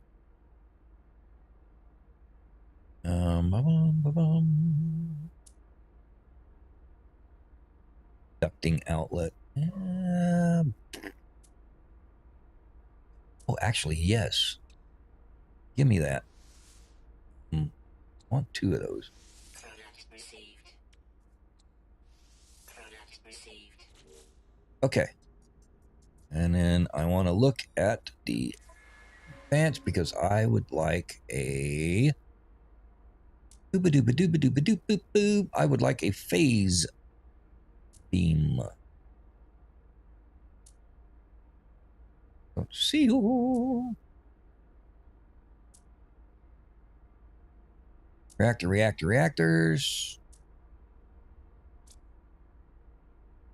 Ducting outlet. Oh, actually, yes. Give me that. I want 2 of those. Okay. And then I want to look at the advance because I would like a boop. I would like a phase beam. Let's see. Reactors.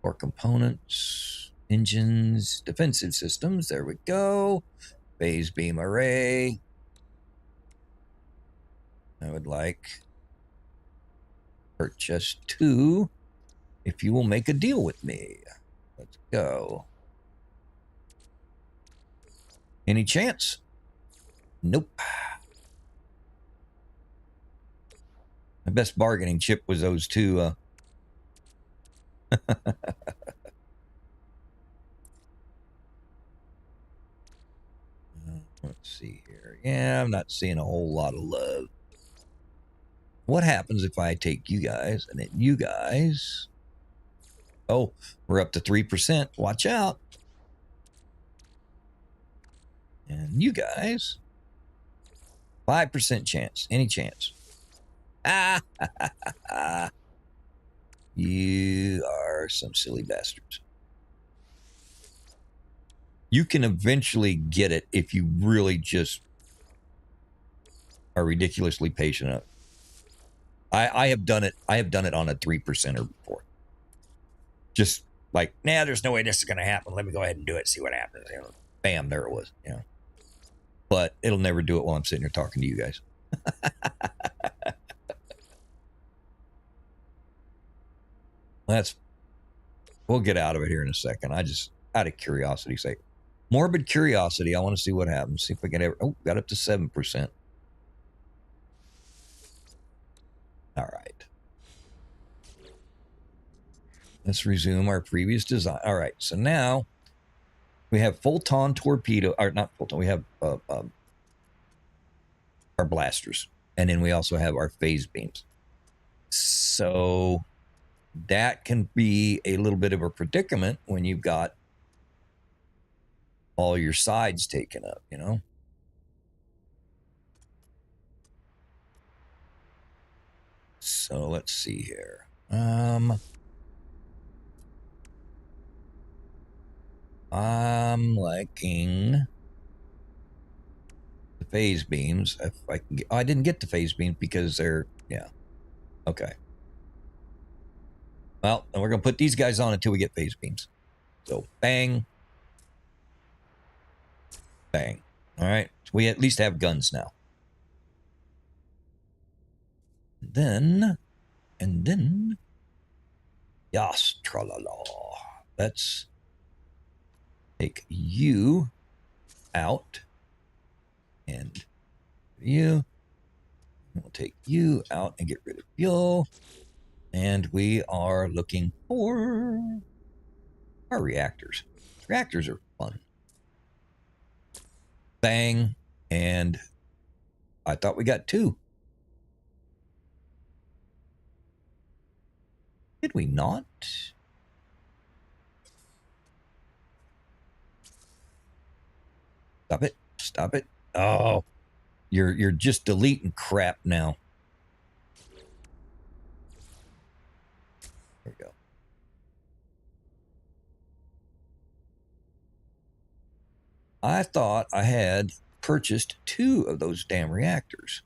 Core components, engines, defensive systems. There we go. Phase beam array. I would like purchase 2 if you will make a deal with me. Let's go. Any chance? Nope. My best bargaining chip was those 2. Let's see here. Yeah, I'm not seeing a whole lot of love. What happens if I take you guys and then you guys? Oh, we're up to 3%. Watch out. And you guys, 5% chance. Any chance. You are some silly bastards. You can eventually get it if you really just are ridiculously patient. I have done it. I have done it on a 3%er before. Just like, nah, there's no way this is going to happen. Let me go ahead and do it. See what happens. You know, bam, there it was. You know, but it'll never do it while I'm sitting here talking to you guys. We'll get out of it here in a second. I just, out of curiosity's sake, morbid curiosity. I want to see what happens. See if we can ever. Oh, got up to 7%. All right. Let's resume our previous design. All right. So now we have Photon torpedo, or not Photon. We have our blasters, and then we also have our phase beams. So that can be a little bit of a predicament when you've got all your sides taken up, you know? So let's see here. I'm liking the phase beams. If I can get, I didn't get the phase beams because they're, yeah. Okay. Well, then we're going to put these guys on until we get phase beams. So bang. Bang. All right. So we at least have guns now. And then, yas, tra-la-la. Let's take you out. And you. We'll take you out and get rid of you. And we are looking for our reactors. Reactors are fun. Bang. And I thought we got 2. Did we not? Stop it. Stop it. Oh, you're just deleting crap now. There we go. I thought I had purchased 2 of those damn reactors.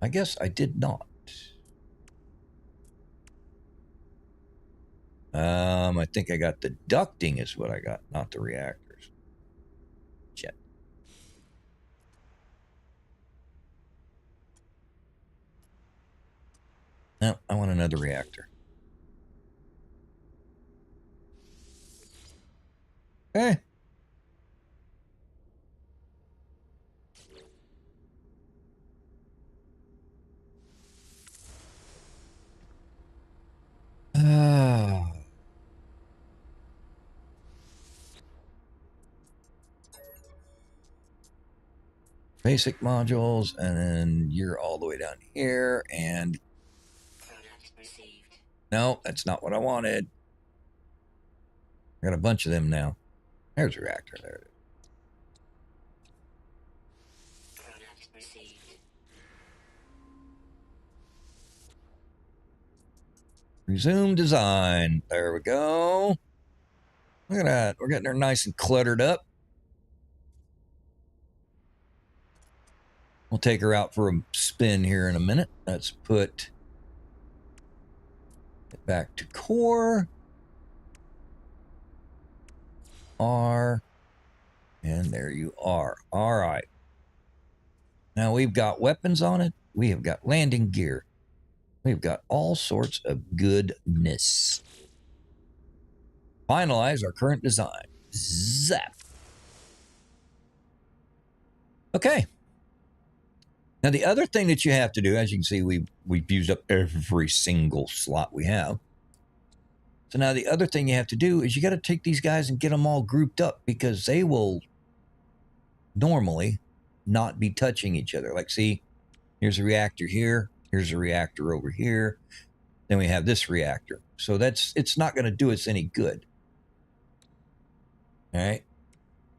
I guess I did not. I think I got the ducting is what I got, not the reactors. Shit. No, I want another reactor. Okay. Basic modules, and then you're all the way down here, and no, that's not what I wanted. I got a bunch of them now. There's a reactor. There it is. Resume design. There we go. Look at that. We're getting her nice and cluttered up. We'll take her out for a spin here in a minute. Let's put it back to core. R. And there you are. All right. Now we've got weapons on it. We have got landing gear. We've got all sorts of goodness. Finalize our current design. Zap. Okay. Now, the other thing that you have to do, as you can see, we've used up every single slot we have. So now the other thing you have to do is you got to take these guys and get them all grouped up, because they will normally not be touching each other. Like, see, here's a reactor here. Here's a reactor over here. Then we have this reactor. So it's not going to do us any good. All right.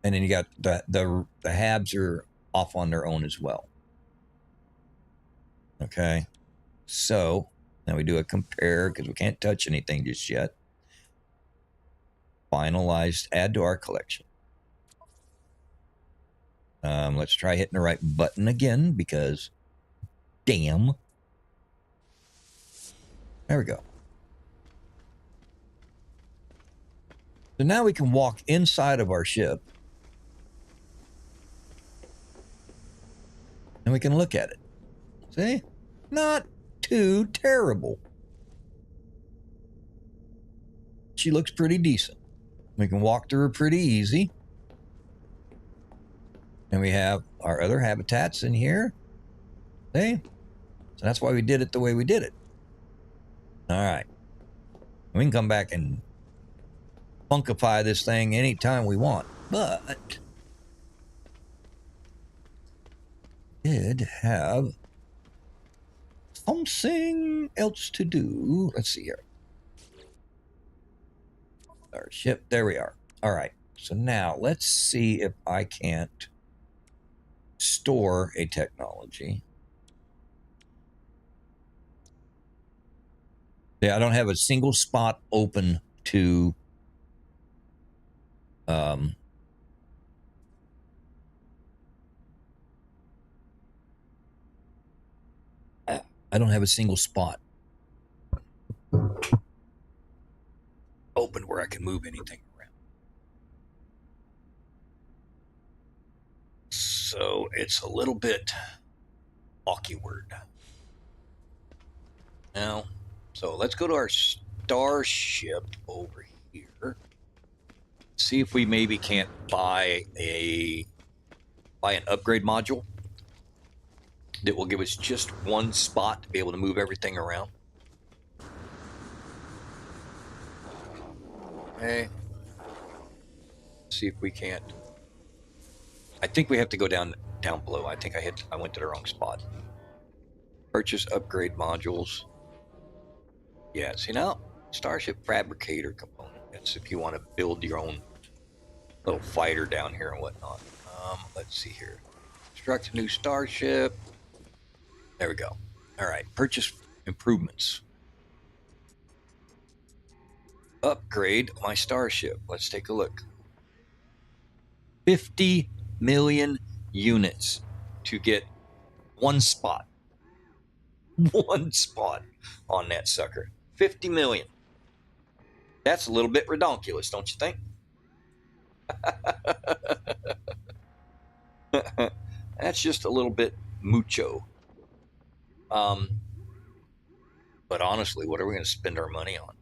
And then you got the habs are off on their own as well. Okay. So now we do a compare, because we can't touch anything just yet. Finalized, add to our collection. Let's try hitting the right button again, because damn. There we go. So now we can walk inside of our ship and we can look at it. See? Not too terrible. She looks pretty decent. We can walk through her pretty easy. And we have our other habitats in here. See? So that's why we did it the way we did it. All right. We can come back and funkify this thing anytime we want. But did have something else to do. Let's see here. Our ship. There we are. All right. So now let's see if I can't store a technology. Yeah, I don't have a single spot open to I don't have a single spot open where I can move anything around. So it's a little bit awkward. Now, so let's go to our starship over here. See if we maybe can't buy an upgrade module that will give us just one spot to be able to move everything around. Okay. See if we can't. I think we have to go down below. I think I went to the wrong spot. Purchase upgrade modules. Yeah, see now, Starship Fabricator component. That's if you want to build your own little fighter down here and whatnot. Let's see here. Construct a new starship. There we go. All right, purchase improvements. Upgrade my starship. Let's take a look. 50 million units to get one spot. One spot on that sucker. 50 million. That's a little bit redonkulous, don't you think? That's just a little bit mucho. But honestly, what are we going to spend our money on?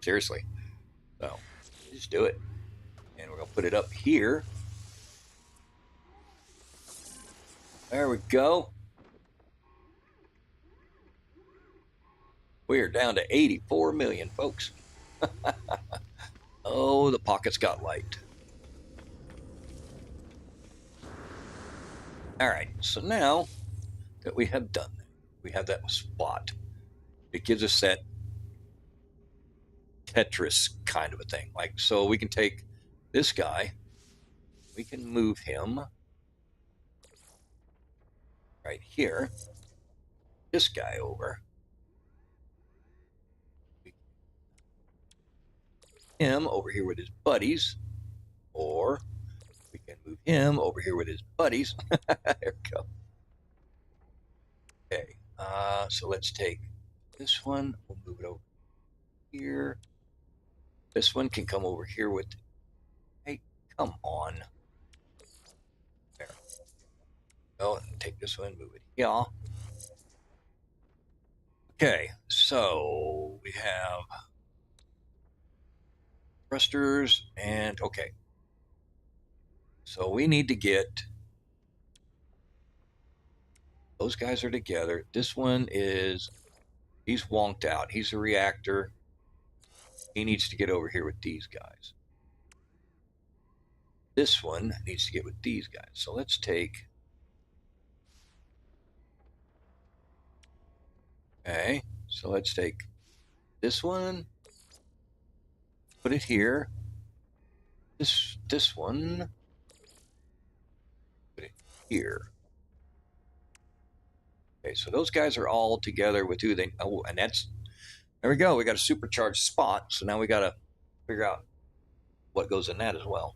Seriously. So, just do it. And we're going to put it up here. There we go. We are down to 84 million, folks. Oh, the pockets got light. All right, so now that we have done that, we have that spot. It gives us that Tetris kind of a thing. Like, so we can take this guy, we can move him right here, this guy over, him over here with his buddies, or we can move him over here with his buddies. There we go. Okay, so let's take this one, we'll move it over here. This one can come over here with, hey, come on. There. Go and take this one, move it here. Okay, so we have thrusters and okay. So we need to get, those guys are together. This one is, he's wonked out. He's a reactor. He needs to get over here with these guys. This one needs to get with these guys. So let's take... Okay, so let's take this one, put it here. This one, put it here. Okay, so those guys are all together with who they... Oh, and that's... There we go. We got a supercharged spot. So now we got to figure out what goes in that as well.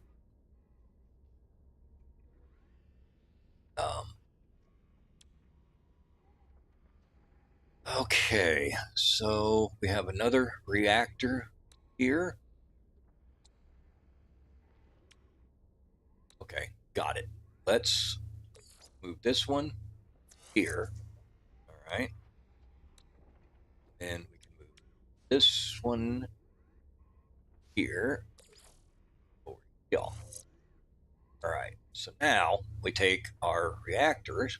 Okay, so we have another reactor here. Okay, got it. Let's move this one here. All right. And we can move this one here over here. All right, so now we take our reactors.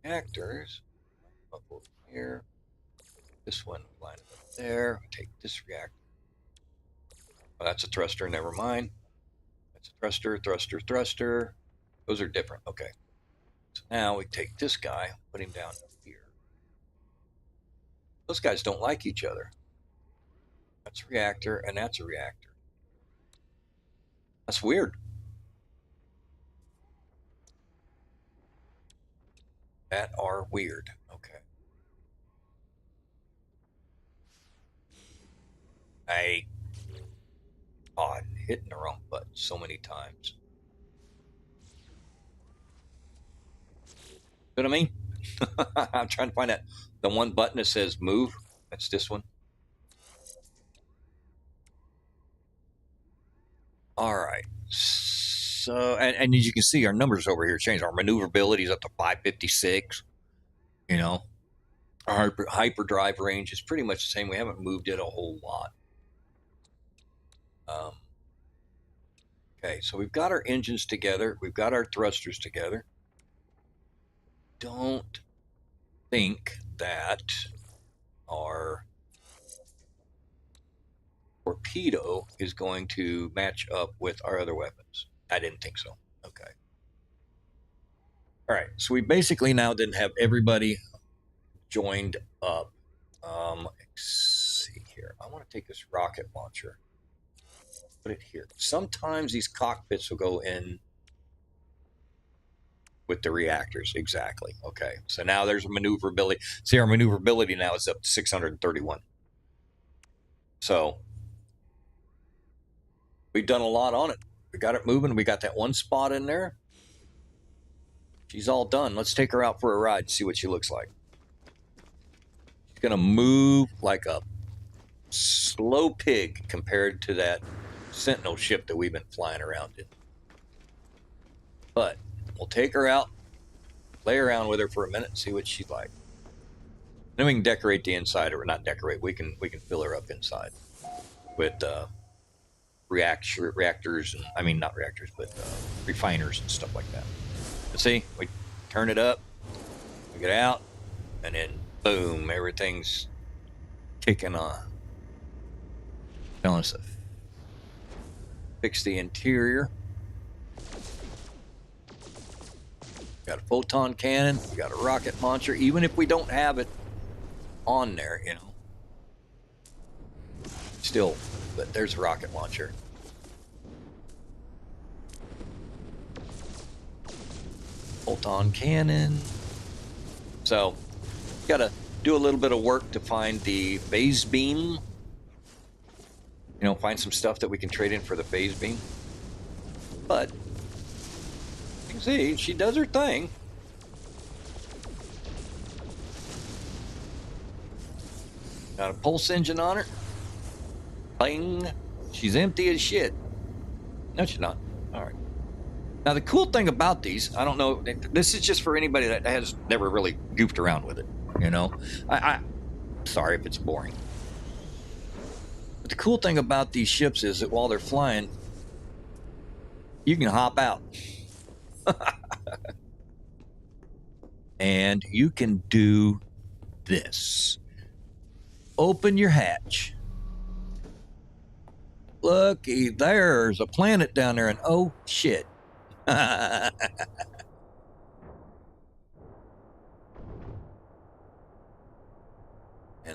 Reactors up over here. This one line up there. Take this reactor. Oh, that's a thruster. Never mind. That's a thruster, thruster, thruster. Those are different. Okay. So now we take this guy, put him down here. Those guys don't like each other. That's a reactor, and that's a reactor. That's weird. That are weird. Okay. I'm hitting the wrong button so many times. You know what I mean? I'm trying to find that. The one button that says move. That's this one. All right. So, and as you can see, our numbers over here change. Our maneuverability is up to 556. You know, our hyperdrive range is pretty much the same. We haven't moved it a whole lot. Okay, so we've got our engines together. We've got our thrusters together. Don't think that our torpedo is going to match up with our other weapons. I didn't think so. Okay. All right, so we basically now didn't have everybody joined up. Let's see here. I want to take this rocket launcher, put it here. Sometimes these cockpits will go in with the reactors. Exactly. Okay, so now there's a maneuverability. See, our maneuverability now is up to 631. So we've done a lot on it. We got it moving. We got that one spot in there. She's all done. Let's take her out for a ride and see what she looks like. She's going to move like a slow pig compared to that Sentinel ship that we've been flying around in. But we'll take her out, play around with her for a minute and see what she's like. Then we can decorate the inside, or not decorate. We can fill her up inside with reactors, and I mean not reactors, but refiners and stuff like that. Let's see, we turn it up, we get out, and then boom, everything's kicking on. Telling us to fix the interior. Got a photon cannon, we got a rocket launcher, even if we don't have it on there, you know. Still, but there's a rocket launcher. Photon cannon. So, gotta do a little bit of work to find the phase beam. You know, find some stuff that we can trade in for the phase beam. But you can see she does her thing. Got a pulse engine on her. Bang. She's empty as shit. No, she's not. All right. Now, the cool thing about these, I don't know, this is just for anybody that has never really goofed around with it, you know? Sorry if it's boring. But the cool thing about these ships is that while they're flying, you can hop out. and you can do this. Open your hatch. Looky, there's a planet down there, and oh shit. And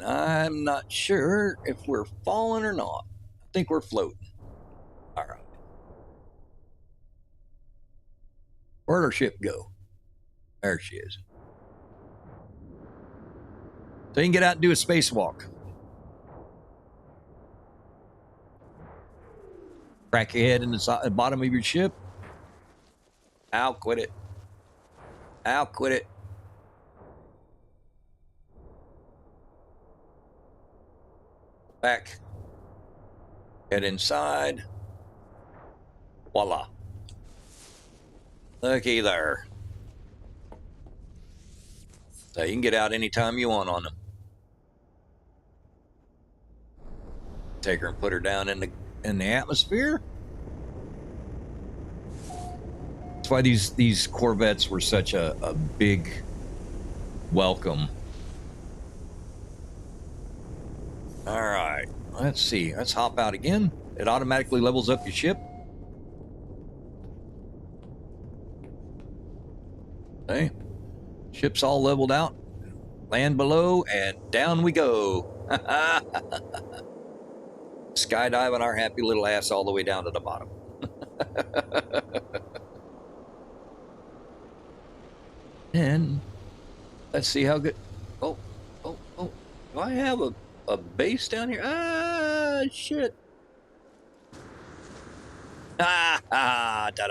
I'm not sure if we're falling or not. I think we're floating. All right. Where'd our ship go? There she is. So you can get out and do a spacewalk. Crack your head in the bottom of your ship. I'll quit it. I'll quit it. Back. Head inside. Voila. Looky there. So you can get out anytime you want on them. Take her and put her down in the atmosphere. That's why these Corvettes were such a big welcome. All right, let's see. Let's hop out again. It automatically levels up your ship. Okay, ship's all leveled out. Land below and down we go. Skydiving our happy little ass all the way down to the bottom. And let's see how good. Oh. Do I have a base down here? Ah, shit. Ta-da.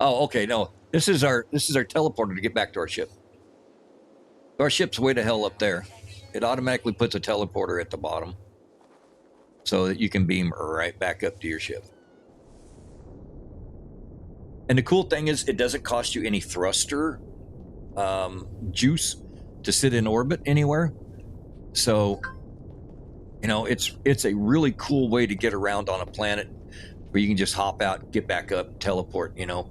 Oh, okay, no. This is our teleporter to get back to our ship. Our ship's way to hell up there. It automatically puts a teleporter at the bottom so that you can beam right back up to your ship. And the cool thing is it doesn't cost you any thruster juice to sit in orbit anywhere. So, you know, it's a really cool way to get around on a planet where you can just hop out, get back up, teleport, you know.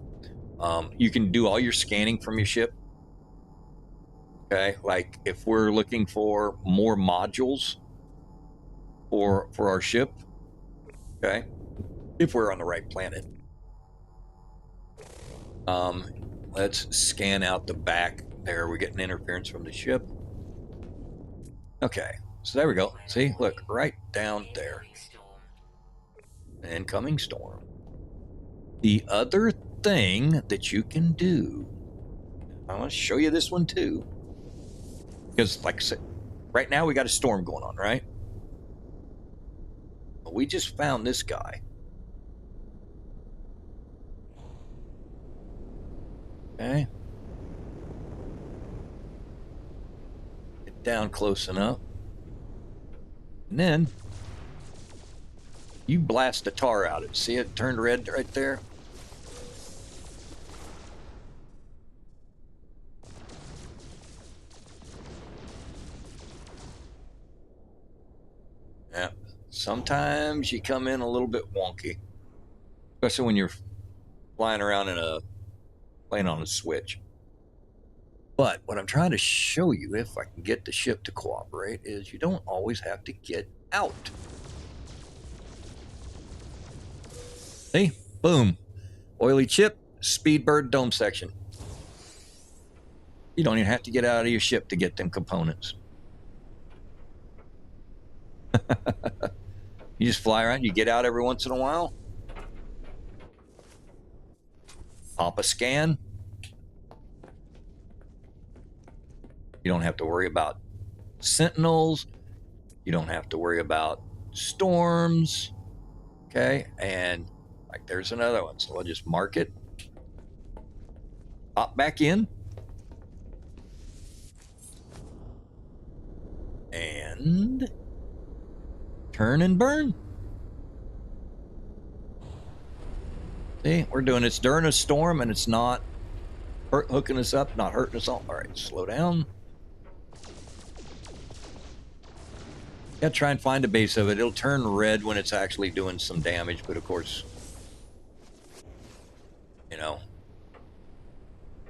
You can do all your scanning from your ship. Okay, like if we're looking for more modules for our ship, okay, if we're on the right planet. Let's scan out the back there. We're getting interference from the ship. Okay, so there we go. See, look, right down there. Incoming storm. The other thing that you can do, I want to show you this one too. Because, like I said, right now we got a storm going on, right? But we just found this guy. Okay. Get down close enough. And then you blast the tar out of it. See it turned red right there? Yeah. Sometimes you come in a little bit wonky. Especially when you're flying around playing on a switch. But what I'm trying to show you, if I can get the ship to cooperate, is you don't always have to get out. See? Boom. Oily chip, Speedbird dome section. You don't even have to get out of your ship to get them components. You just fly around, you get out every once in a while. Pop a scan. You don't have to worry about sentinels. You don't have to worry about storms. Okay, and like there's another one. So I'll just mark it. Pop back in. And turn and burn. See, we're doing this during a storm and it's not hooking us up, not hurting us all. All right, slow down. Yeah, try and find a base of it. It'll turn red when it's actually doing some damage, but of course, you know,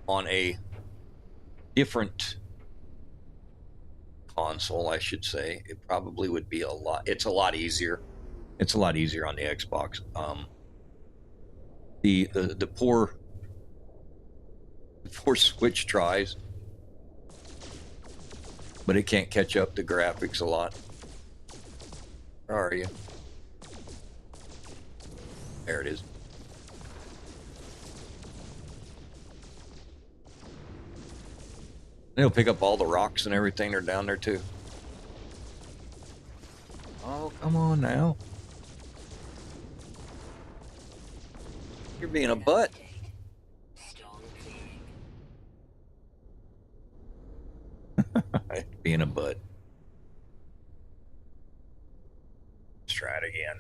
on a different console, I should say, it probably would be a lot. It's a lot easier. It's a lot easier on the Xbox. The poor Switch tries, but it can't catch up to graphics a lot. Where are you? There it is. It'll pick up all the rocks and everything. They're down there too. Oh, come on now. You're being a butt. Being a butt. Let's try it again.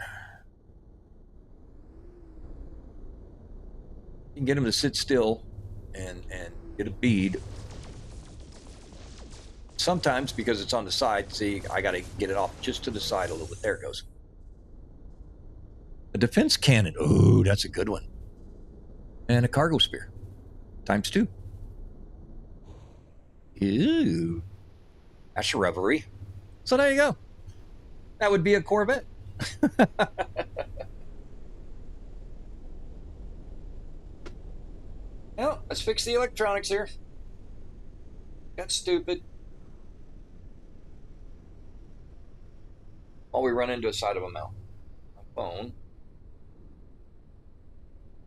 You can get him to sit still and get a bead. Sometimes, because it's on the side, see, I got to get it off just to the side a little bit. There it goes. A defense cannon. Ooh, that's a good one. And a cargo spear. ×2. Ew. That's a reverie. So there you go. That would be a Corvette. Well, let's fix the electronics here. That's stupid. Oh, we run into a side of a mountain. My phone.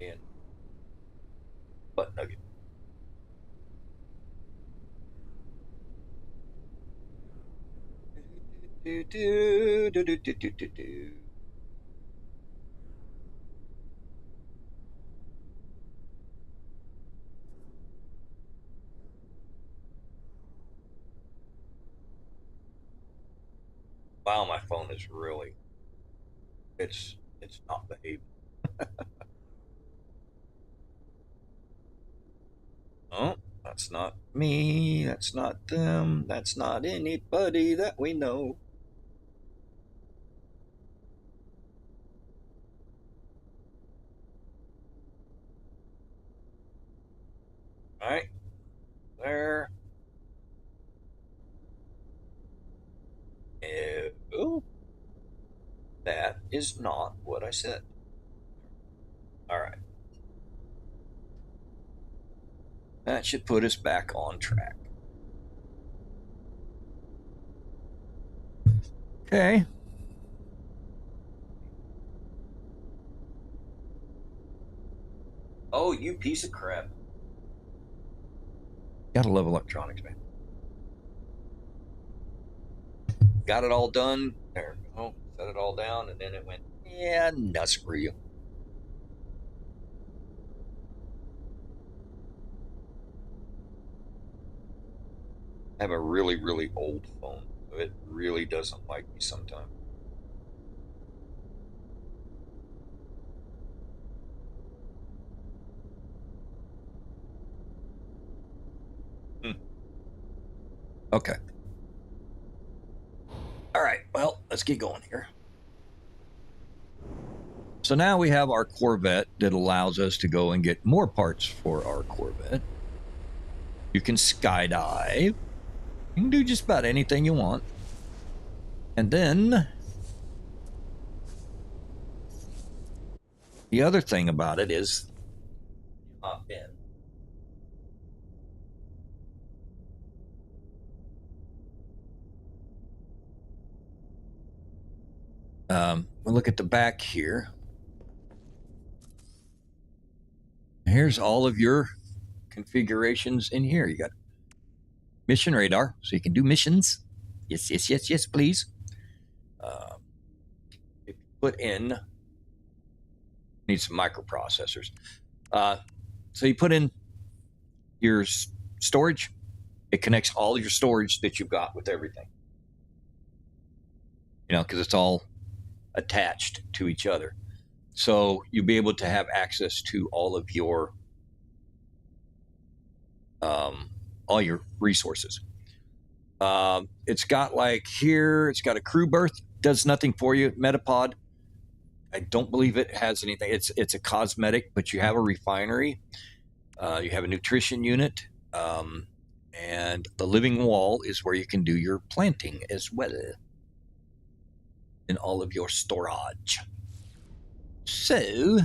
And butt nugget. Wow, my phone is really, it's not behaving. Oh, that's not me. That's not them. That's not anybody that we know. All right, there. No, that is not what I said. All right. That should put us back on track. Okay. Oh, you piece of crap. Gotta love electronics, man. Got it all done. There we go. Set it all down, and then it went, yeah, no, screw you. I have a really, really old phone, so it really doesn't like me sometimes. Okay. All right, well, let's get going here. So now we have our Corvette that allows us to go and get more parts for our Corvette. You can skydive. You can do just about anything you want. And then the other thing about it is hop in. We'll look at the back here. Here's all of your configurations in here. You got mission radar, so you can do missions. Yes, yes, yes, yes, please. If you put in, need some microprocessors. So you put in your storage. It connects all your storage that you've got with everything. You know, because it's all attached to each other. So you'll be able to have access to all of your resources. It's got like here, it's got a crew berth, does nothing for you. Metapod, I don't believe it has anything. It's a cosmetic, but you have a refinery. You have a nutrition unit. And the living wall is where you can do your planting as well in all of your storage. So,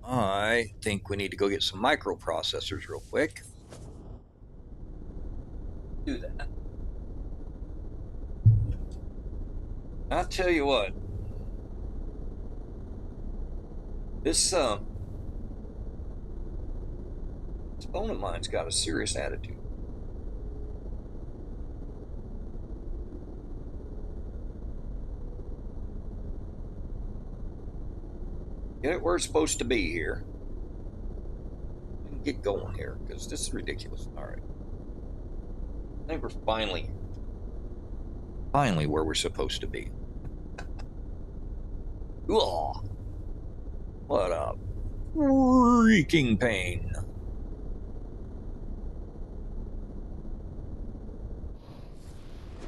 I think we need to go get some microprocessors real quick. Do that. I'll tell you what. This phone of mine's got a serious attitude. Get it where it's supposed to be here. And get going here, because this is ridiculous. All right. I think we're finally where we're supposed to be. Ugh. What a freaking pain.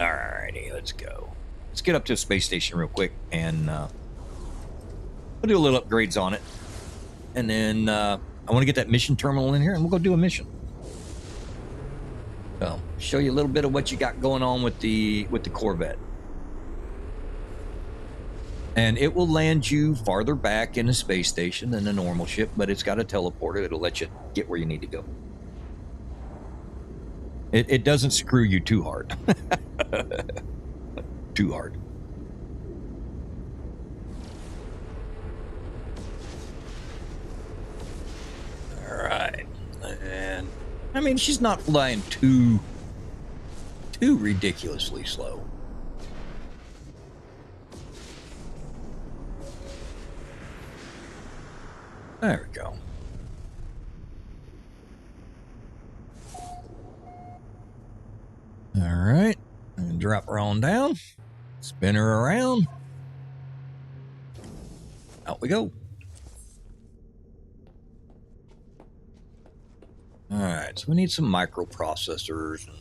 Alrighty, let's go. Let's get up to the space station real quick, and we'll do a little upgrades on it. And then I want to get that mission terminal in here, and we'll go do a mission. So, show you a little bit of what you got going on with the Corvette. And it will land you farther back in the space station than a normal ship, but it's got a teleporter that'll let you get where you need to go. It doesn't screw you too hard. Too hard. All right. And I mean, she's not flying too ridiculously slow. There we go. All right. And drop her on down. Spin her around. Out we go. All right. So we need some microprocessors and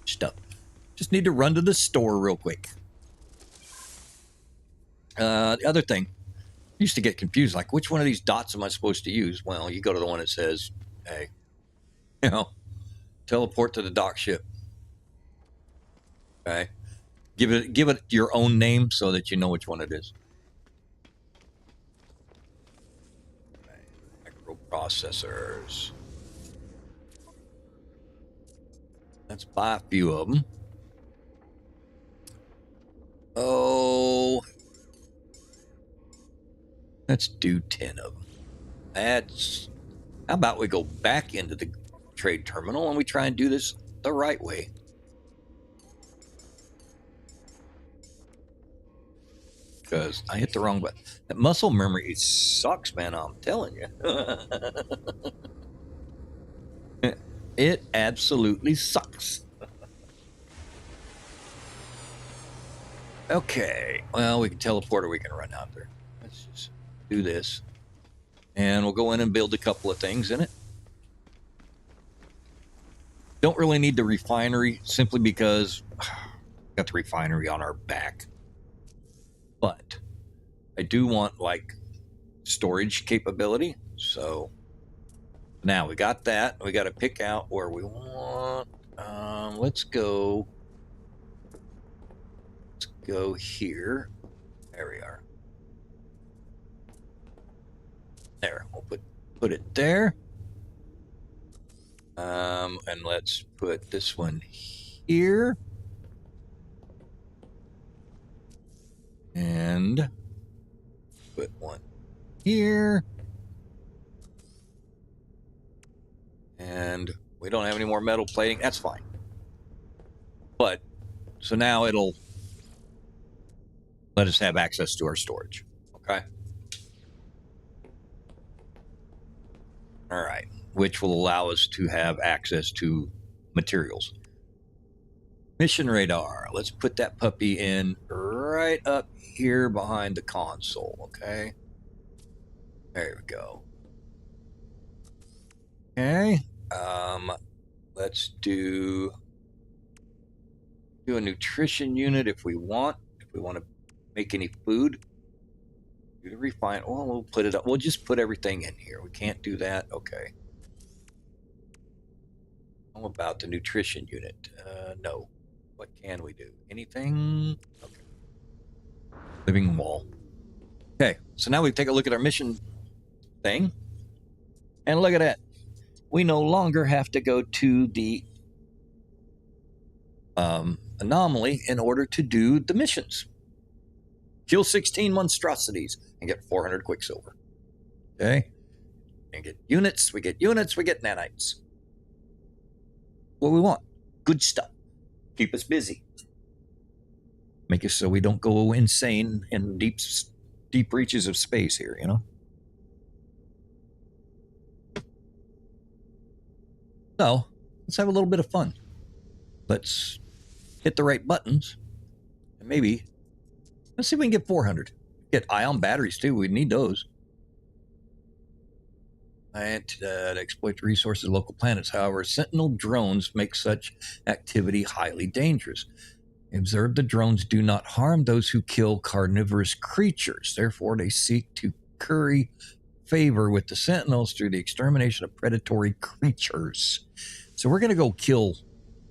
stuff. Just need to run to the store real quick. The other thing, I used to get confused, like, which one of these dots am I supposed to use? Well, you go to the one that says, hey, you know, teleport to the dock ship. Okay. Give it your own name so that you know which one it is. Microprocessors. Let's buy a few of them. Oh, let's do 10 of them. How about we go back into the trade terminal and we try and do this the right way. Because I hit the wrong button. That muscle memory sucks, man, I'm telling you. It absolutely sucks. Okay, well, we can teleport or we can run out there. Let's just do this. And we'll go in and build a couple of things in it. Don't really need the refinery simply because got the refinery on our back. But I do want, like, storage capability. So now we got that. We got to pick out where we want. Let's go here. There we are. There, we'll put it there. And let's put this one here. And put one here. And we don't have any more metal plating. That's fine. But, so now it'll let us have access to our storage. Okay? All right. Which will allow us to have access to materials. Mission radar. Let's put that puppy in right up here behind the console. Okay? There we go. Okay. Let's do a nutrition unit if we want. If we want to make any food. Do the refine. Oh, we'll put it up. We'll just put everything in here. We can't do that. Okay. How about the nutrition unit? No. What can we do? Anything? Okay. Living wall. Okay, so now we take a look at our mission thing. And look at that. We no longer have to go to the anomaly in order to do the missions. Kill 16 monstrosities and get 400 quicksilver. Okay? And get units, we get nanites. What we want. Good stuff. Keep us busy. Make it so we don't go insane in deep reaches of space here, you know? So, let's have a little bit of fun. Let's hit the right buttons. And maybe, let's see if we can get 400. Get ion batteries too. We need those. And to exploit the resources of local planets. However, Sentinel drones make such activity highly dangerous. Observe the drones do not harm those who kill carnivorous creatures. Therefore, they seek to curry favor with the Sentinels through the extermination of predatory creatures. So we're going to go kill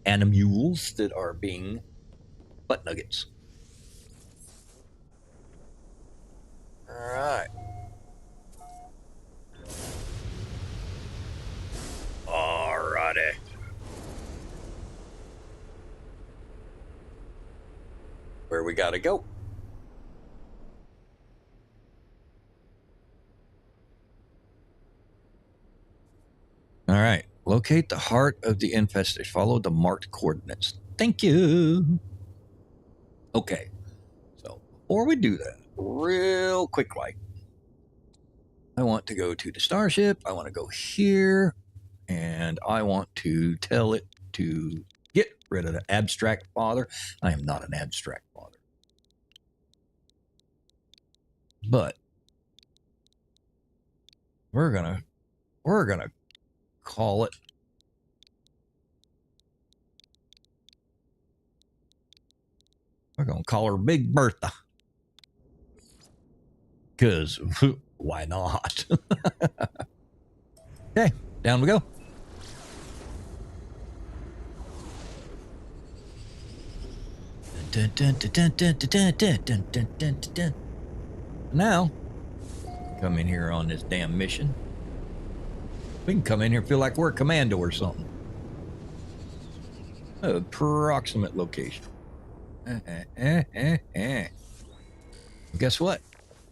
animals that are being butt nuggets. All right. Alrighty. Where we gotta go? All right. Locate the heart of the infestation. Follow the marked coordinates. Thank you. Okay. So before we do that, real quick like, I want to go to the starship. I want to go here. And I want to tell it to get rid of the abstract father. I am not an abstract father. But we're gonna call it we're gonna call her Big Bertha. Cause why not? Okay, down we go. Now, come in here on this damn mission. We can come in here and feel like we're a commando or something. Approximate location. Guess what?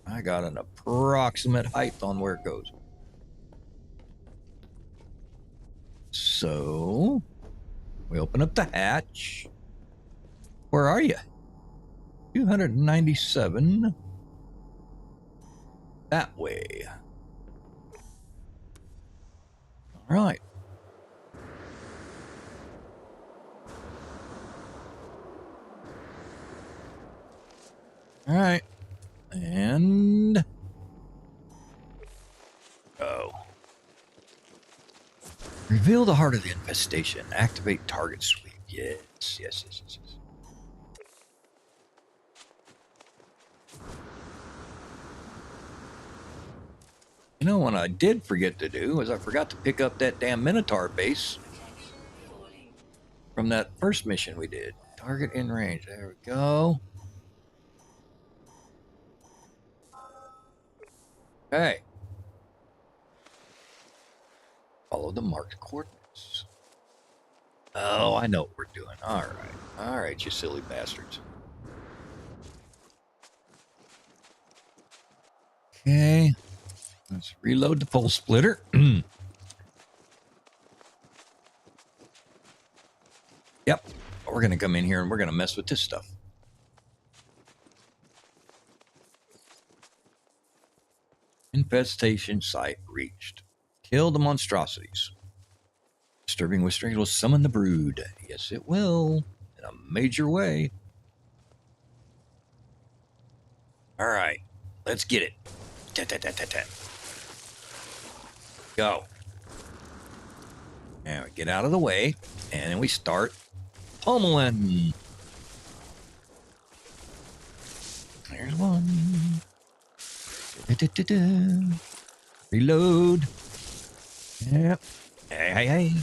I got an approximate height on where it goes. So, we open up the hatch. Where are you? 297. That way. All right. All right. And go. Reveal the heart of the infestation. Activate target sweep. Yes. You know what I did forget to do was I forgot to pick up that damn Minotaur base from that first mission we did. Target in range. There we go. Okay. Follow the marked coordinates. Oh, I know what we're doing. All right. All right, you silly bastards. Okay. Let's reload the pole splitter. Yep. We're going to come in here and we're going to mess with this stuff. Infestation site reached. Kill the monstrosities. Disturbing Whispering will summon the brood. Yes, it will. In a major way. All right. Let's get it. Go. And we get out of the way. And then we start pummeling. There's one. Reload. Yep. Hey.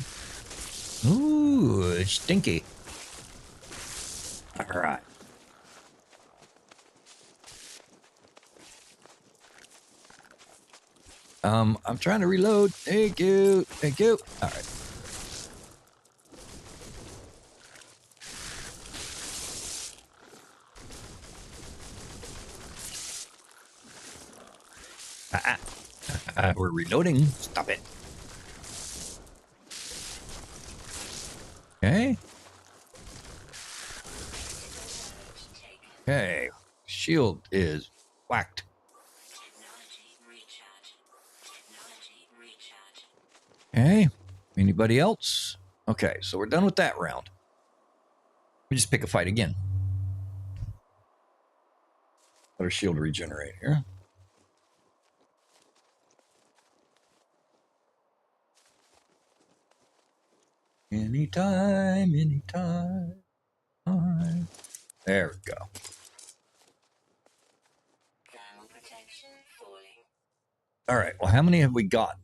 Ooh, stinky. All right. I'm trying to reload. Thank you. Thank you. All right. We're reloading. Stop it. Okay. Okay. Shield is whacked. Technology recharge. Technology recharge. Okay. Anybody else? Okay, so we're done with that round. We just pick a fight again. Let our shield regenerate here. Anytime, anytime. All right. There we go. Thermal protection falling. All right. Well, how many have we got?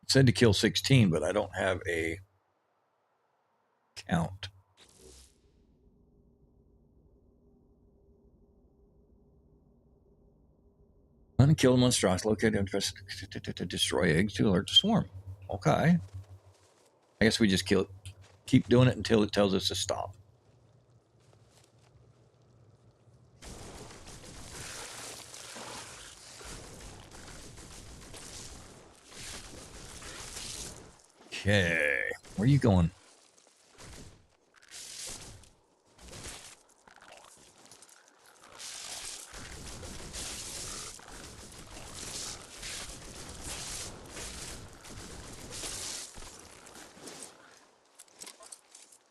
It said to kill 16, but I don't have a count. Unkill monstrosity located to destroy eggs to alert the swarm. Okay. I guess we just keep doing it until it tells us to stop. Okay. Where are you going?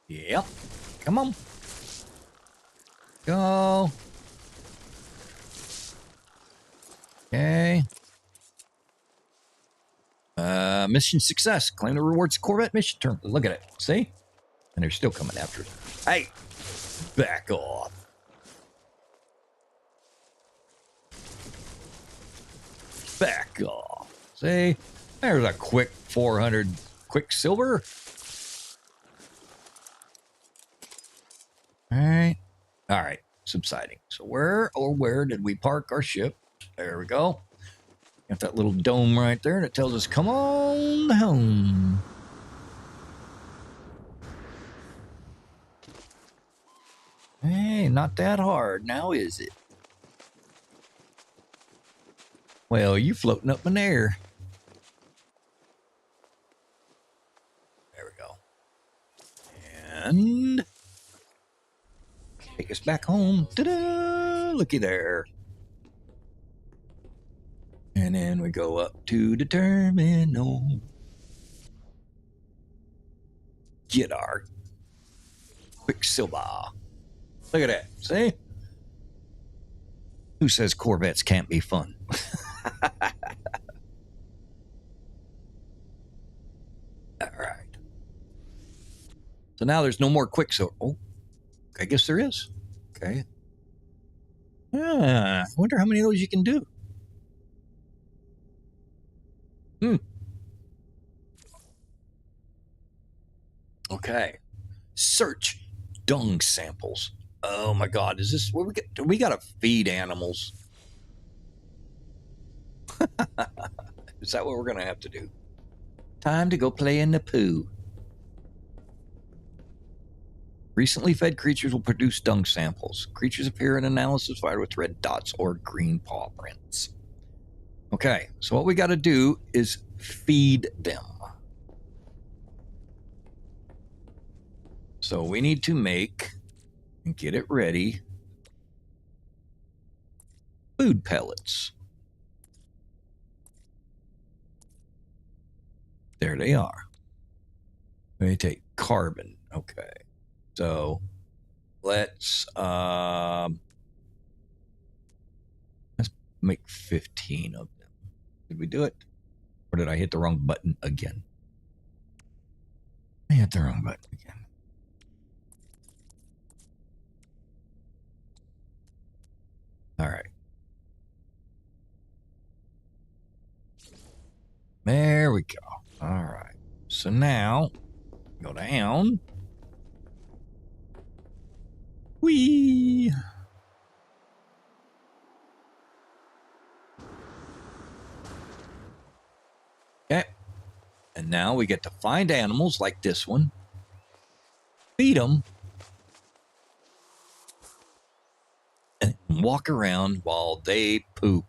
Yep. Come on. Go. Okay. Mission success. Claim the rewards Corvette mission term. Look at it. See? And they're still coming after us. Hey! Back off. Back off. See? There's a quick 400 quicksilver. All right. All right. Subsiding. So where did we park our ship? There we go. Got that little dome right there that tells us, come on home. Hey, not that hard now, is it? Well, you floating up in the air. There we go. And take us back home. Ta-da! Looky there. And then we go up to the terminal. Get our quicksilver. Look at that. See? Who says Corvettes can't be fun? All right. So now there's no more quicksilver. Oh, I guess there is. Okay. I wonder how many of those you can do. Okay. Search dung samples. Oh my God. Is this what we get? We got to feed animals. Is that what we're going to have to do? Time to go play in the poo. Recently fed creatures will produce dung samples. Creatures appear in analysis fired with red dots or green paw prints. Okay, so what we got to do is feed them. So we need to make and get it ready food pellets. There they are. We take carbon. Okay. So let's make 15 of them. Did we do it? Or did I hit the wrong button again? I hit the wrong button again. All right. There we go. All right. So now, go down. Whee! Okay. And now we get to find animals like this one, feed them, and walk around while they poop.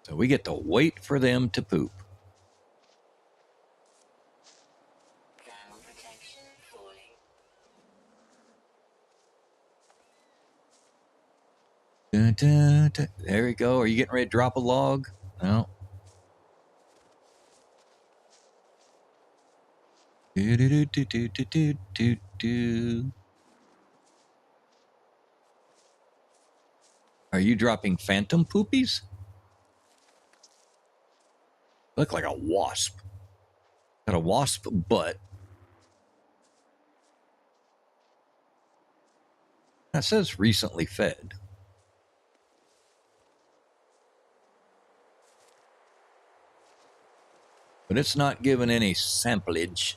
So we get to wait for them to poop. Thermal protection falling. Dun, dun, dun. There we go. Are you getting ready to drop a log? No. Do, do, do, do, do, do, do, do. Are you dropping phantom poopies? Look like a wasp. Got a wasp butt. That says recently fed. But it's not given any samplage.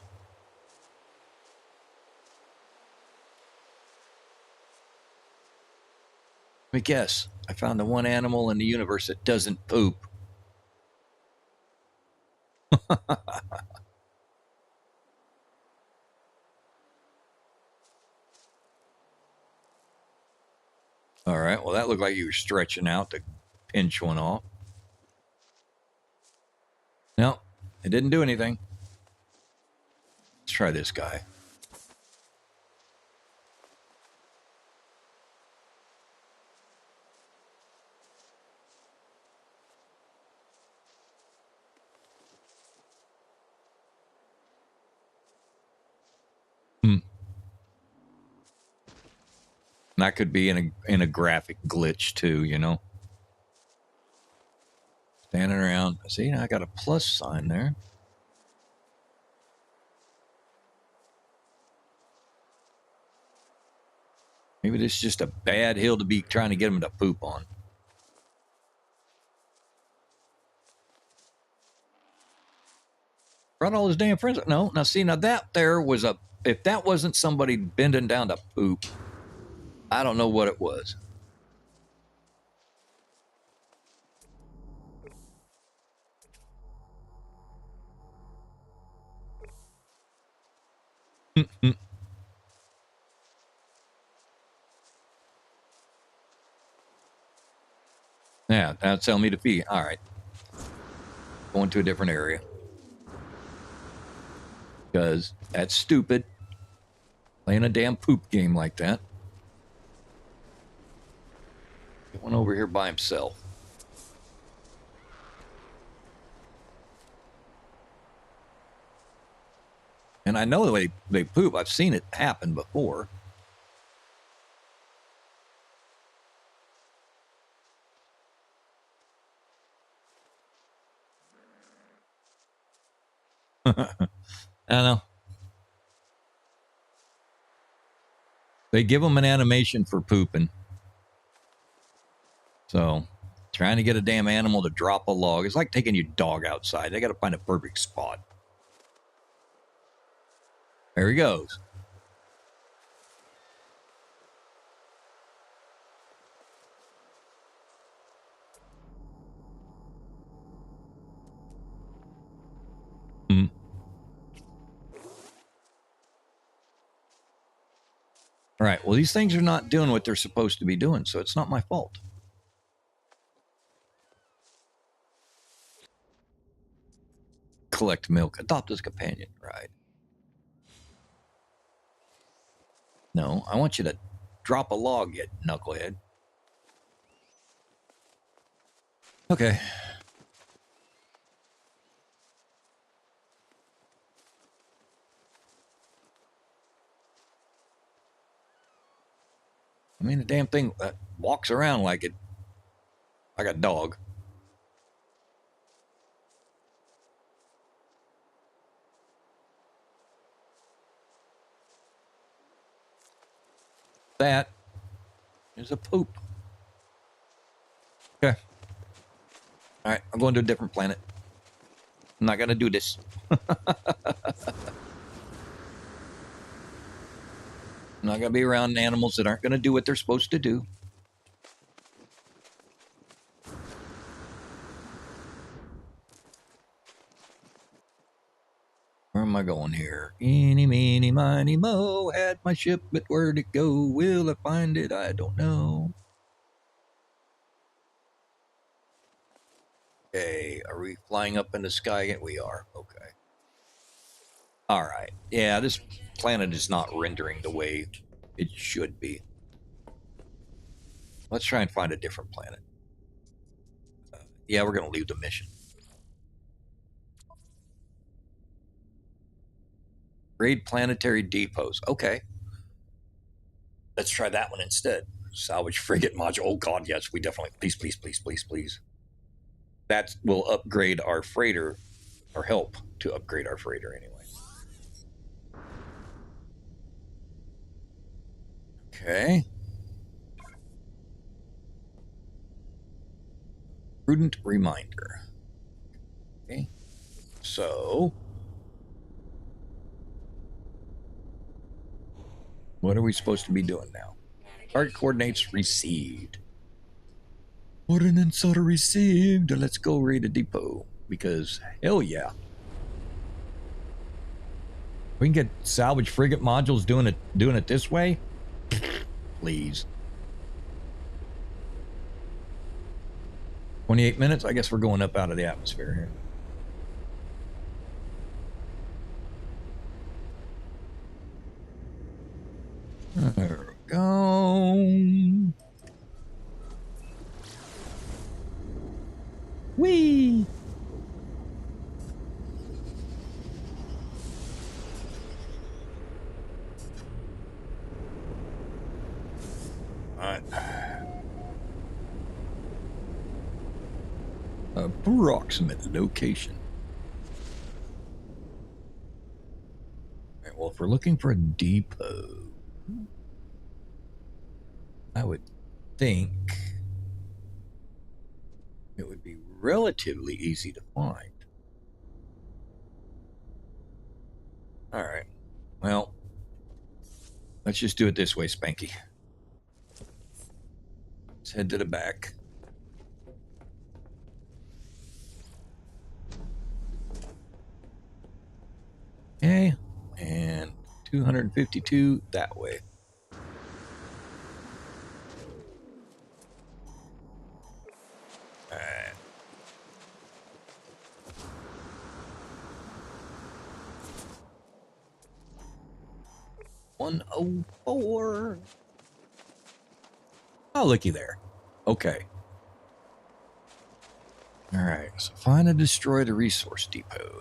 Let me guess. I found the one animal in the universe that doesn't poop. All right. Well, that looked like you were stretching out to pinch one off. No, it didn't do anything. Let's try this guy. That could be in a graphic glitch too, you know. Standing around. See, I got a plus sign there. Maybe this is just a bad hill to be trying to get them to poop on. Brought all his damn friends. No, now see, now that there was a. If that wasn't somebody bending down to poop, I don't know what it was. Yeah, that's telling me to pee. All right. Going to a different area. Because that's stupid. Playing a damn poop game like that. Get one over here by himself. And I know they poop. I've seen it happen before. I know. They give them an animation for pooping. So, trying to get a damn animal to drop a log. It's like taking your dog outside. They got to find a perfect spot. There he goes. Hmm. All right. Well, these things are not doing what they're supposed to be doing, so it's not my fault. Collect milk. Adopt as a companion. Right. No, I want you to drop a log, you knucklehead. Okay. I mean, the damn thing walks around like a dog. That is a poop. Okay. All right, I'm going to a different planet. I'm not going to do this. I'm not going to be around animals that aren't going to do what they're supposed to do. Where am I going here? Eeny, meeny, miny, mo. Had my ship, but where'd it go? Will I find it? I don't know. Okay, are we flying up in the sky again? We are. Okay. All right. Yeah, this planet is not rendering the way it should be. Let's try and find a different planet. Yeah, we're going to leave the mission. Raid planetary depots. Okay. Let's try that one instead. Salvage frigate module. Oh, God, yes. We definitely. Please, please, please, please, please. That will upgrade our freighter, or help to upgrade our freighter anyway. Okay. Prudent reminder. Okay. So, what are we supposed to be doing now? Target coordinates received. Ordnance order received. Let's go raid a depot. Because, hell yeah. We can get salvage frigate modules doing it this way? Please. 28 minutes? I guess we're going up out of the atmosphere here. There we go. Whee! Alright. Approximate location. Alright, well, if we're looking for a depot, I would think it would be relatively easy to find. Alright. Well, let's just do it this way, Spanky. Let's head to the back. Okay. And 252 that way. Alright. $104. Oh, looky there. Okay. All right. So find and destroy the resource depot.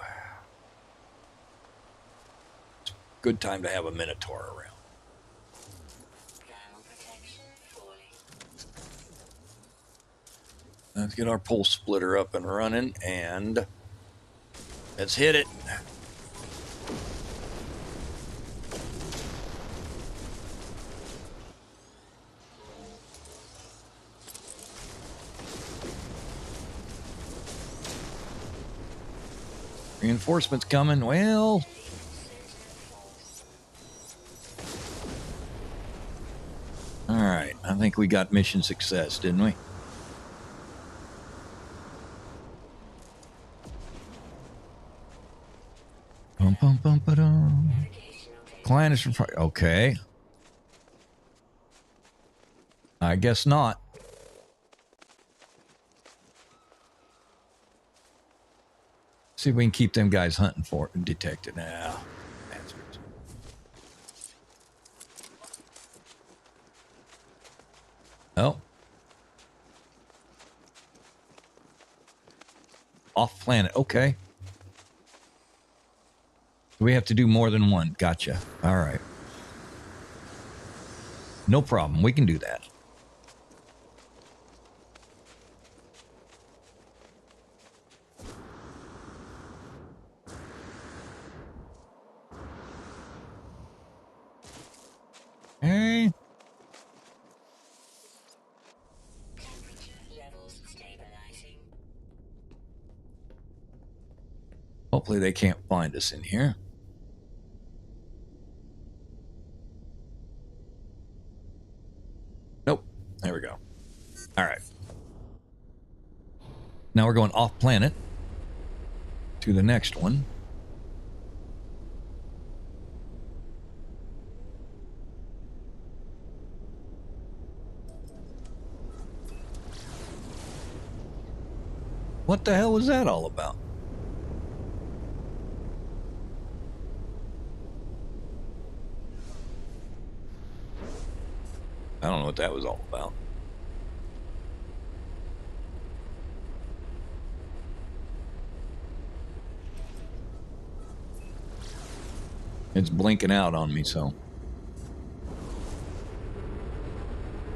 It's a good time to have a Minotaur around. Let's get our pole splitter up and running, and let's hit it. Reinforcements coming. Well, all right. I think we got mission success, didn't we? Bum, bum, bum, ba-dum. Client is okay. I guess not. See if we can keep them guys hunting for it and detect it now. Bastards. Oh. Off planet. Okay. We have to do more than one. Gotcha. All right. No problem. We can do that. Hey. Hopefully they can't find us in here. Nope. There we go. All right. Now we're going off planet to the next one. What the hell was that all about? I don't know what that was all about. It's blinking out on me, so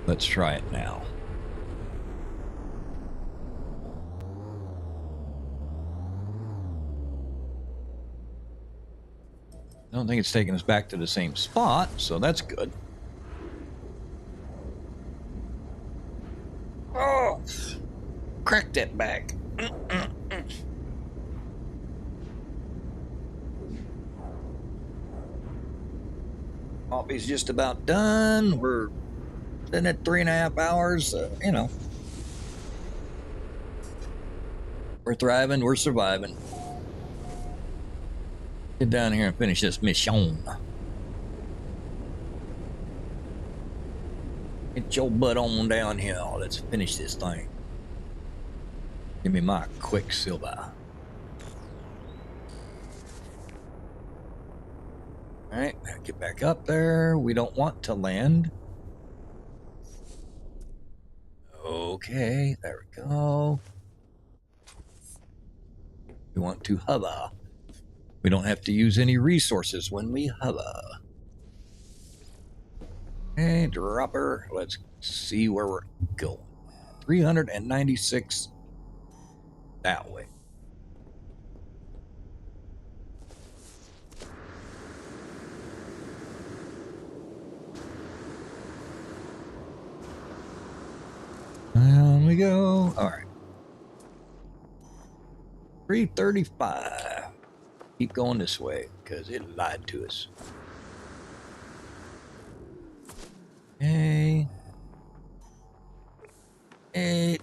let's try it now. I don't think it's taking us back to the same spot, so that's good. Oh, crack that back. Coffee's just about done. We're sitting at 3.5 hours. You know, we're thriving. We're surviving. Get down here and finish this mission. Get your butt on down here. Let's finish this thing. Give me my Quicksilver. All right, get back up there. We don't want to land. Okay, there we go. We want to hover. We don't have to use any resources when we hover. Okay, dropper. Let's see where we're going. 396 that way. Down we go. All right. 335. Keep going this way because it lied to us. Okay. 8.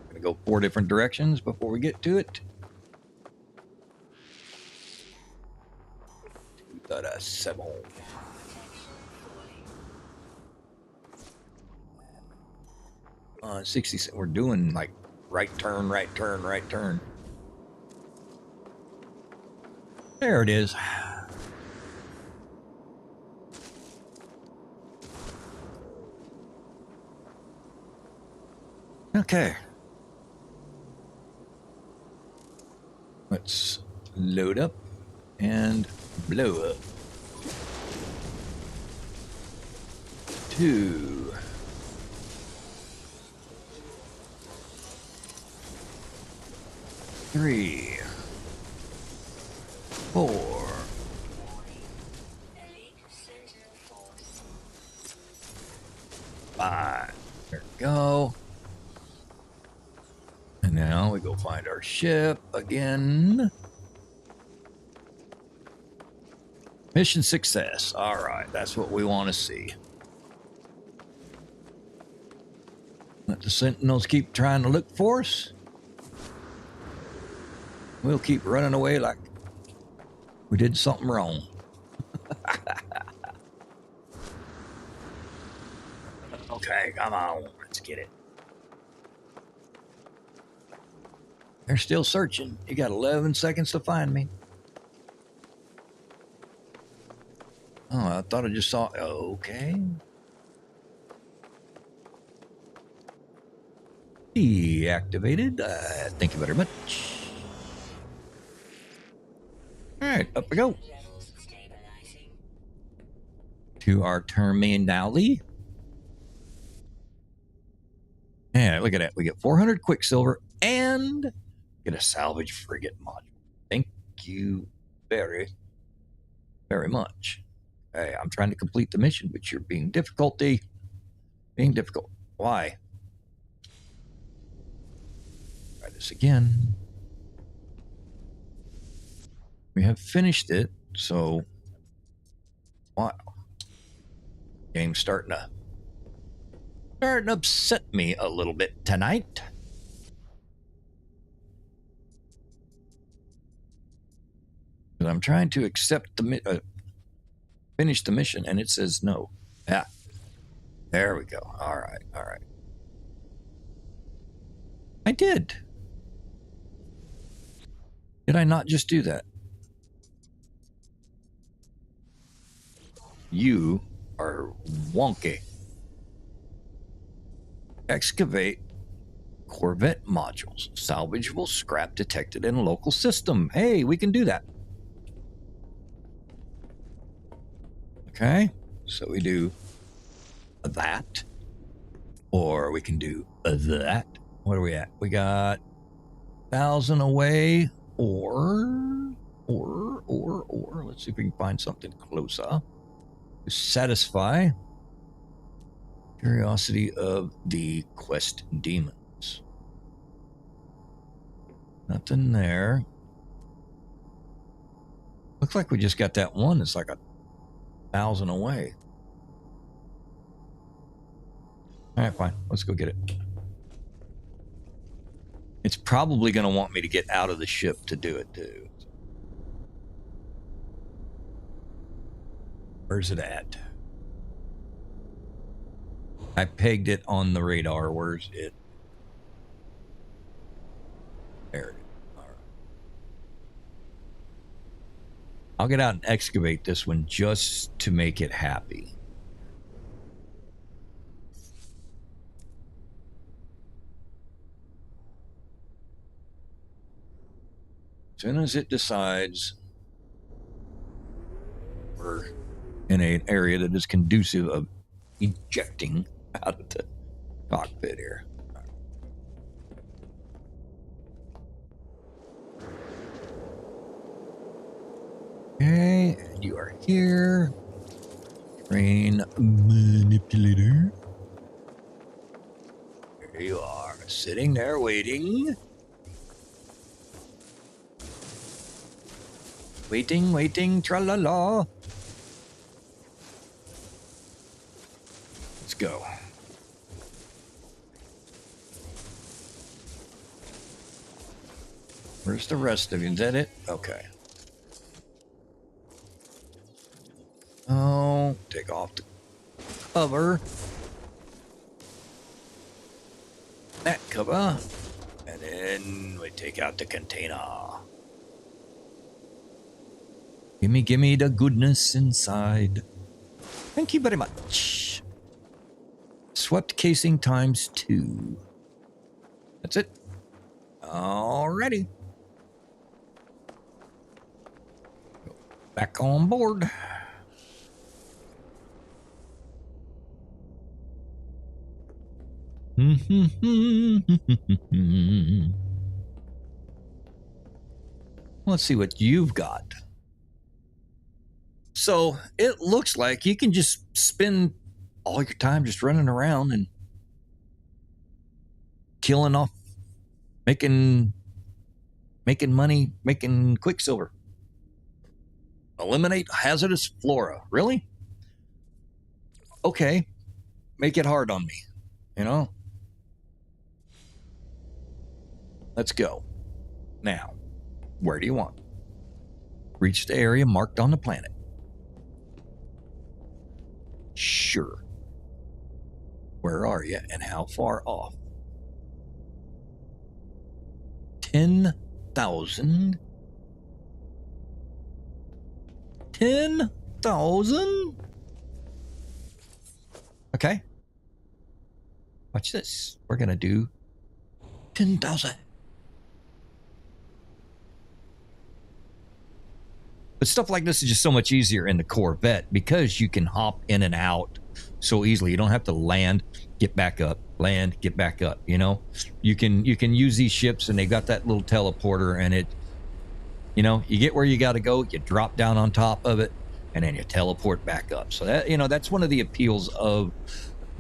Gonna go 4 different directions before we get to it. 7. 60. We're doing like right turn, right turn, right turn. There it is. Okay. Let's load up and blow up. 2. 3. 4. 5. There we go. And now we go find our ship again. Mission success. All right, that's what we want to see. Let the Sentinels keep trying to look for us. We'll keep running away like we did something wrong. Okay, come on. Let's get it. They're still searching. You got 11 seconds to find me. Oh, I thought I just saw... Okay. Deactivated. Thank you very much. All right, up we go. To our terminale. And look at that. We get 400 Quicksilver and get a salvage frigate module. Thank you very, very much. Hey, I'm trying to complete the mission, but you're being difficult. Why? Try this again. We have finished it, so wow. Game's starting to upset me a little bit tonight. But I'm trying to accept the finish the mission, and it says no. Yeah, there we go. All right, all right. I did. Did I not just do that? You are wonky. Excavate Corvette modules. Salvageable scrap detected in a local system. Hey, we can do that. Okay, so we do that. Or we can do that. What are we at? We got 1,000 away. Or, let's see if we can find something closer. To satisfy curiosity of the quest demons. Nothing there. Looks like we just got that one. It's like 1,000 away. All right, fine. Let's go get it. It's probably going to want me to get out of the ship to do it, too. Where's it at? I pegged it on the radar. Where's it? There it is. All right. I'll get out and excavate this one just to make it happy. As soon as it decides we're in an area that is conducive of ejecting out of the cockpit here. Okay, and you are here. Train manipulator. There you are, sitting there waiting. Waiting, tra-la-la. Let's go. Where's the rest of you? Is that it? Okay. Oh, take off the cover. That cover. And then we take out the container. Gimme the goodness inside. Thank you very much. Swept casing ×2. That's it. Alrighty. Back on board. Let's see what you've got. So it looks like you can just spend all your time just running around and killing off, making money, making quicksilver. Eliminate hazardous flora. Really? Okay. Make it hard on me. You know? Let's go. Now, where do you want? Reach the area marked on the planet. Sure. Where are you and how far off? 10,000? 10,000? Okay. Watch this. We're going to do 10,000. But stuff like this is just so much easier in the Corvette because you can hop in and out so easily. You don't have to land, get back up, land, get back up, you know? You can use these ships and they got that little teleporter and it, you know, you get where you got to go, you drop down on top of it and then you teleport back up. So that, you know, that's one of the appeals of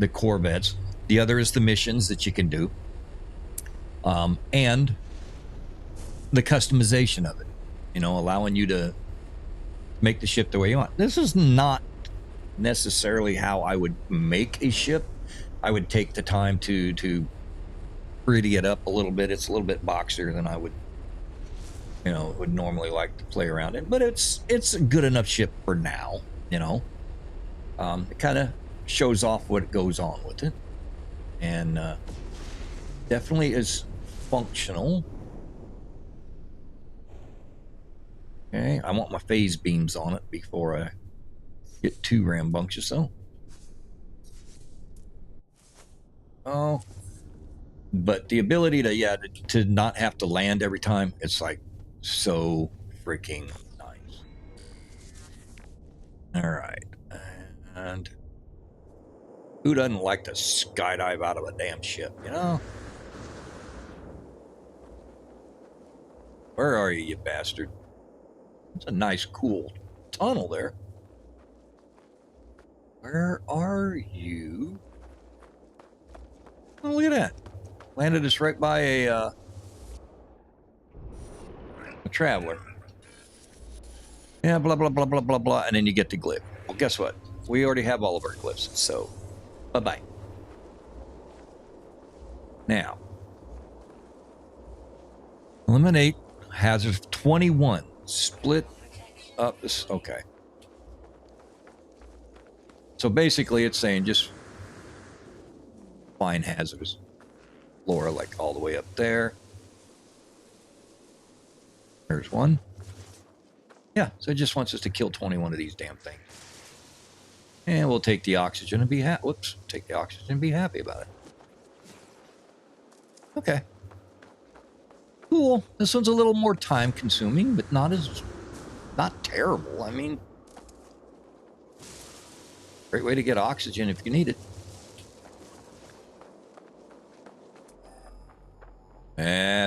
the Corvettes. The other is the missions that you can do. And the customization of it. You know, allowing you to make the ship the way you want. This is not necessarily how I would make a ship. I would take the time to pretty it up a little bit. It's a little bit boxier than I would, you know, would normally like to play around in. But it's a good enough ship for now, you know. It kind of shows off what goes on with it. And definitely is functional. Okay, I want my phase beams on it before I get too rambunctious, though. Oh, but the ability to, yeah, to not have to land every time, it's like so freaking nice. All right, and who doesn't like to skydive out of a damn ship, you know? Where are you, you bastard? It's a nice, cool tunnel there. Where are you? Oh, look at that. Landed us right by a traveler. Yeah, blah, blah, blah, blah, blah, blah. And then you get the glyph. Well, guess what? We already have all of our glyphs, so bye-bye. Now, eliminate hazard of 21. Split up this. Okay. So basically, it's saying just find hazards. Laura, like all the way up there. There's one. Yeah, so it just wants us to kill 21 of these damn things. And we'll take the oxygen and be happy. Whoops. Take the oxygen and be happy about it. Okay. Cool. This one's a little more time consuming, but not terrible. I mean, great way to get oxygen if you need it.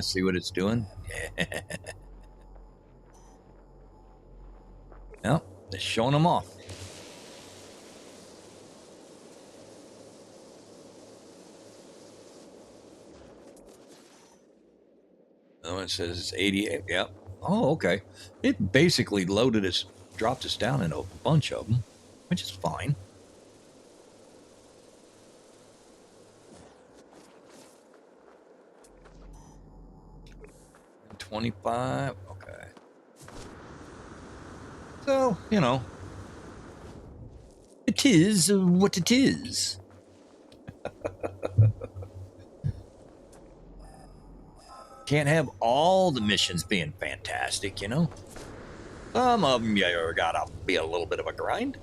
See what it's doing? Well, it's showing them off. Oh, it says it's 88. Yep. Oh, okay. It basically loaded us, dropped us down in a bunch of them, which is fine. And 25. Okay. So, you know, it is what it is. Can't have all the missions being fantastic, you know? Some of them, you gotta be a little bit of a grind.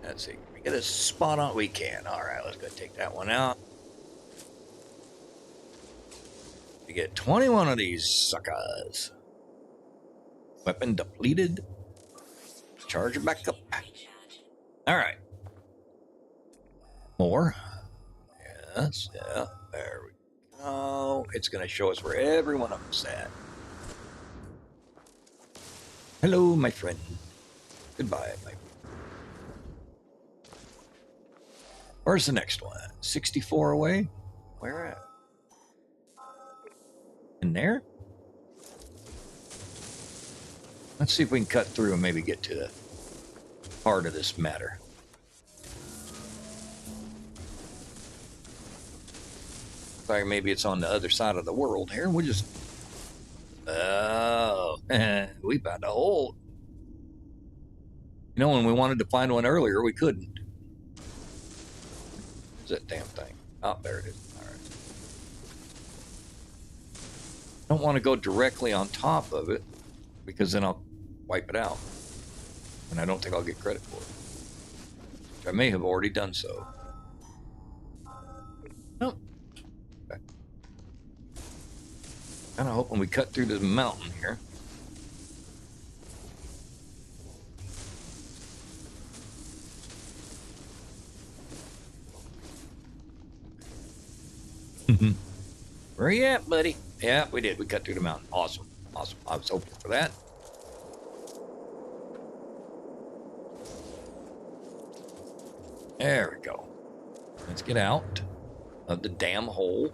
Let's see. Can we get a spot on? We can. All right, let's go take that one out. We get 21 of these suckers. Weapon depleted. Charge it back up. All right. More. Yes, yeah. There we go. It's going to show us where every one of them's at. Hello, my friend. Goodbye, my friend. Where's the next one? 64 away? Where at? In there? Let's see if we can cut through and maybe get to the heart of this matter. Like maybe it's on the other side of the world here. We'll just... Oh, we found a hole. You know, when we wanted to find one earlier, we couldn't. Where's that damn thing? Oh, there it is. All right. I don't want to go directly on top of it because then I'll wipe it out. And I don't think I'll get credit for it. Which I may have already done so. Nope. Okay. Kind of hoping we cut through this mountain here. Where you at, buddy? Yeah, we did. We cut through the mountain. Awesome. Awesome. I was hoping for that. There we go. Let's get out of the damn hole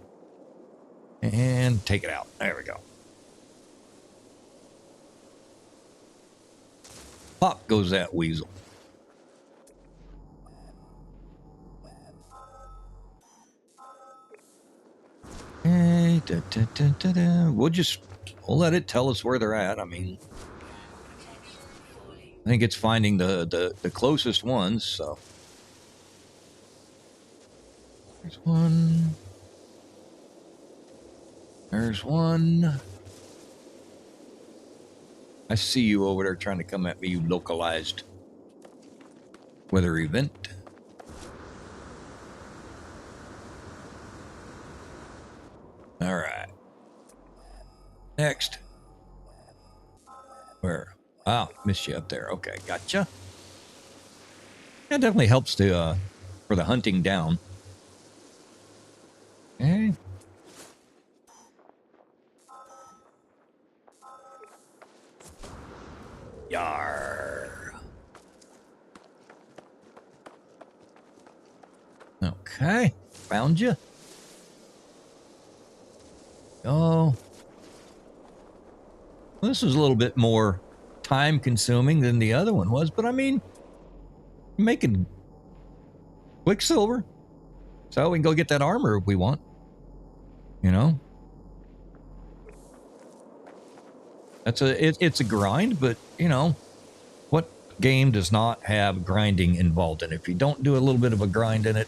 and take it out. There we go. Pop goes that weasel. Hey, we'll let it tell us where they're at. I mean, I think it's finding the closest ones, so. There's one. There's one. I see you over there trying to come at me, you localized weather event. All right. Next. Where? Oh, missed you up there. Okay, gotcha. That definitely helps to for the hunting down. Okay. Yar. Okay, found you. Oh. Well, this was a little bit more time consuming than the other one was, but I mean, making Quicksilver. So we can go get that armor if we want. You know? It's a grind, but you know, what game does not have grinding involved in it? If you don't do a little bit of a grind in it,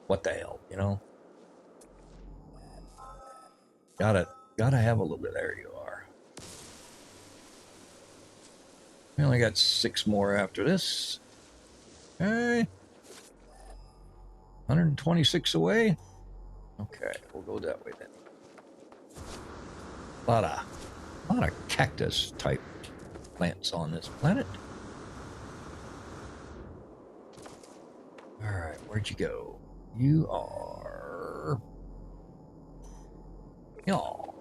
what the hell, you know? Gotta have a little bit. There you are. We only got 6 more after this. Okay. 126 away. Okay, we'll go that way then. A lot of cactus type plants on this planet. All right, where'd you go? You are. Y'all.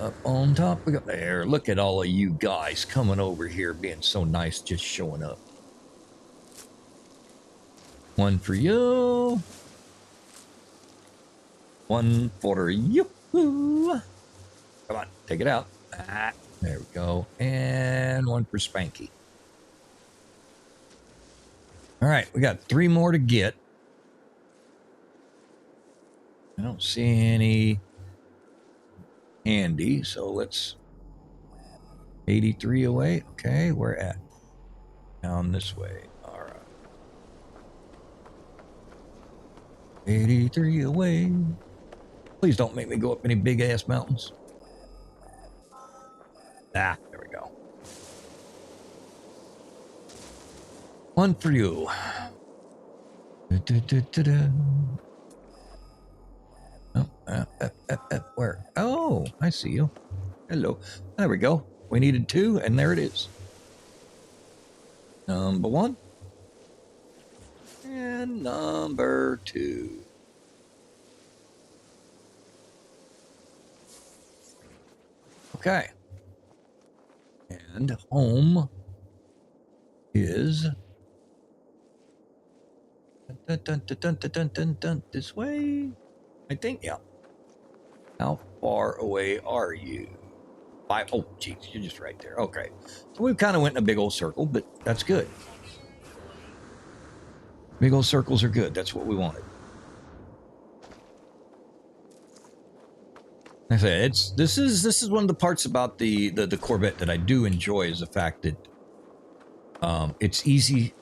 Up on top we got there. Look at all of you guys coming over here, being so nice, just showing up. One for you. One for you. Come on, take it out. Ah, there we go. And one for Spanky. All right, we got 3 more to get. I don't see any handy, so let's 83 away. Okay, we're at down this way. All right, 83 away. Please don't make me go up any big ass mountains. Ah, there we go. One for you. Where? Oh, I see you. Hello. There we go. We needed 2, and there it is. Number 1. And number 2. Okay. And home is this way. I think, yeah. How far away are you? 5. Oh, geez, you're just right there. Okay. So we kind of went in a big old circle, but that's good. Big old circles are good. That's what we wanted. I say this is one of the parts about the Corvette that I do enjoy, is the fact that it's easy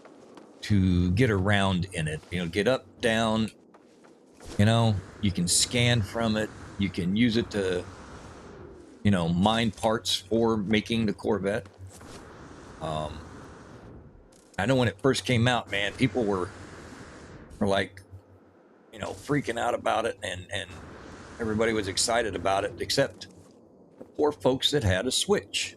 to get around in it. You know, get up, down. You know, you can scan from it. You can use it to, you know, mine parts for making the Corvette. I know when it first came out, man, people were like, you know, freaking out about it, and everybody was excited about it, except the poor folks that had a Switch.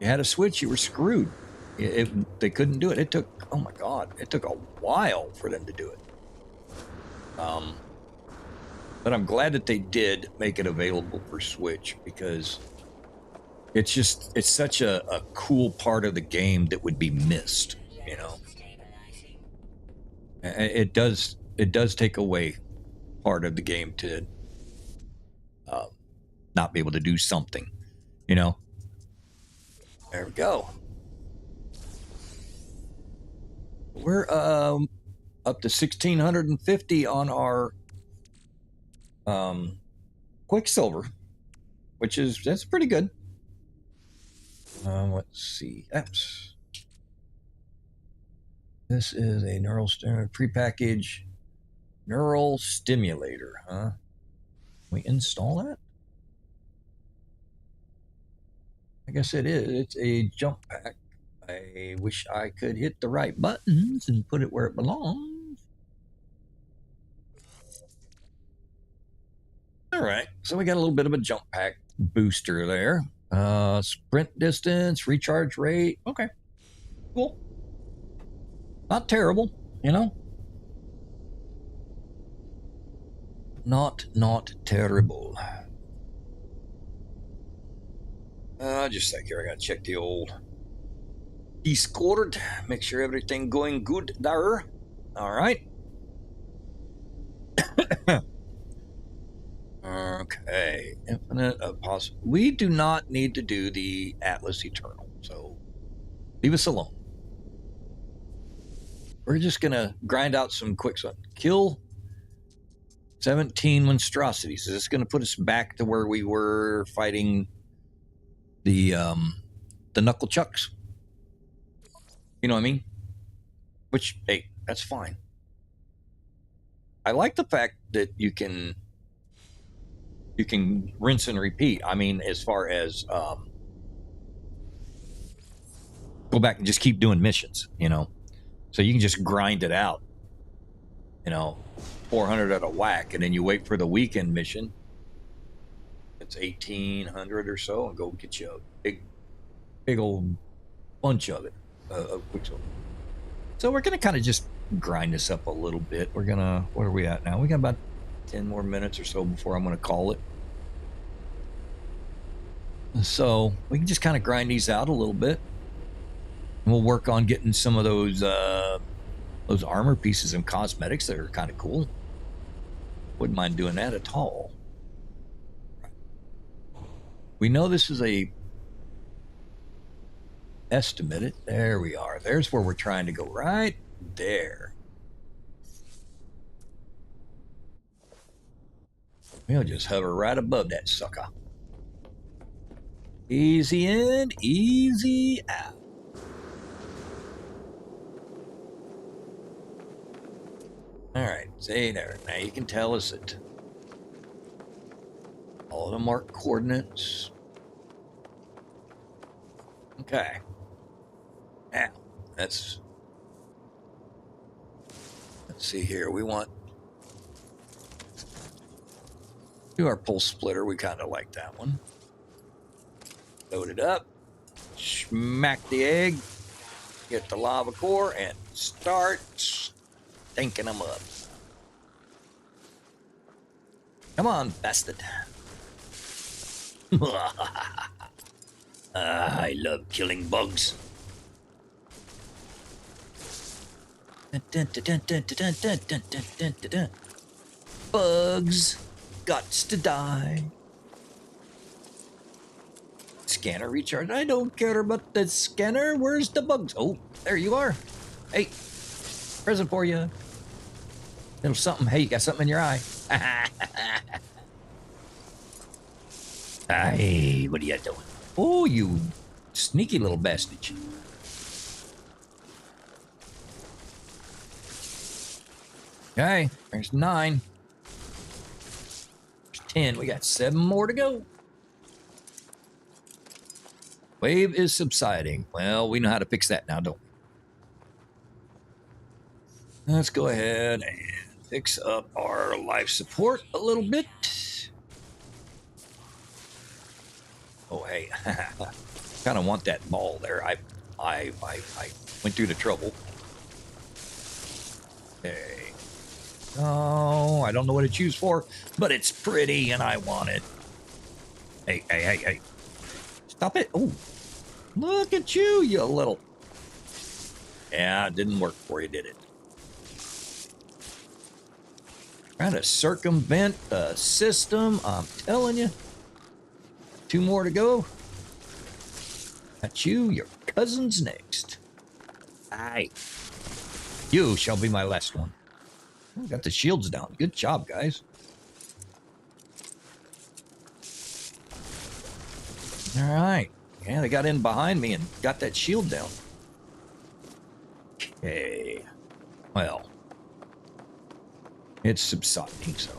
You had a Switch, you were screwed. They couldn't do it. It took, oh my God, it took a while for them to do it. But I'm glad that they did make it available for Switch, because it's such a cool part of the game that would be missed, you know. It does take away part of the game to not be able to do something, you know? There we go. We're up to 1,650 on our Quicksilver, which that's pretty good. Let's see. This is a prepackaged neural stimulator, huh? Can we install that? I guess it is. It's a jump pack. I wish I could hit the right buttons and put it where it belongs. All right, so we got a little bit of a jump pack booster there. Sprint distance, recharge rate. Okay, cool. Not terrible, you know? Not terrible. Just a sec here. I gotta check the old Discord. Make sure everything going good there. All right. Okay. Infinite of possible. We do not need to do the Atlas Eternal, so leave us alone. We're just gonna grind out some quick stuff. Kill 17 monstrosities. Is this gonna put us back to where we were fighting the knuckle chucks? You know what I mean? Which, hey, that's fine. I like the fact that you can rinse and repeat. I mean, as far as go back and just keep doing missions, you know. So you can just grind it out, you know, 400 at a whack, and then you wait for the weekend mission. It's 1,800 or so, and go get you a big old bunch of it. Quicksilver. So we're gonna kind of just grind this up a little bit. We're gonna, what are we at now? We got about 10 more minutes or so before I'm gonna call it. So we can just kind of grind these out a little bit. And we'll work on getting some of those armor pieces and cosmetics that are kind of cool. Wouldn't mind doing that at all. We know this is a estimate it. There we are. There's where we're trying to go, right there. We'll just hover right above that sucker. Easy in, easy out. All right, say there. Now you can tell us it. All the marked coordinates. Okay. Now, let's see here. We want do our pulse splitter. We kind of like that one. Load it up. Smack the egg. Get the lava core and start stinking them up. Come on, bastard. I love killing bugs. Bugs gots to die. Scanner recharge. I don't care about the scanner. Where's the bugs? Oh, there you are. Hey, present for you. Little something. Hey, you got something in your eye. Hey, what are you doing? Oh, you sneaky little bastard. Okay, there's 9. There's 10. We got 7 more to go. Wave is subsiding. Well, we know how to fix that now, don't we? Let's go ahead and fix up our life support a little bit. Oh, hey, kind of want that ball there. I went through the trouble. Hey. Oh, I don't know what it's used for, but it's pretty and I want it. Hey. Stop it. Oh, look at you, you little. Yeah, it didn't work for you, did it? Trying to circumvent the system, I'm telling you. 2 more to go. That's you. Your cousin's next. Aye. You shall be my last one. Oh, got the shields down. Good job, guys. All right. Yeah, they got in behind me and got that shield down. Okay. Well, it's subsiding, so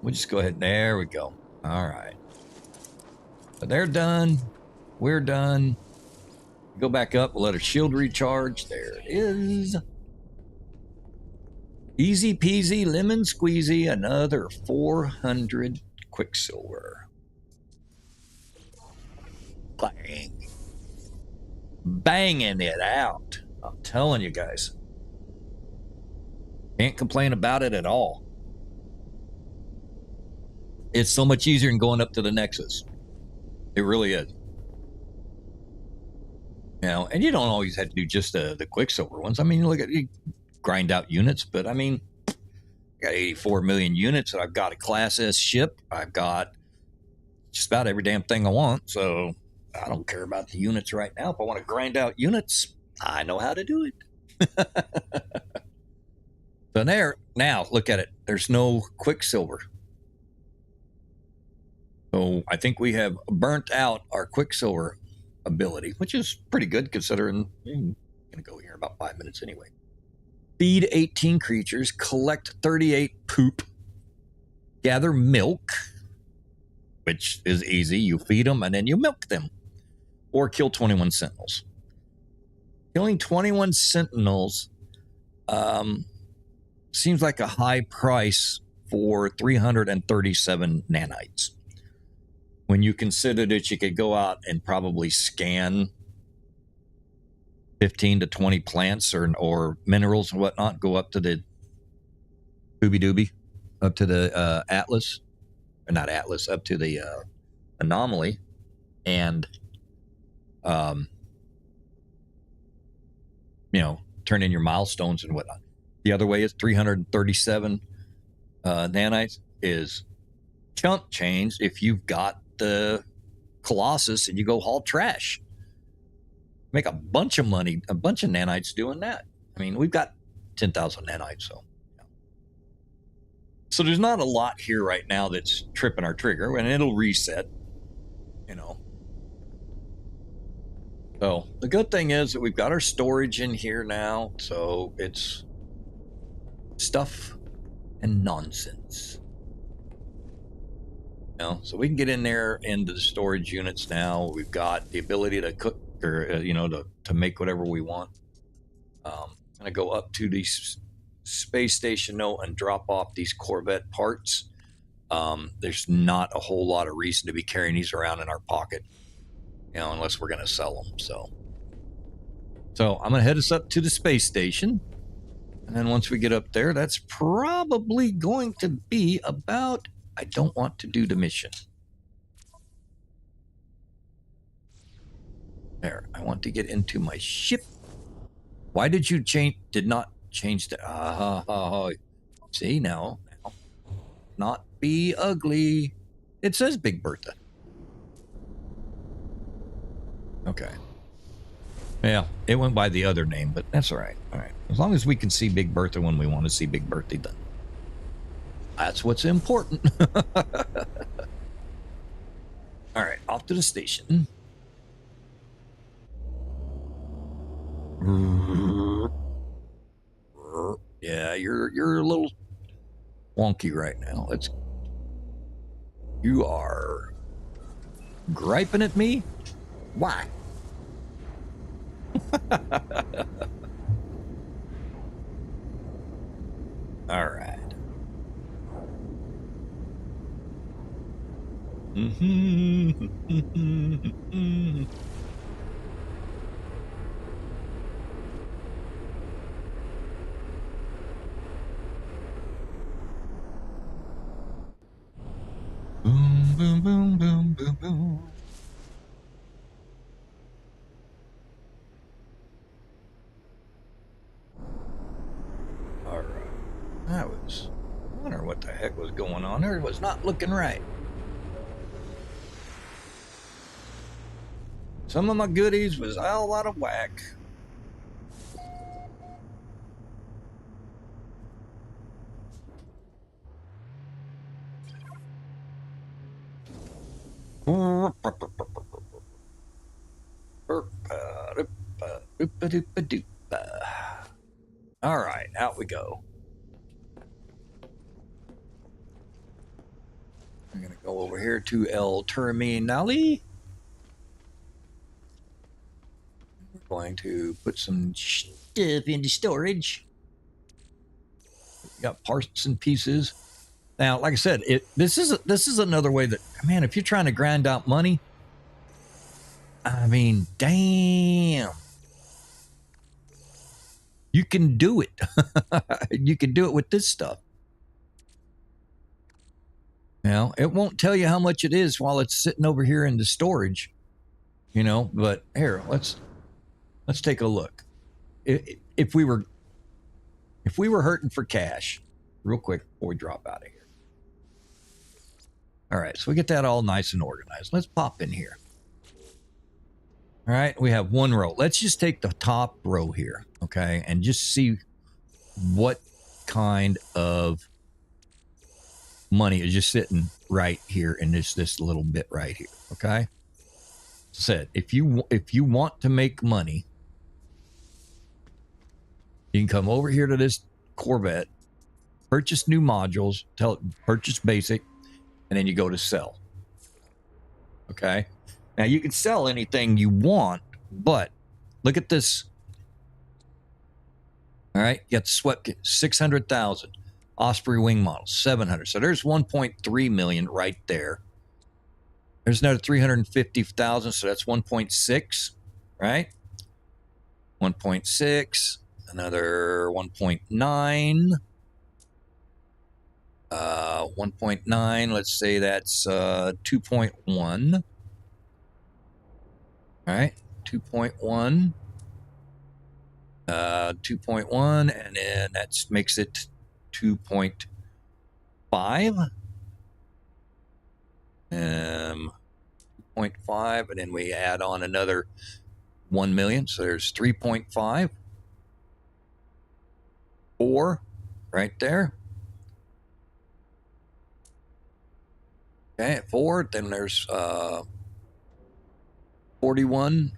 we'll just go ahead. There we go. All right. But they're done. We're done. Go back up. We'll let our shield recharge. There it is. Easy peasy, lemon squeezy. Another 400 quicksilver. Bang. Banging it out. I'm telling you guys. Can't complain about it at all. It's so much easier than going up to the Nexus. It really is. You know, and you don't always have to do just the quicksilver ones. I mean, look at you grind out units, but I mean, I got 84 million units. I've got a Class S ship. I've got just about every damn thing I want. So I don't care about the units right now. If I want to grind out units, I know how to do it. So there, now look at it. There's no quicksilver. So I think we have burnt out our quicksilver ability, which is pretty good considering I'm going to go here about 5 minutes anyway. Feed 18 creatures, collect 38 poop, gather milk, which is easy. You feed them and then you milk them, or kill 21 sentinels. Killing 21 sentinels seems like a high price for 337 nanites. When you consider that you could go out and probably scan 15 to 20 plants or minerals and whatnot, go up to the doobie-doobie, up to the Atlas, or not Atlas, up to the anomaly, and, you know, turn in your milestones and whatnot. The other way is 337 nanites is chump change if you've got the Colossus and you go haul trash. Make a bunch of money, a bunch of nanites doing that. I mean, we've got 10,000 nanites, so. Yeah. So there's not a lot here right now that's tripping our trigger, and it'll reset, you know. So the good thing is that we've got our storage in here now, so it's stuff and nonsense. You know, so we can get in there into the storage units now. We've got the ability to cook or, you know, to make whatever we want. I'm going to go up to the space station now and drop off these Corvette parts. There's not a whole lot of reason to be carrying these around in our pocket, you know, unless we're going to sell them. So I'm going to head us up to the space station. And then once we get up there, that's probably going to be about... I don't want to do the mission. There, I want to get into my ship. Why did you change? Did not change the... see, now. Not be ugly. It says Big Bertha. Okay. Yeah, it went by the other name, but that's all right. All right. As long as we can see Big Bertha when we want to see Big Bertha done. That's what's important. All right, off to the station. Yeah, you're a little wonky right now. You are griping at me? Why? All right. Boom, boom, boom, boom, boom, boom. All right. wonder what the heck was going on there. It was not looking right. Some of my goodies was all out of whack. All right, out we go. I'm going to go over here to El Terminale. We're going to put some stuff into storage. We got parts and pieces. Now, like I said, this is another way that, man, if you're trying to grind out money, I mean, damn. You can do it. You can do it with this stuff. Now, it won't tell you how much it is while it's sitting over here in the storage, you know, but here, let's take a look. If we were hurting for cash, real quick before we drop out of here. All right, so we get that all nice and organized. Let's pop in here. All right, we have one row. Let's just take the top row here, okay, and just see what kind of money is just sitting right here in this little bit right here, okay? Said, if you want to make money, you can come over here to this Corvette, purchase new modules, purchase basic, and then you go to sell. Okay? Now, you can sell anything you want, but look at this. All right? You got the swept kit, 600,000. Osprey wing model, 700. So there's 1.3 million right there. There's another 350,000, so that's 1.6, right? 1.6, another 1.9. 1.9, let's say that's 2.1. All right, 2.1. 2.1, and then that makes it 2.5. 2.5, and then we add on another 1 million, so there's 3.5. 4 right there. Okay, at 4, then there's 41.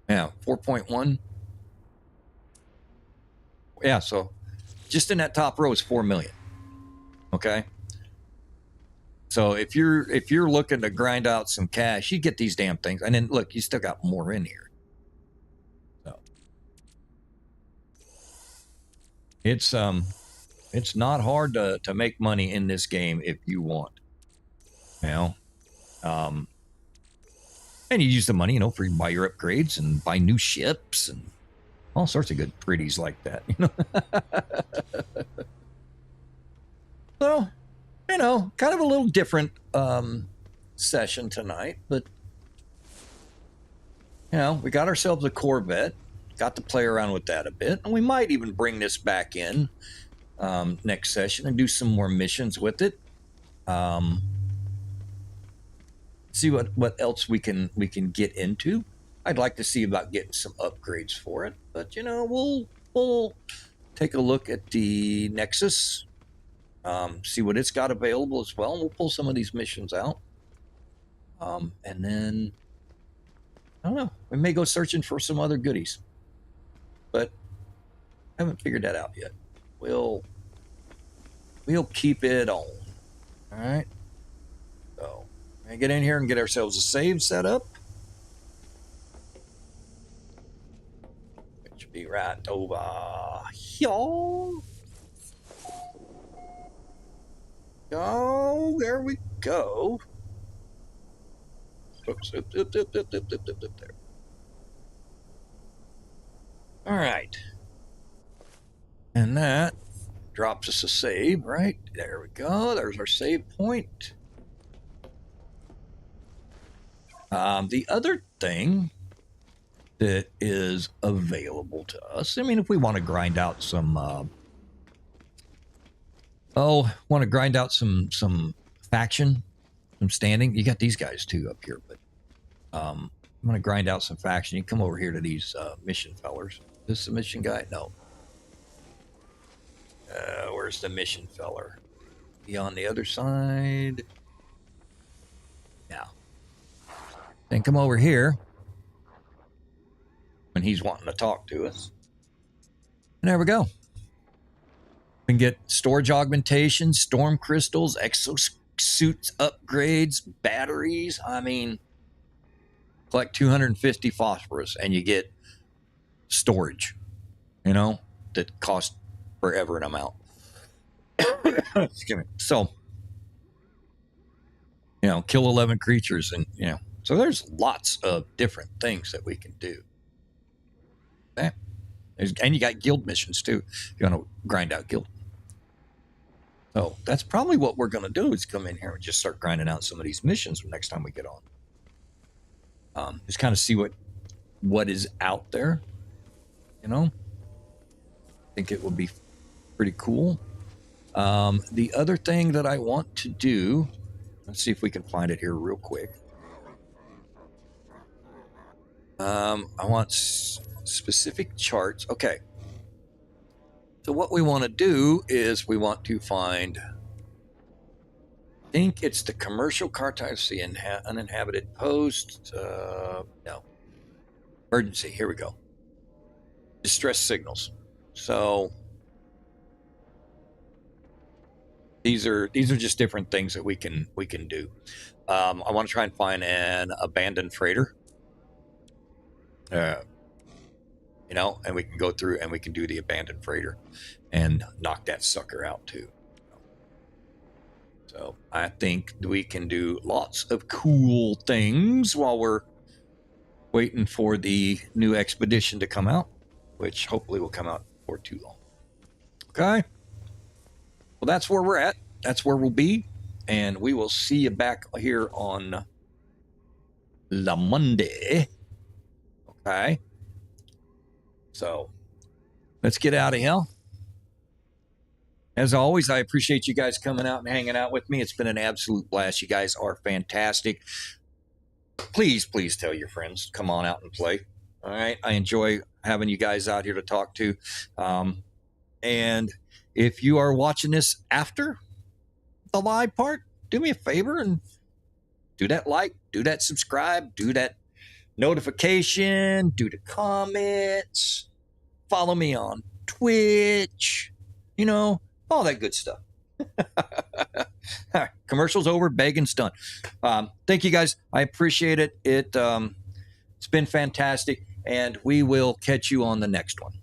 Yeah, 4.1. Yeah, so just in that top row is 4 million. Okay. So if you're looking to grind out some cash, you get these damn things, and then look, you still got more in here. So it's not hard to make money in this game if you want. You know, and you use the money, you know, for buy your upgrades and buy new ships and all sorts of good pretties like that. You know. So, you know, kind of a little different session tonight, but you know, we got ourselves a Corvette, got to play around with that a bit, and we might even bring this back in next session and do some more missions with it. See what else we can get into. I'd like to see about getting some upgrades for it, but you know, we'll take a look at the Nexus. See what it's got available as well. We'll pull some of these missions out. And then, I don't know, we may go searching for some other goodies. But I haven't figured that out yet. We'll keep it on. All right. So, we're going to get in here and get ourselves a save set up. It should be right over here. Oh, there we go. Oops, there. All right. And that drops us a save, right? There we go. There's our save point. The other thing that is available to us, I mean, if we want to grind out some Oh, want to grind out some faction, some standing. You got these guys too up here, but I'm going to grind out some faction. You come over here to these mission fellers. Is this the mission guy? No. Where's the mission feller? He on the other side? Yeah. Then come over here when he's wanting to talk to us. And there we go. We can get storage augmentation, storm crystals, exosuits upgrades, batteries. I mean, collect 250 phosphorus and you get storage, you know, that costs forever an amount. Excuse me. So, you know, kill 11 creatures and, you know, so there's lots of different things that we can do. Okay. And you got guild missions too. You want to grind out guild. So that's probably what we're going to do is come in here and just start grinding out some of these missions next time we get on. Just kind of see what is out there, you know. I think it will be pretty cool. The other thing that I want to do, let's see if we can find it here real quick. I want specific charts. Okay. So what we want to do is we want to find, I think it's the commercial cartography uninhabited post. No. Emergency. Here we go. Distress signals. So these are just different things that we can do. I want to try and find an abandoned freighter. You know, and we can go through and we can do the abandoned freighter and knock that sucker out too. So I think we can do lots of cool things while we're waiting for the new expedition to come out, which hopefully will come out before too long. Okay. Well, that's where we're at. That's where we'll be. And we will see you back here on La Monday. Okay. So let's get out of here. As always, I appreciate you guys coming out and hanging out with me. It's been an absolute blast. You guys are fantastic. Please, please tell your friends, come on out and play. All right. I enjoy having you guys out here to talk to. And if you are watching this after the live part, do me a favor and do that like, do that subscribe, do that notification, do the comments, follow me on Twitch, you know, all that good stuff. All right, commercials over, begging's done. Thank you guys. I appreciate it. It's been fantastic, and we will catch you on the next one.